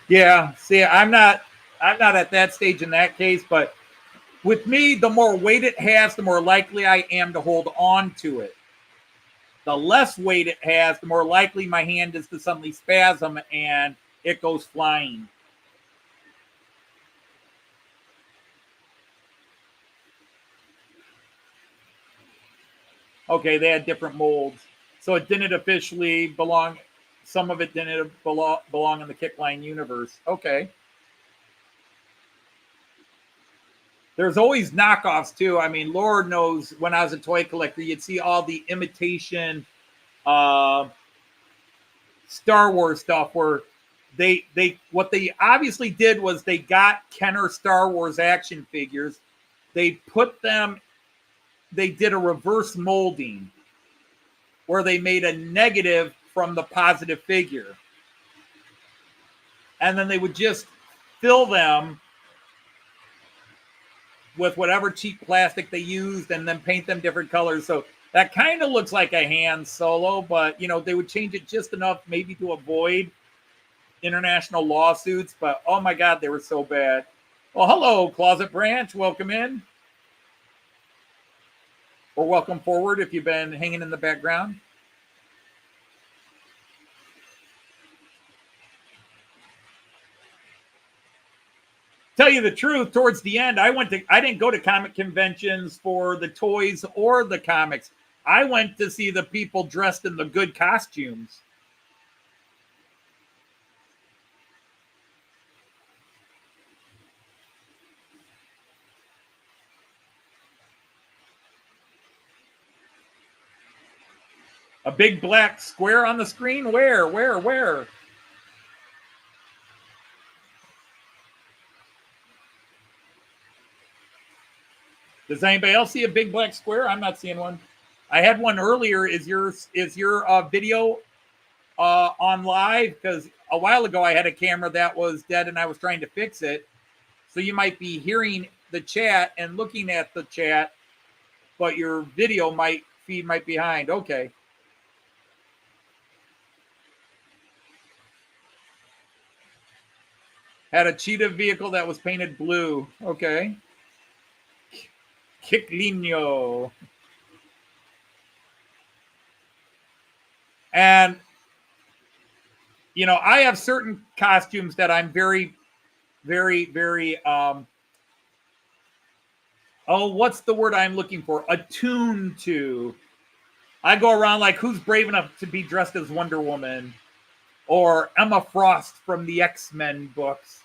Yeah, see, I'm not at that stage in that case, but with me, the more weight it has, the more likely I am to hold on to it. The less weight it has, the more likely my hand is to suddenly spasm and it goes flying. Okay, they had different molds. So it didn't officially belong. Some of it didn't belong in the Kickline universe. Okay. There's always knockoffs too. I mean, Lord knows when I was a toy collector, you'd see all the imitation Star Wars stuff where they what they obviously did was they got Kenner Star Wars action figures. They did a reverse molding where they made a negative from the positive figure. And then they would just fill them with whatever cheap plastic they used and then paint them different colors. So that kind of looks like a Han Solo, but you know, they would change it just enough maybe to avoid international lawsuits. But oh my God, they were so bad. Well, hello, Closet Branch. Welcome in. Or welcome forward if you've been hanging in the background. Tell you the truth, towards the end, I didn't go to comic conventions for the toys or the comics. I went to see the people dressed in the good costumes. A big black square on the screen? Where? Does anybody else see a big black square? I'm not seeing one. I had one earlier. Is your video on live? Because a while ago I had a camera that was dead and I was trying to fix it. So you might be hearing the chat and looking at the chat, but your video feed might be behind. Okay. Had a cheetah vehicle that was painted blue. Okay. Kicklino. And, you know, I have certain costumes that I'm very, very, very, what's the word I'm looking for? Attuned to. I go around like, who's brave enough to be dressed as Wonder Woman? Or Emma Frost from the X-Men books.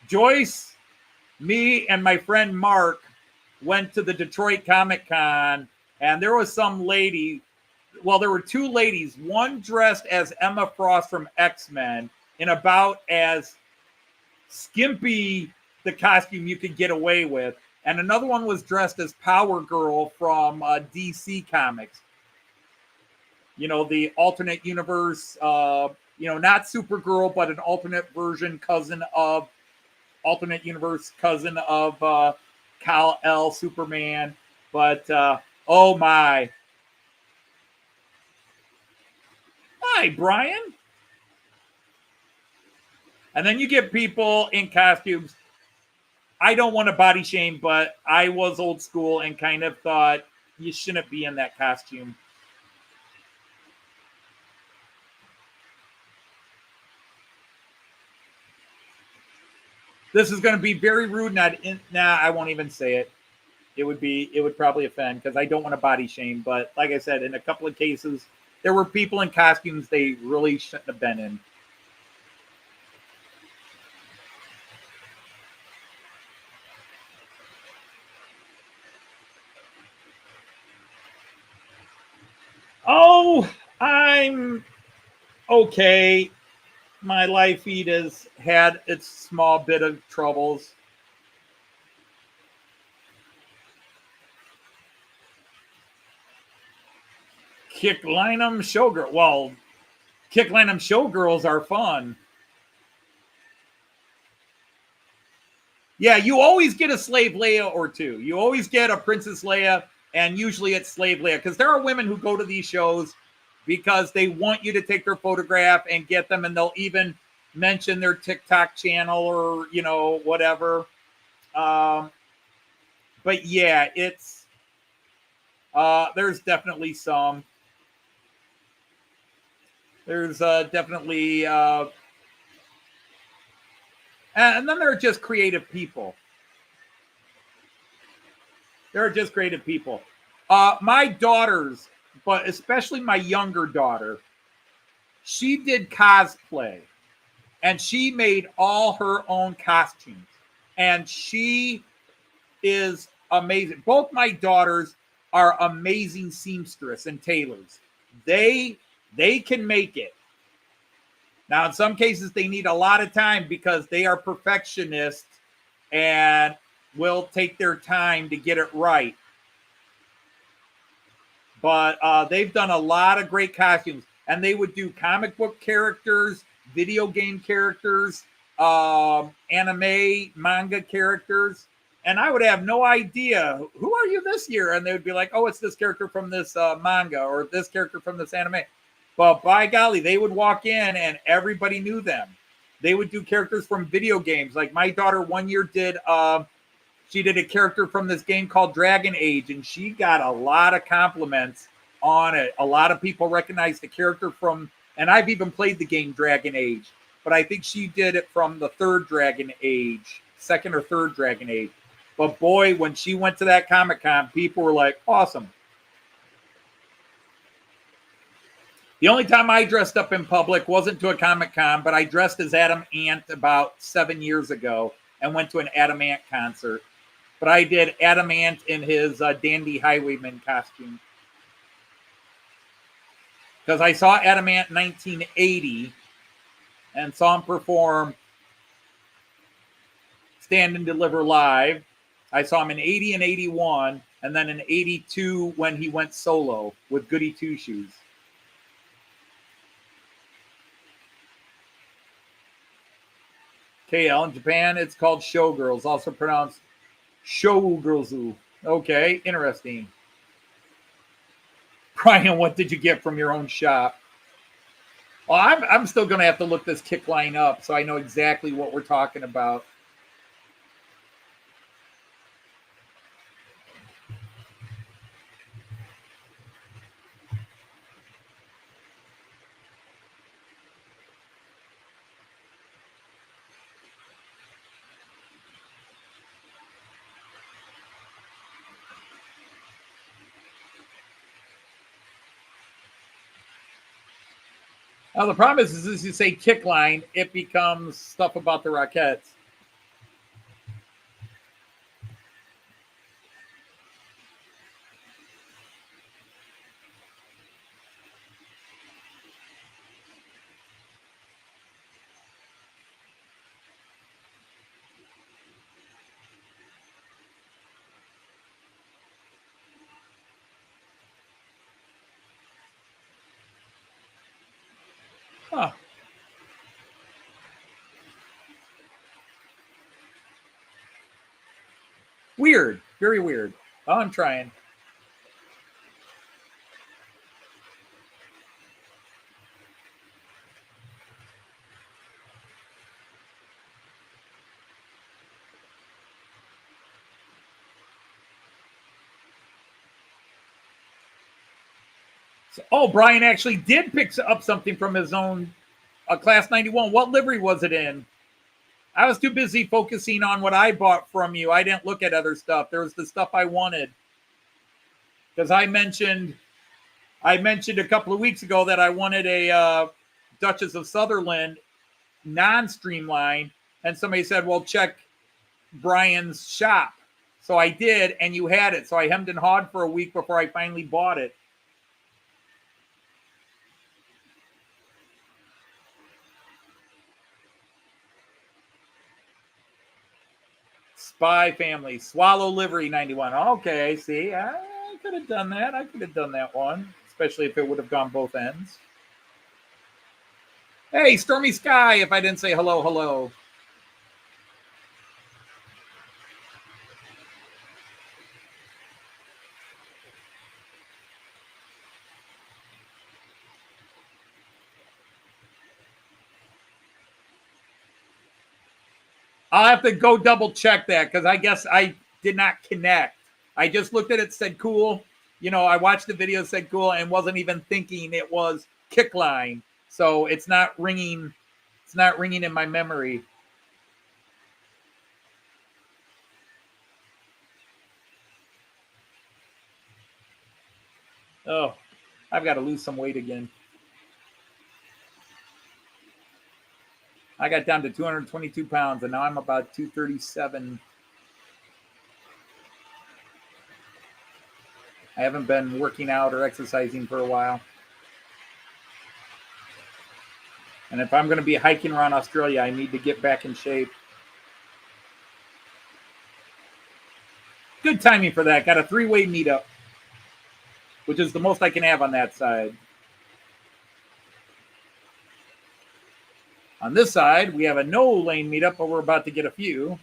Joyce, me, and my friend Mark went to the Detroit Comic Con, and there was some lady. Well, there were two ladies, one dressed as Emma Frost from X-Men in about as skimpy the costume you could get away with. And another one was dressed as Power Girl from DC Comics. You know, the alternate universe, you know, not Supergirl, but an alternate version alternate universe cousin of Kal-El Superman. But, oh my. Hi, Brian. And then you get people in costumes. I don't want to body shame, but I was old school and kind of thought you shouldn't be in that costume. This is going to be very rude. I won't even say it. It would probably offend because I don't want to body shame. But like I said, in a couple of cases, there were people in costumes they really shouldn't have been in. Oh, I'm okay. My live feed has had its small bit of troubles. Kicklinum Showgirl. Well, Kicklinum Showgirls are fun. Yeah, you always get a Slave Leia or two. You always get a Princess Leia, and usually it's Slave Leia. Because there are women who go to these shows because they want you to take their photograph and get them, and they'll even mention their TikTok channel or, you know, whatever. But yeah, it's there's definitely some. There's definitely and then there are just creative people. My daughters, but especially my younger daughter, she did cosplay and she made all her own costumes. And she is amazing. Both my daughters are amazing seamstress and tailors. They can make it. Now, in some cases, they need a lot of time because they are perfectionists and will take their time to get it right. But they've done a lot of great costumes. And they would do comic book characters, video game characters, anime, manga characters. And I would have no idea, who are you this year? And they would be like, oh, it's this character from this manga or this character from this anime. But by golly, they would walk in and everybody knew them. They would do characters from video games. Like my daughter one year did, she did a character from this game called Dragon Age, and she got a lot of compliments on it. A lot of people recognized the character from, and I've even played the game Dragon Age, but I think she did it from the second or third Dragon Age. But boy, when she went to that Comic-Con, people were like, awesome. The only time I dressed up in public wasn't to a Comic-Con, but I dressed as Adam Ant about 7 years ago and went to an Adam Ant concert. But I did Adam Ant in his Dandy Highwayman costume. Because I saw Adam Ant in 1980 and saw him perform Stand and Deliver Live. I saw him in 80 and 81, and then in 82 when he went solo with Goody Two Shoes. KL in Japan, it's called Showgirls, also pronounced Showgirlsu. Okay, interesting. Brian, what did you get from your own shop? Well, I'm still going to have to look this kick line up so I know exactly what we're talking about. Well, the problem is as you say kick line, it becomes stuff about the Rockettes. Huh. Weird. Very weird. Oh, I'm trying. So, oh, Brian actually did pick up something from his own Class 91. What livery was it in? I was too busy focusing on what I bought from you. I didn't look at other stuff. There was the stuff I wanted. Because I mentioned a couple of weeks ago that I wanted a Duchess of Sutherland non-streamline, and somebody said, well, check Brian's shop. So I did, and you had it. So I hemmed and hawed for a week before I finally bought it. Spy Family, Swallow Livery 91. Okay, see, I could have done that. I could have done that one, especially if it would have gone both ends. Hey, Stormy Sky, if I didn't say hello, hello. I'll have to go double check that because I guess I did not connect. I just looked at it, said cool. You know, I watched the video, said cool, and wasn't even thinking it was kick line. So it's not ringing. It's not ringing in my memory. Oh, I've got to lose some weight again. I got down to 222 pounds, and now I'm about 237. I haven't been working out or exercising for a while. And if I'm going to be hiking around Australia, I need to get back in shape. Good timing for that. Got a 3-way meetup, which is the most I can have on that side. On this side, we have a no-lane meetup, but we're about to get a few.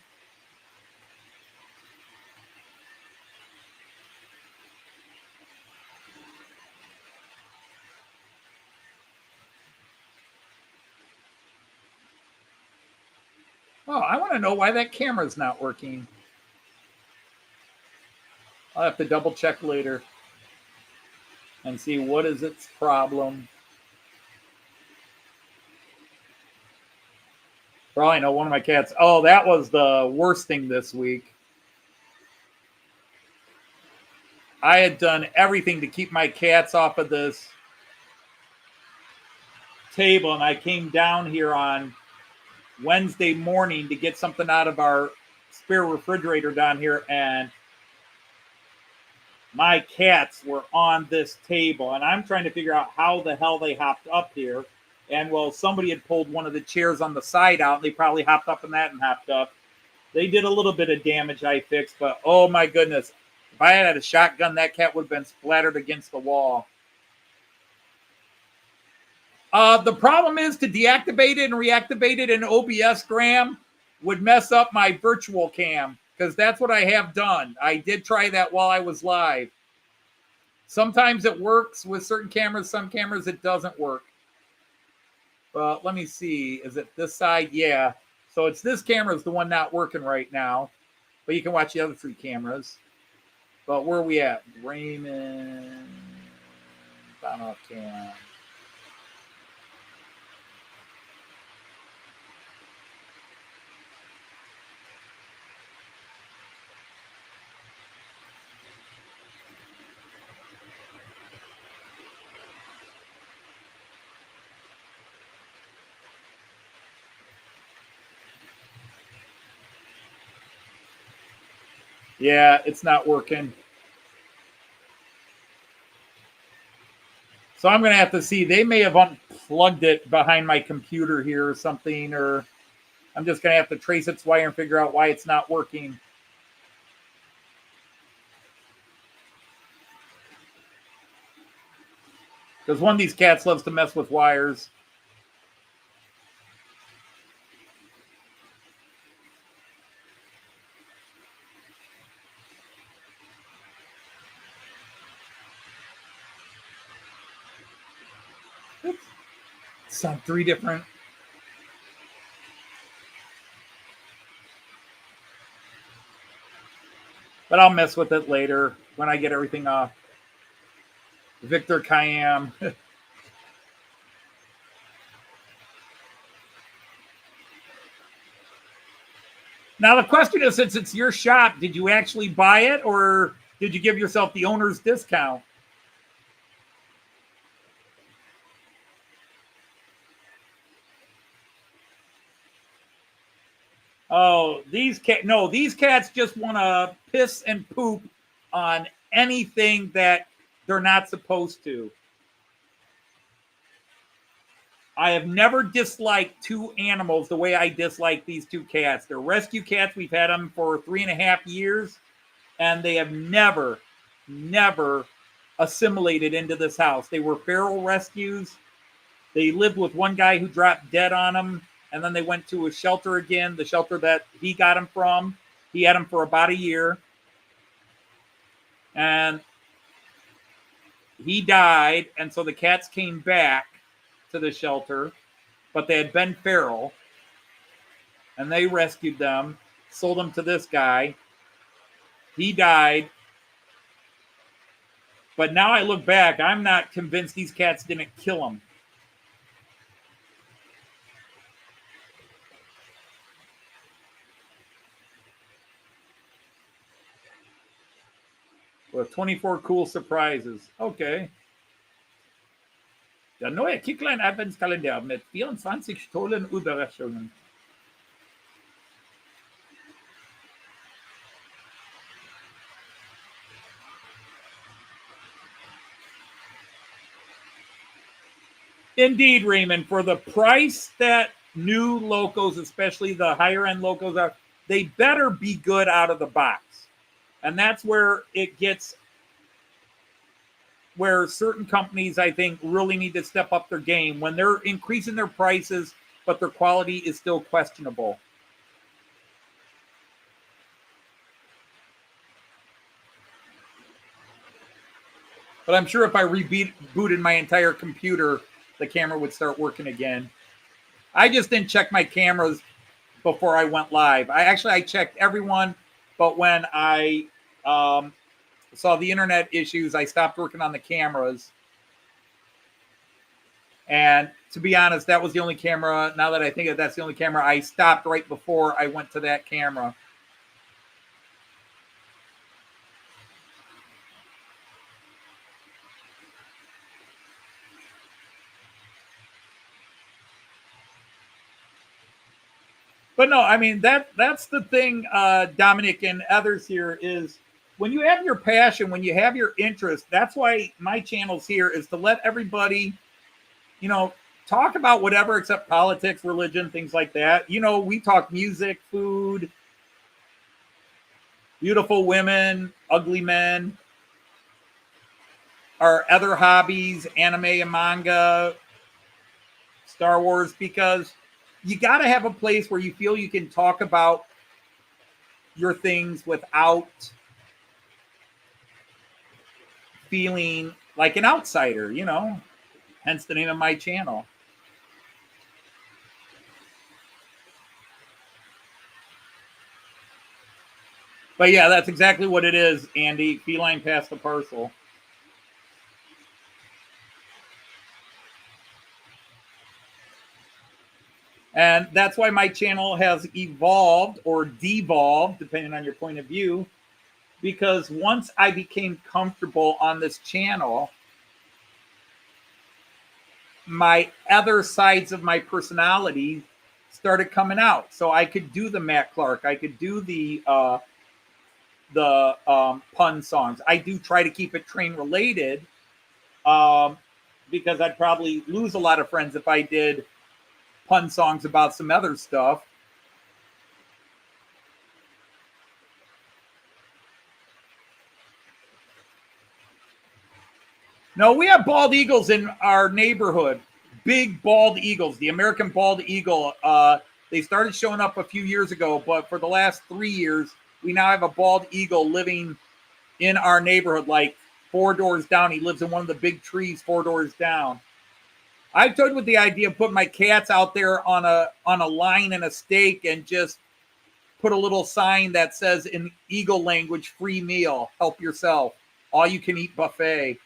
Oh, I want to know why that camera's not working. I'll have to double check later and see what is its problem. Probably know one of my cats. Oh, that was the worst thing this week. I had done everything to keep my cats off of this table, and I came down here on Wednesday morning to get something out of our spare refrigerator down here, and my cats were on this table, and I'm trying to figure out how the hell they hopped up here. And well, somebody had pulled one of the chairs on the side out, and they probably hopped up in that and hopped up. They did a little bit of damage I fixed, but oh my goodness. If I had a shotgun, that cat would have been splattered against the wall. The problem is to deactivate it and reactivate it in OBS, Graham, would mess up my virtual cam because that's what I have done. I did try that while I was live. Sometimes it works with certain cameras. Some cameras it doesn't work. But let me see. Is it this side? Yeah. So it's this camera is the one not working right now. But you can watch the other 3 cameras. But where are we at? Raymond. Bono cam. Yeah, it's not working. So I'm going to have to see. They may have unplugged it behind my computer here or something, or I'm just going to have to trace its wire and figure out why it's not working. Because one of these cats loves to mess with wires. Oops. It's on 3 different. But I'll mess with it later when I get everything off. Victor Kayam. Now the question is, since it's your shop, did you actually buy it or did you give yourself the owner's discount? Oh, these cats just want to piss and poop on anything that they're not supposed to. I have never disliked 2 animals the way I dislike these 2 cats. They're rescue cats. We've had them for 3.5 years, and they have never assimilated into this house. They were feral rescues. They lived with one guy who dropped dead on them, and then they went to a shelter again, the shelter that he got them from. He had them for about a year, and he died, and so the cats came back to the shelter, but they had been feral, and they rescued them, sold them to this guy. He died, but now I look back, I'm not convinced these cats didn't kill him. With 24 cool surprises. Okay. Der neue Kicklein Adventskalender mit 24 tollen Überraschungen. Indeed, Raymond, for the price that new Locos, especially the higher end Locos are, they better be good out of the box. And that's where it gets, where certain companies, I think, really need to step up their game when they're increasing their prices, but their quality is still questionable. But I'm sure if I rebooted my entire computer, the camera would start working again. I just didn't check my cameras before I went live. I checked everyone, but when I saw the internet issues, I stopped working on the cameras. And to be honest, that was the only camera. Now that I think of it, that's the only camera I stopped right before I went to that camera. But no, I mean, that's the thing, Dominic and others here, is when you have your passion, when you have your interest, that's why my channel's here, is to let everybody, talk about whatever except politics, religion, things like that. We talk music, food, beautiful women, ugly men, our other hobbies, anime and manga, Star Wars, because you got to have a place where you feel you can talk about your things without feeling like an outsider, hence the name of my channel. But yeah, that's exactly what it is, Andy. Feline past the parcel. And that's why my channel has evolved or devolved, depending on your point of view, because once I became comfortable on this channel, my other sides of my personality started coming out. So I could do the Matt Clark, I could do the the pun songs. I do try to keep it train related because I'd probably lose a lot of friends if I did pun songs about some other stuff. No, we have bald eagles in our neighborhood. Big bald eagles. The American bald eagle. They started showing up a few years ago, but for the last 3 years, we now have a bald eagle living in our neighborhood, like 4 doors down. He lives in one of the big trees 4 doors down. I toyed with the idea of putting my cats out there on a line and a stake and just put a little sign that says in eagle language, free meal, help yourself, all you can eat buffet.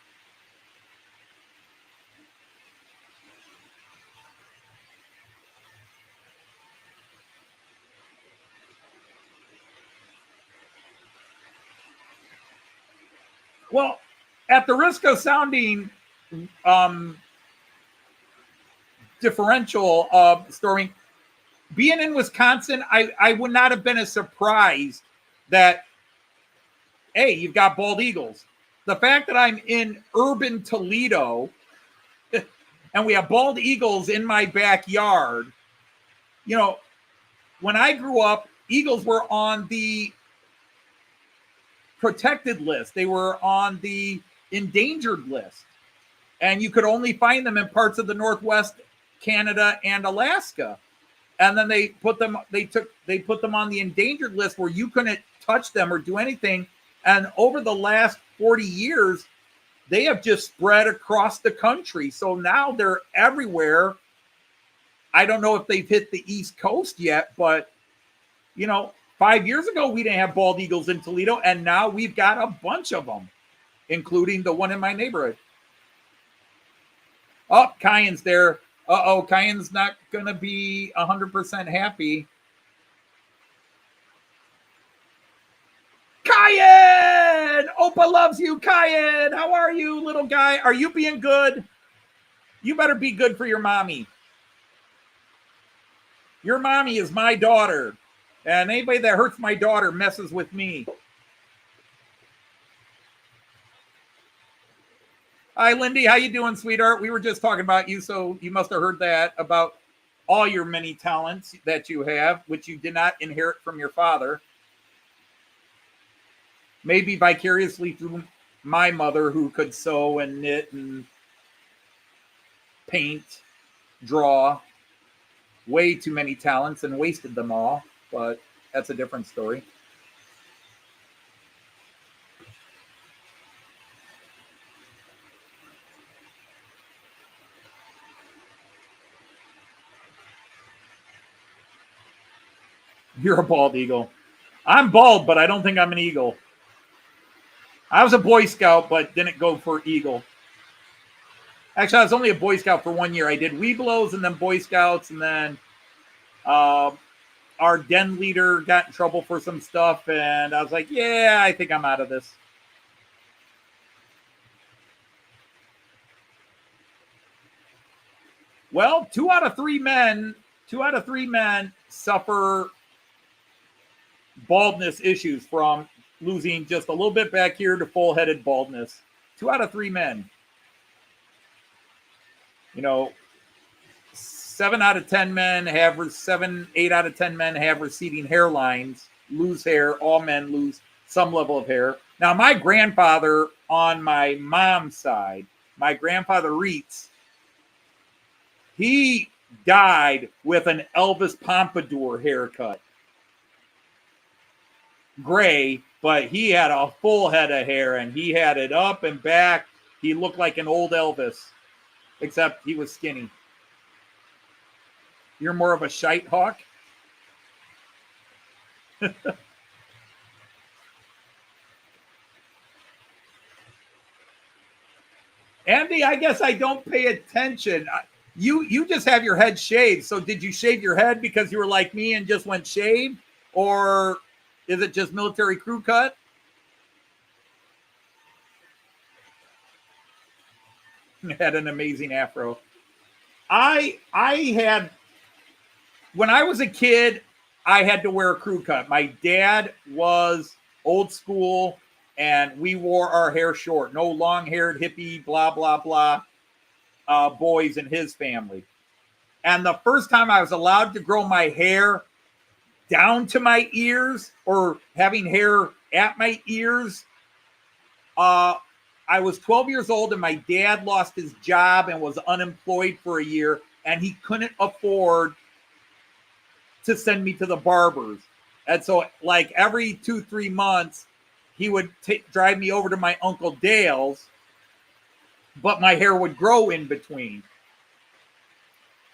Well, at the risk of sounding differential story, being in Wisconsin, I would not have been as surprised that, hey, you've got bald eagles. The fact that I'm in urban Toledo and we have bald eagles in my backyard, you know, when I grew up, eagles were on the protected list. They were on the endangered list. And you could only find them in parts of the Northwest, Canada, and Alaska. And then they put them on the endangered list where you couldn't touch them or do anything. And over the last 40 years, they have just spread across the country. So now they're everywhere. I don't know if they've hit the East Coast yet, but 5 years ago, we didn't have bald eagles in Toledo, and now we've got a bunch of them, including the one in my neighborhood. Oh, Kyan's there. Uh-oh, Kyan's not going to be 100% happy. Kyan! Opa loves you, Kyan! How are you, little guy? Are you being good? You better be good for your mommy. Your mommy is my daughter. And anybody that hurts my daughter messes with me. Hi, Lindy. How you doing, sweetheart? We were just talking about you, so you must have heard that about all your many talents that you have, which you did not inherit from your father. Maybe vicariously through my mother, who could sew and knit and paint, draw. Way too many talents and wasted them all. But that's a different story. You're a bald eagle. I'm bald, but I don't think I'm an eagle. I was a Boy Scout, but didn't go for eagle. Actually, I was only a Boy Scout for 1 year. I did Webelos and then Boy Scouts, and then our den leader got in trouble for some stuff, and I was like, yeah, I think I'm out of this. Well, 2 out of 3 men suffer baldness issues from losing just a little bit back here to full-headed baldness. 2 out of 3 men. 7 out of 10 men have 8 out of 10 men have receding hairlines, lose hair. All men lose some level of hair. Now, my grandfather on my mom's side, my grandfather Reitz, he died with an Elvis Pompadour haircut. Gray, but he had a full head of hair, and he had it up and back. He looked like an old Elvis, except he was skinny. You're more of a shite hawk? Andy, I guess I don't pay attention. You just have your head shaved. So did you shave your head because you were like me and just went shaved? Or is it just military crew cut? Had an amazing afro. I had, when I was a kid, I had to wear a crew cut. My dad was old school, and we wore our hair short. No long-haired hippie, blah, blah, blah, boys in his family. And the first time I was allowed to grow my hair down to my ears or having hair at my ears, I was 12 years old, and my dad lost his job and was unemployed for a year, and he couldn't afford to send me to the barbers. And so like every 2-3 months, he would drive me over to my Uncle Dale's, but my hair would grow in between.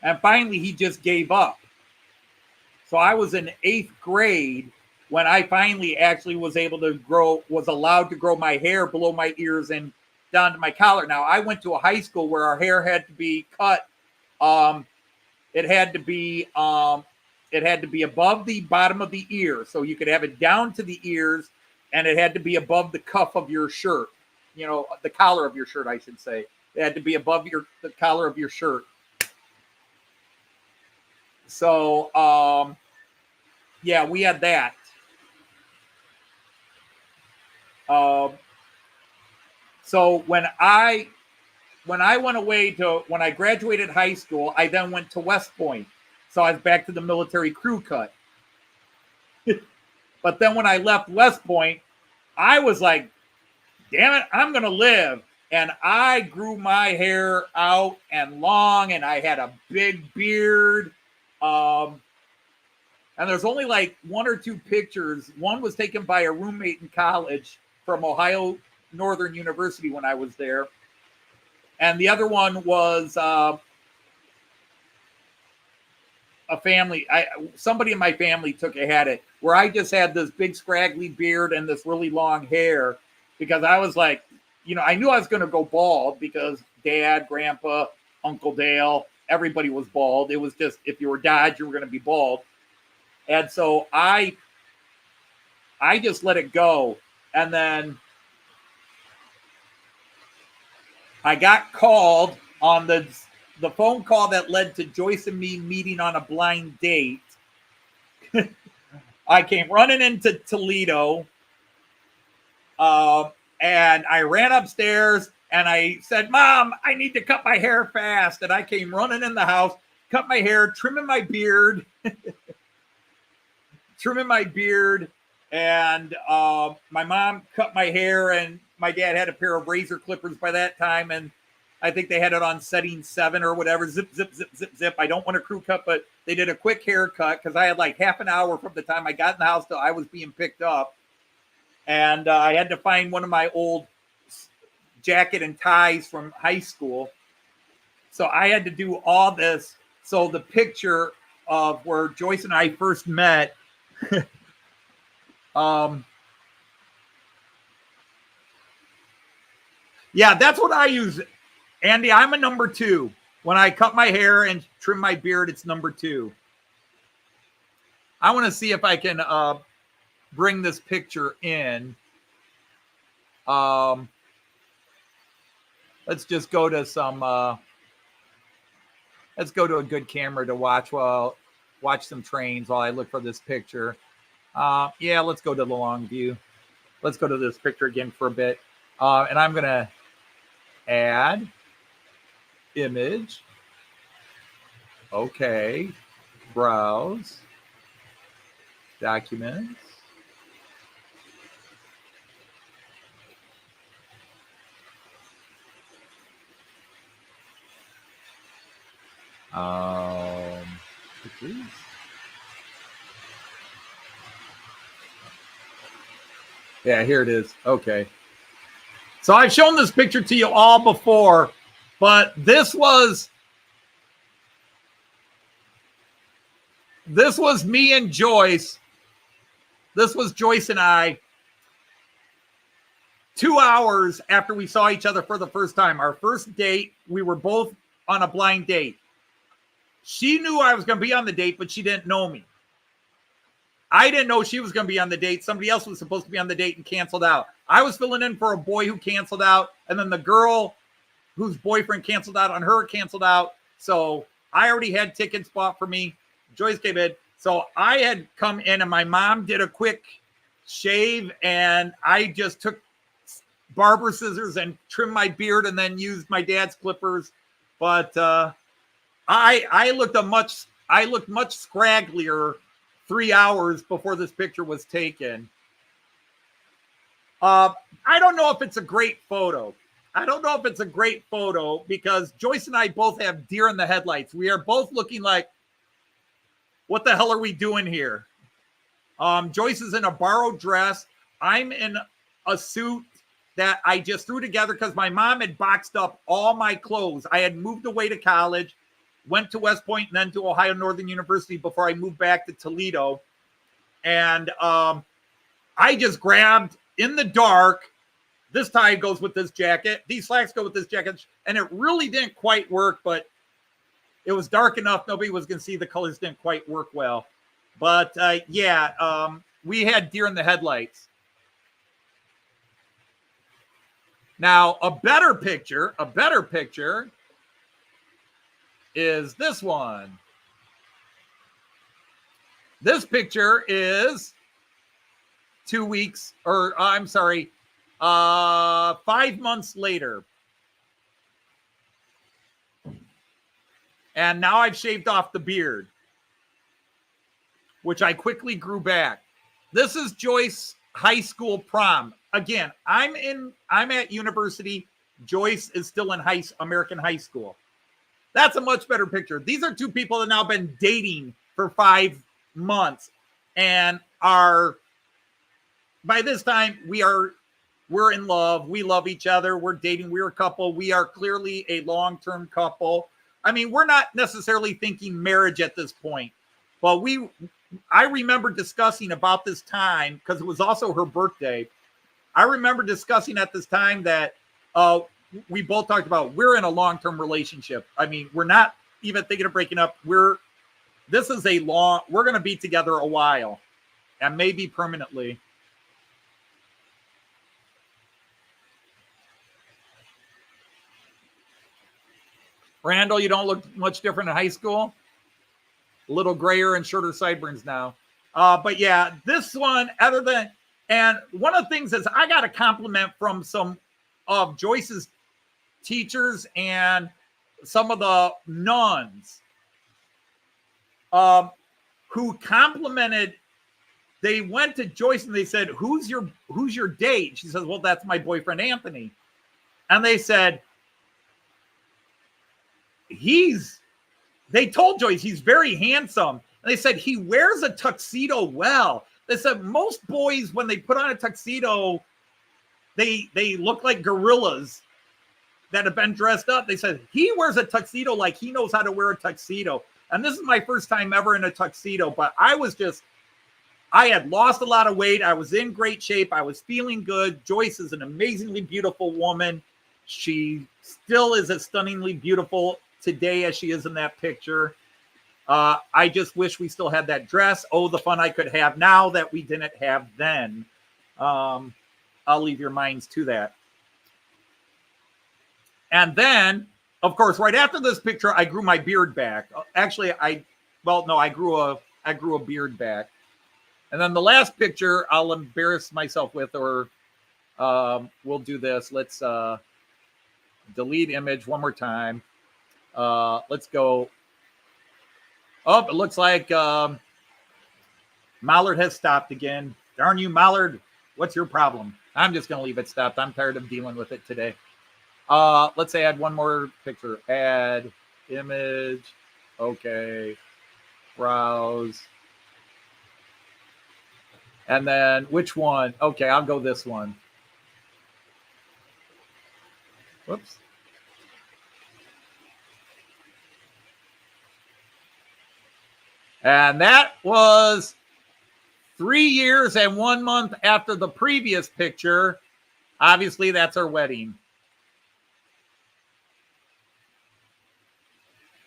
And finally, he just gave up. So I was in 8th grade when I finally actually was allowed to grow my hair below my ears and down to my collar. Now, I went to a high school where our hair had to be cut. It had to be above the bottom of the ear, so you could have it down to the ears, and it had to be above the cuff of your shirt. You know, the collar of your shirt, I should say. It had to be above the collar of your shirt. So, yeah, we had that. So when I went away when I graduated high school, I then went to West Point. So I was back to the military crew cut. But then when I left West Point, I was like, damn it, I'm going to live. And I grew my hair out and long, and I had a big beard. And there's only like 1 or 2 pictures. One was taken by a roommate in college from Ohio Northern University when I was there. And the other one was a family. Somebody in my family had it, where I just had this big scraggly beard and this really long hair, because I was like, you know, I knew I was going to go bald because Dad, Grandpa, Uncle Dale, everybody was bald. It was just, if you were Dodge, you were going to be bald. And so I just let it go. And then I got called on the phone call that led to Joyce and me meeting on a blind date. I came running into Toledo, and I ran upstairs and I said, Mom, I need to cut my hair fast. And I came running in the house, cut my hair, trimming my beard, and my mom cut my hair, and my dad had a pair of razor clippers by that time, and I think they had it on setting 7 or whatever. Zip, zip, zip, zip, zip. I don't want a crew cut, but they did a quick haircut because I had like half an hour from the time I got in the house till I was being picked up. And I had to find one of my old jacket and ties from high school. So I had to do all this. So the picture of where Joyce and I first met, yeah, that's what I use. Andy, I'm a number 2. When I cut my hair and trim my beard, it's number 2. I want to see if I can bring this picture in. Let's just go to let's go to a good camera to watch some trains while I look for this picture. Yeah, let's go to the long view. Let's go to this picture again for a bit. And I'm going to add image. Okay. Browse. Documents. Pictures. Yeah, here it is. Okay. So I've shown this picture to you all before, but this was me and Joyce. This was Joyce and I 2 hours after we saw each other for the first time. Our first date, we were both on a blind date. She knew I was going to be on the date, but she didn't know me. I didn't know she was going to be on the date. Somebody else was supposed to be on the date and canceled out. I was filling in for a boy who canceled out, and then the girl whose boyfriend canceled out on her canceled out. So I already had tickets bought for me. Joyce came in. So I had come in, and my mom did a quick shave, and I just took barber scissors and trimmed my beard and then used my dad's clippers. But I looked much scragglier 3 hours before this picture was taken. I don't know if it's a great photo. Because Joyce and I both have deer in the headlights. We are both looking like, what the hell are we doing here? Joyce is in a borrowed dress. I'm in a suit that I just threw together because my mom had boxed up all my clothes. I had moved away to college, went to West Point and then to Ohio Northern University before I moved back to Toledo. And I just grabbed in the dark. This tie goes with this jacket. These slacks go with this jacket. And it really didn't quite work, but it was dark enough. Nobody was going to see the colors didn't quite work well. But we had deer in the headlights. Now, a better picture is this one. This picture is 5 months later. And now I've shaved off the beard, which I quickly grew back. This is Joyce high school prom. Again, I'm at university. Joyce is still in American high school. That's a much better picture. These are two people that have now been dating for 5 months and are, by this time, we're in love. We love each other. We're dating. We're a couple. We are clearly a long-term couple. I mean, we're not necessarily thinking marriage at this point, but I remember discussing about this time because it was also her birthday. I remember discussing at this time that we both talked about we're in a long-term relationship. I mean, we're not even thinking of breaking up. We're going to be together a while and maybe permanently. Randall, you don't look much different in high school. A little grayer and shorter sideburns now. But yeah, this one, and one of the things is I got a compliment from some of Joyce's teachers and some of the nuns who complimented. They went to Joyce and they said, who's your date? She says, well, that's my boyfriend, Anthony. And they said, they told Joyce he's very handsome. And they said he wears a tuxedo well. They said most boys, when they put on a tuxedo, they look like gorillas that have been dressed up. They said he wears a tuxedo like he knows how to wear a tuxedo. And this is my first time ever in a tuxedo, but I had lost a lot of weight. I was in great shape. I was feeling good. Joyce is an amazingly beautiful woman. She still is as stunningly beautiful today as she is in that picture. I just wish we still had that dress. Oh, the fun I could have now that we didn't have then. I'll leave your minds to that. And then, of course, right after this picture, I grew my beard back. Actually, I grew a beard back. And then the last picture I'll embarrass myself with, or we'll do this. Let's delete image one more time. Let's go. Oh, it looks like Mallard has stopped again. Darn you, Mallard. What's your problem? I'm just going to leave it stopped. I'm tired of dealing with it today. Let's add one more picture. Add image. Okay. Browse. And then which one? Okay, I'll go this one. Whoops. And that was 3 years and 1 month after the previous picture. Obviously, that's our wedding.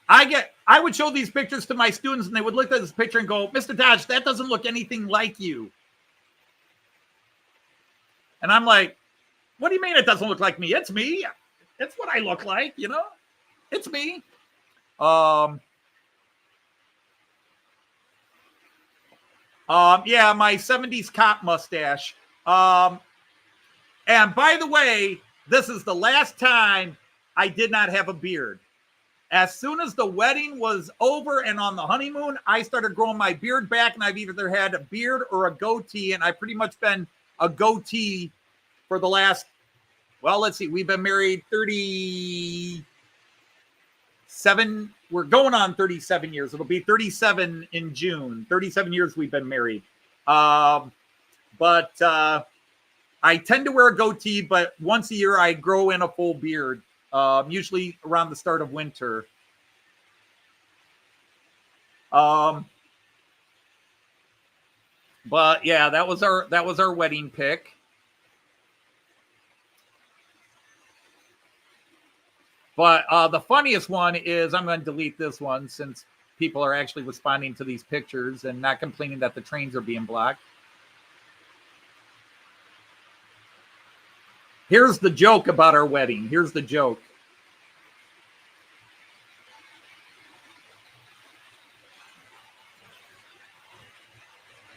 I would show these pictures to my students and they would look at this picture and go, Mr. Dodge, that doesn't look anything like you. And I'm like, what do you mean it doesn't look like me? It's me. It's what I look like, you know? It's me. Yeah, my 70s cop mustache. And by the way, this is the last time I did not have a beard. As soon as the wedding was over and on the honeymoon, I started growing my beard back, and I've either had a beard or a goatee, and I've pretty much been a goatee for the last, well, let's see, we've been married 37, we're going on 37 years. It'll be 37 in June. 37 years we've been married. But I tend to wear a goatee, but once a year I grow in a full beard. Usually around the start of winter. But yeah, that was our wedding pic. But the funniest one is, I'm going to delete this one since people are actually responding to these pictures and not complaining that the trains are being blocked. Here's the joke about our wedding. Here's the joke.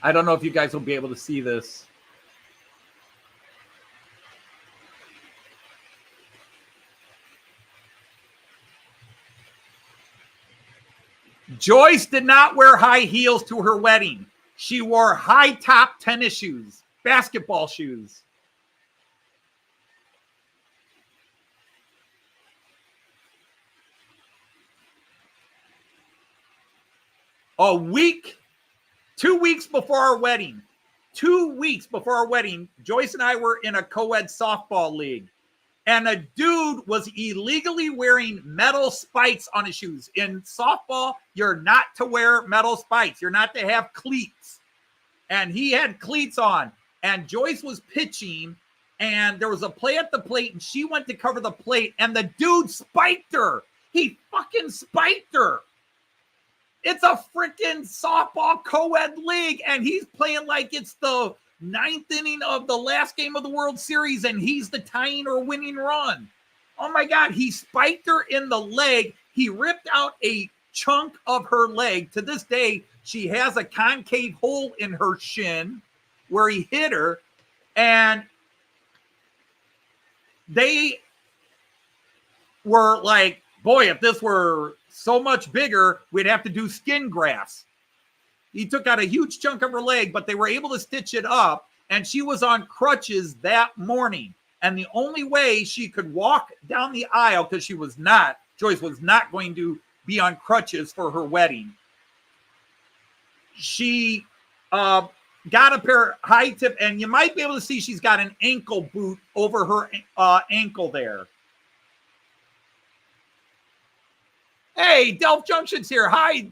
I don't know if you guys will be able to see this. Joyce did not wear high heels to her wedding. She wore high top tennis shoes, basketball shoes. A week, 2 weeks before our wedding, 2 weeks before our wedding, Joyce and I were in a co-ed softball league, and a dude was illegally wearing metal spikes on his shoes. In softball, you're not to wear metal spikes. You're not to have cleats. And he had cleats on, and Joyce was pitching, and there was a play at the plate, and she went to cover the plate, and the dude spiked her. He fucking spiked her. It's a freaking softball co-ed league, and he's playing like it's the 9th inning of the last game of the World Series, and he's the tying or winning run. Oh my God, he spiked her in the leg. He ripped out a chunk of her leg. To this day, she has a concave hole in her shin where he hit her, and they were like, boy, if this were so much bigger, we'd have to do skin grafts. He took out a huge chunk of her leg, but they were able to stitch it up, and she was on crutches that morning. And the only way she could walk down the aisle, because Joyce was not going to be on crutches for her wedding. She got a pair of high tip, and you might be able to see she's got an ankle boot over her ankle there. Hey, Delph Junction's here. Hi,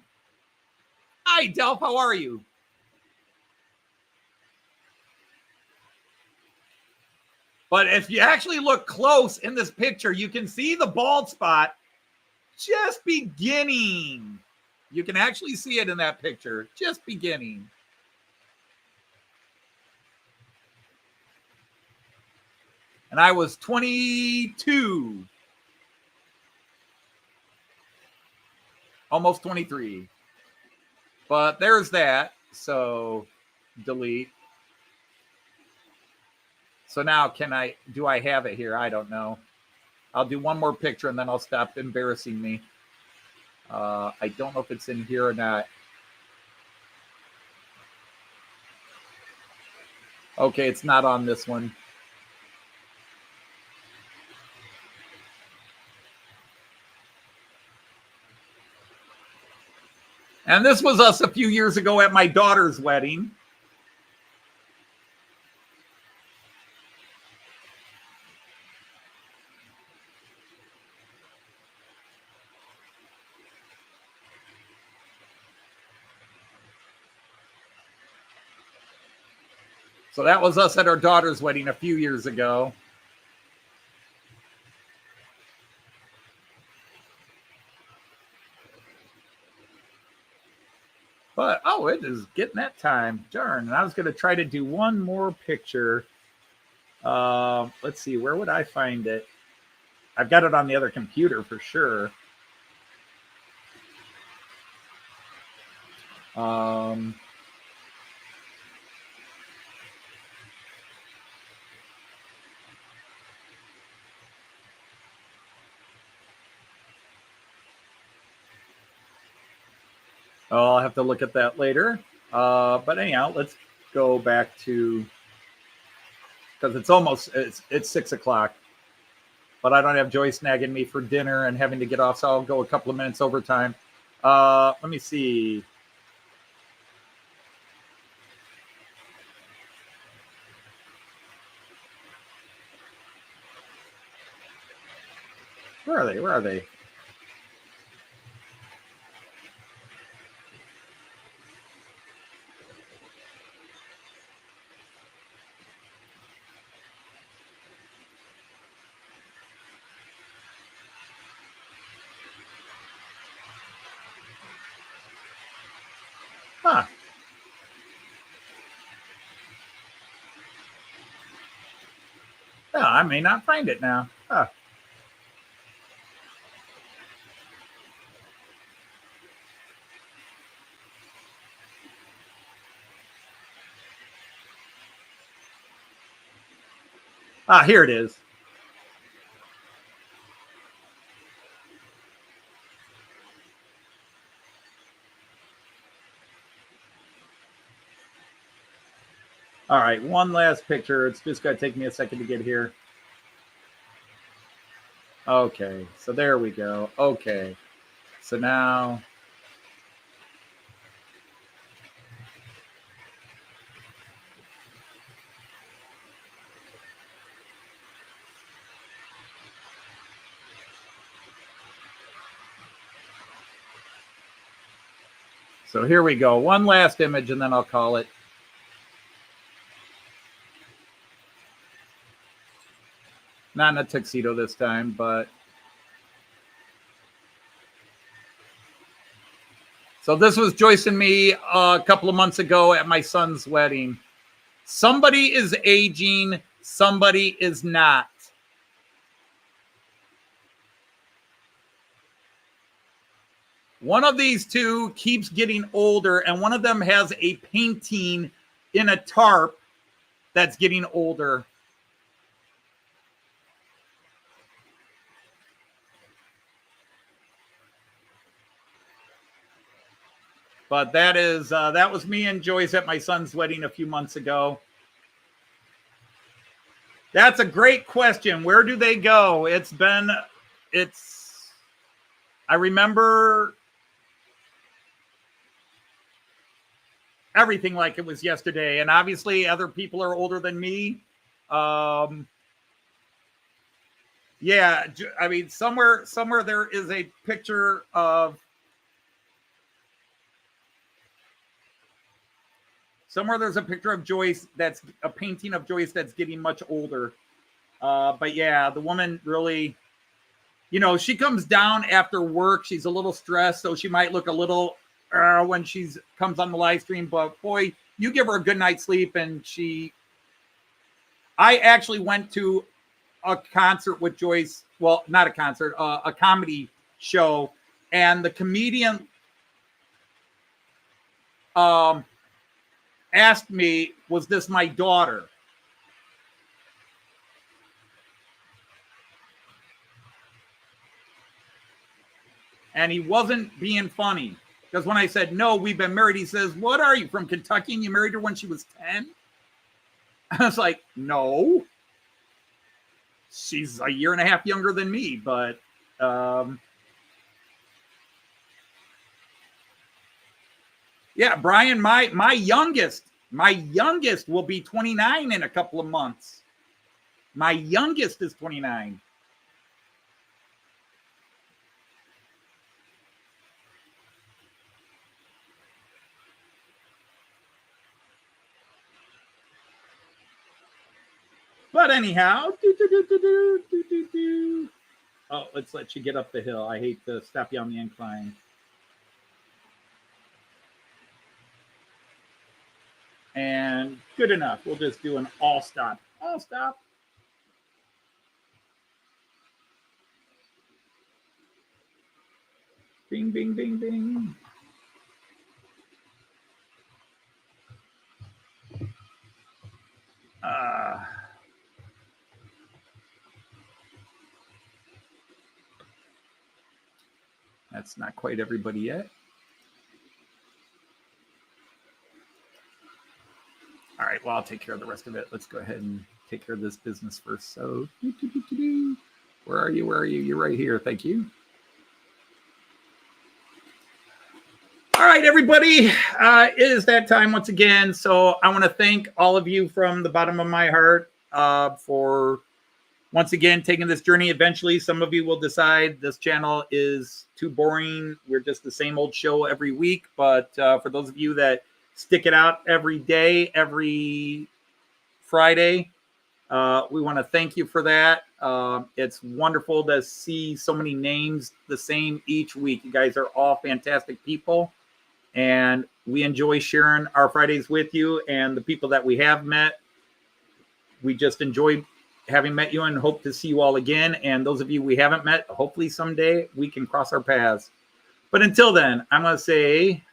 Delph. How are you? But if you actually look close in this picture, you can see the bald spot just beginning. You can actually see it in that picture, just beginning. And I was 22. Almost 23. But there's that. So delete. So now do I have it here? I don't know. I'll do one more picture and then I'll stop embarrassing me. I don't know if it's in here or not. Okay, it's not on this one. And this was us a few years ago at my daughter's wedding. So that was us at our daughter's wedding a few years ago. But, it is getting that time. Darn. And I was going to try to do one more picture. Let's see. Where would I find it? I've got it on the other computer for sure. I'll have to look at that later. But anyhow, let's go back to, because it's 6 o'clock. But I don't have Joyce nagging me for dinner and having to get off, so I'll go a couple of minutes overtime. Let me see. Where are they? Where are they? Huh. Oh, I may not find it now. Huh. Ah, here it is. All right, one last picture. It's just going to take me a second to get here. Okay, so there we go. Okay, so now. So here we go. One last image, and then I'll call it. Not in a tuxedo this time, but. So this was Joyce and me a couple of months ago at my son's wedding. Somebody is aging, somebody is not. One of these two keeps getting older, and one of them has a painting in a tarp that's getting older. But that was me and Joyce at my son's wedding a few months ago. That's a great question. Where do they go? I remember everything like it was yesterday. And obviously other people are older than me. Yeah, I mean, somewhere there is a picture of, somewhere there's a picture of Joyce, that's a painting of Joyce that's getting much older. But yeah, the woman really, you know, she comes down after work. She's a little stressed, so she might look a little when she comes on the live stream. But boy, you give her a good night's sleep, and I actually went to a concert with Joyce. Well, not a concert, a comedy show, and the comedian asked me, "Was this my daughter?" And he wasn't being funny, because when I said, "No, we've been married," he says, "What are you, from Kentucky, and you married her when she was 10?" I was like, "No, she's a year and a half younger than me." But yeah, Brian, my youngest will be 29 in a couple of months. My youngest is 29. But anyhow, oh, let's let you get up the hill. I hate to stop you on the incline. And good enough. We'll just do an all stop. All stop. Bing, bing, bing, bing. That's not quite everybody yet. well, I'll take care of the rest of it. Let's go ahead and take care of this business first. So, where are you? Where are you? You're right here. Thank you. All right, everybody. It is that time once again. So I want to thank all of you from the bottom of my heart for once again taking this journey. Eventually, some of you will decide this channel is too boring. We're just the same old show every week. But for those of you that stick it out every day, every Friday, we want to thank you for that. It's wonderful to see so many names the same each week. You guys are all fantastic people. And we enjoy sharing our Fridays with you and the people that we have met. We just enjoy having met you and hope to see you all again. And those of you we haven't met, hopefully someday we can cross our paths. But until then, I'm going to say,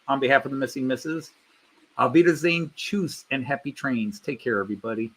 on behalf of the missing misses, Auf Wiedersehen, tschüss, and happy trains. Take care, everybody.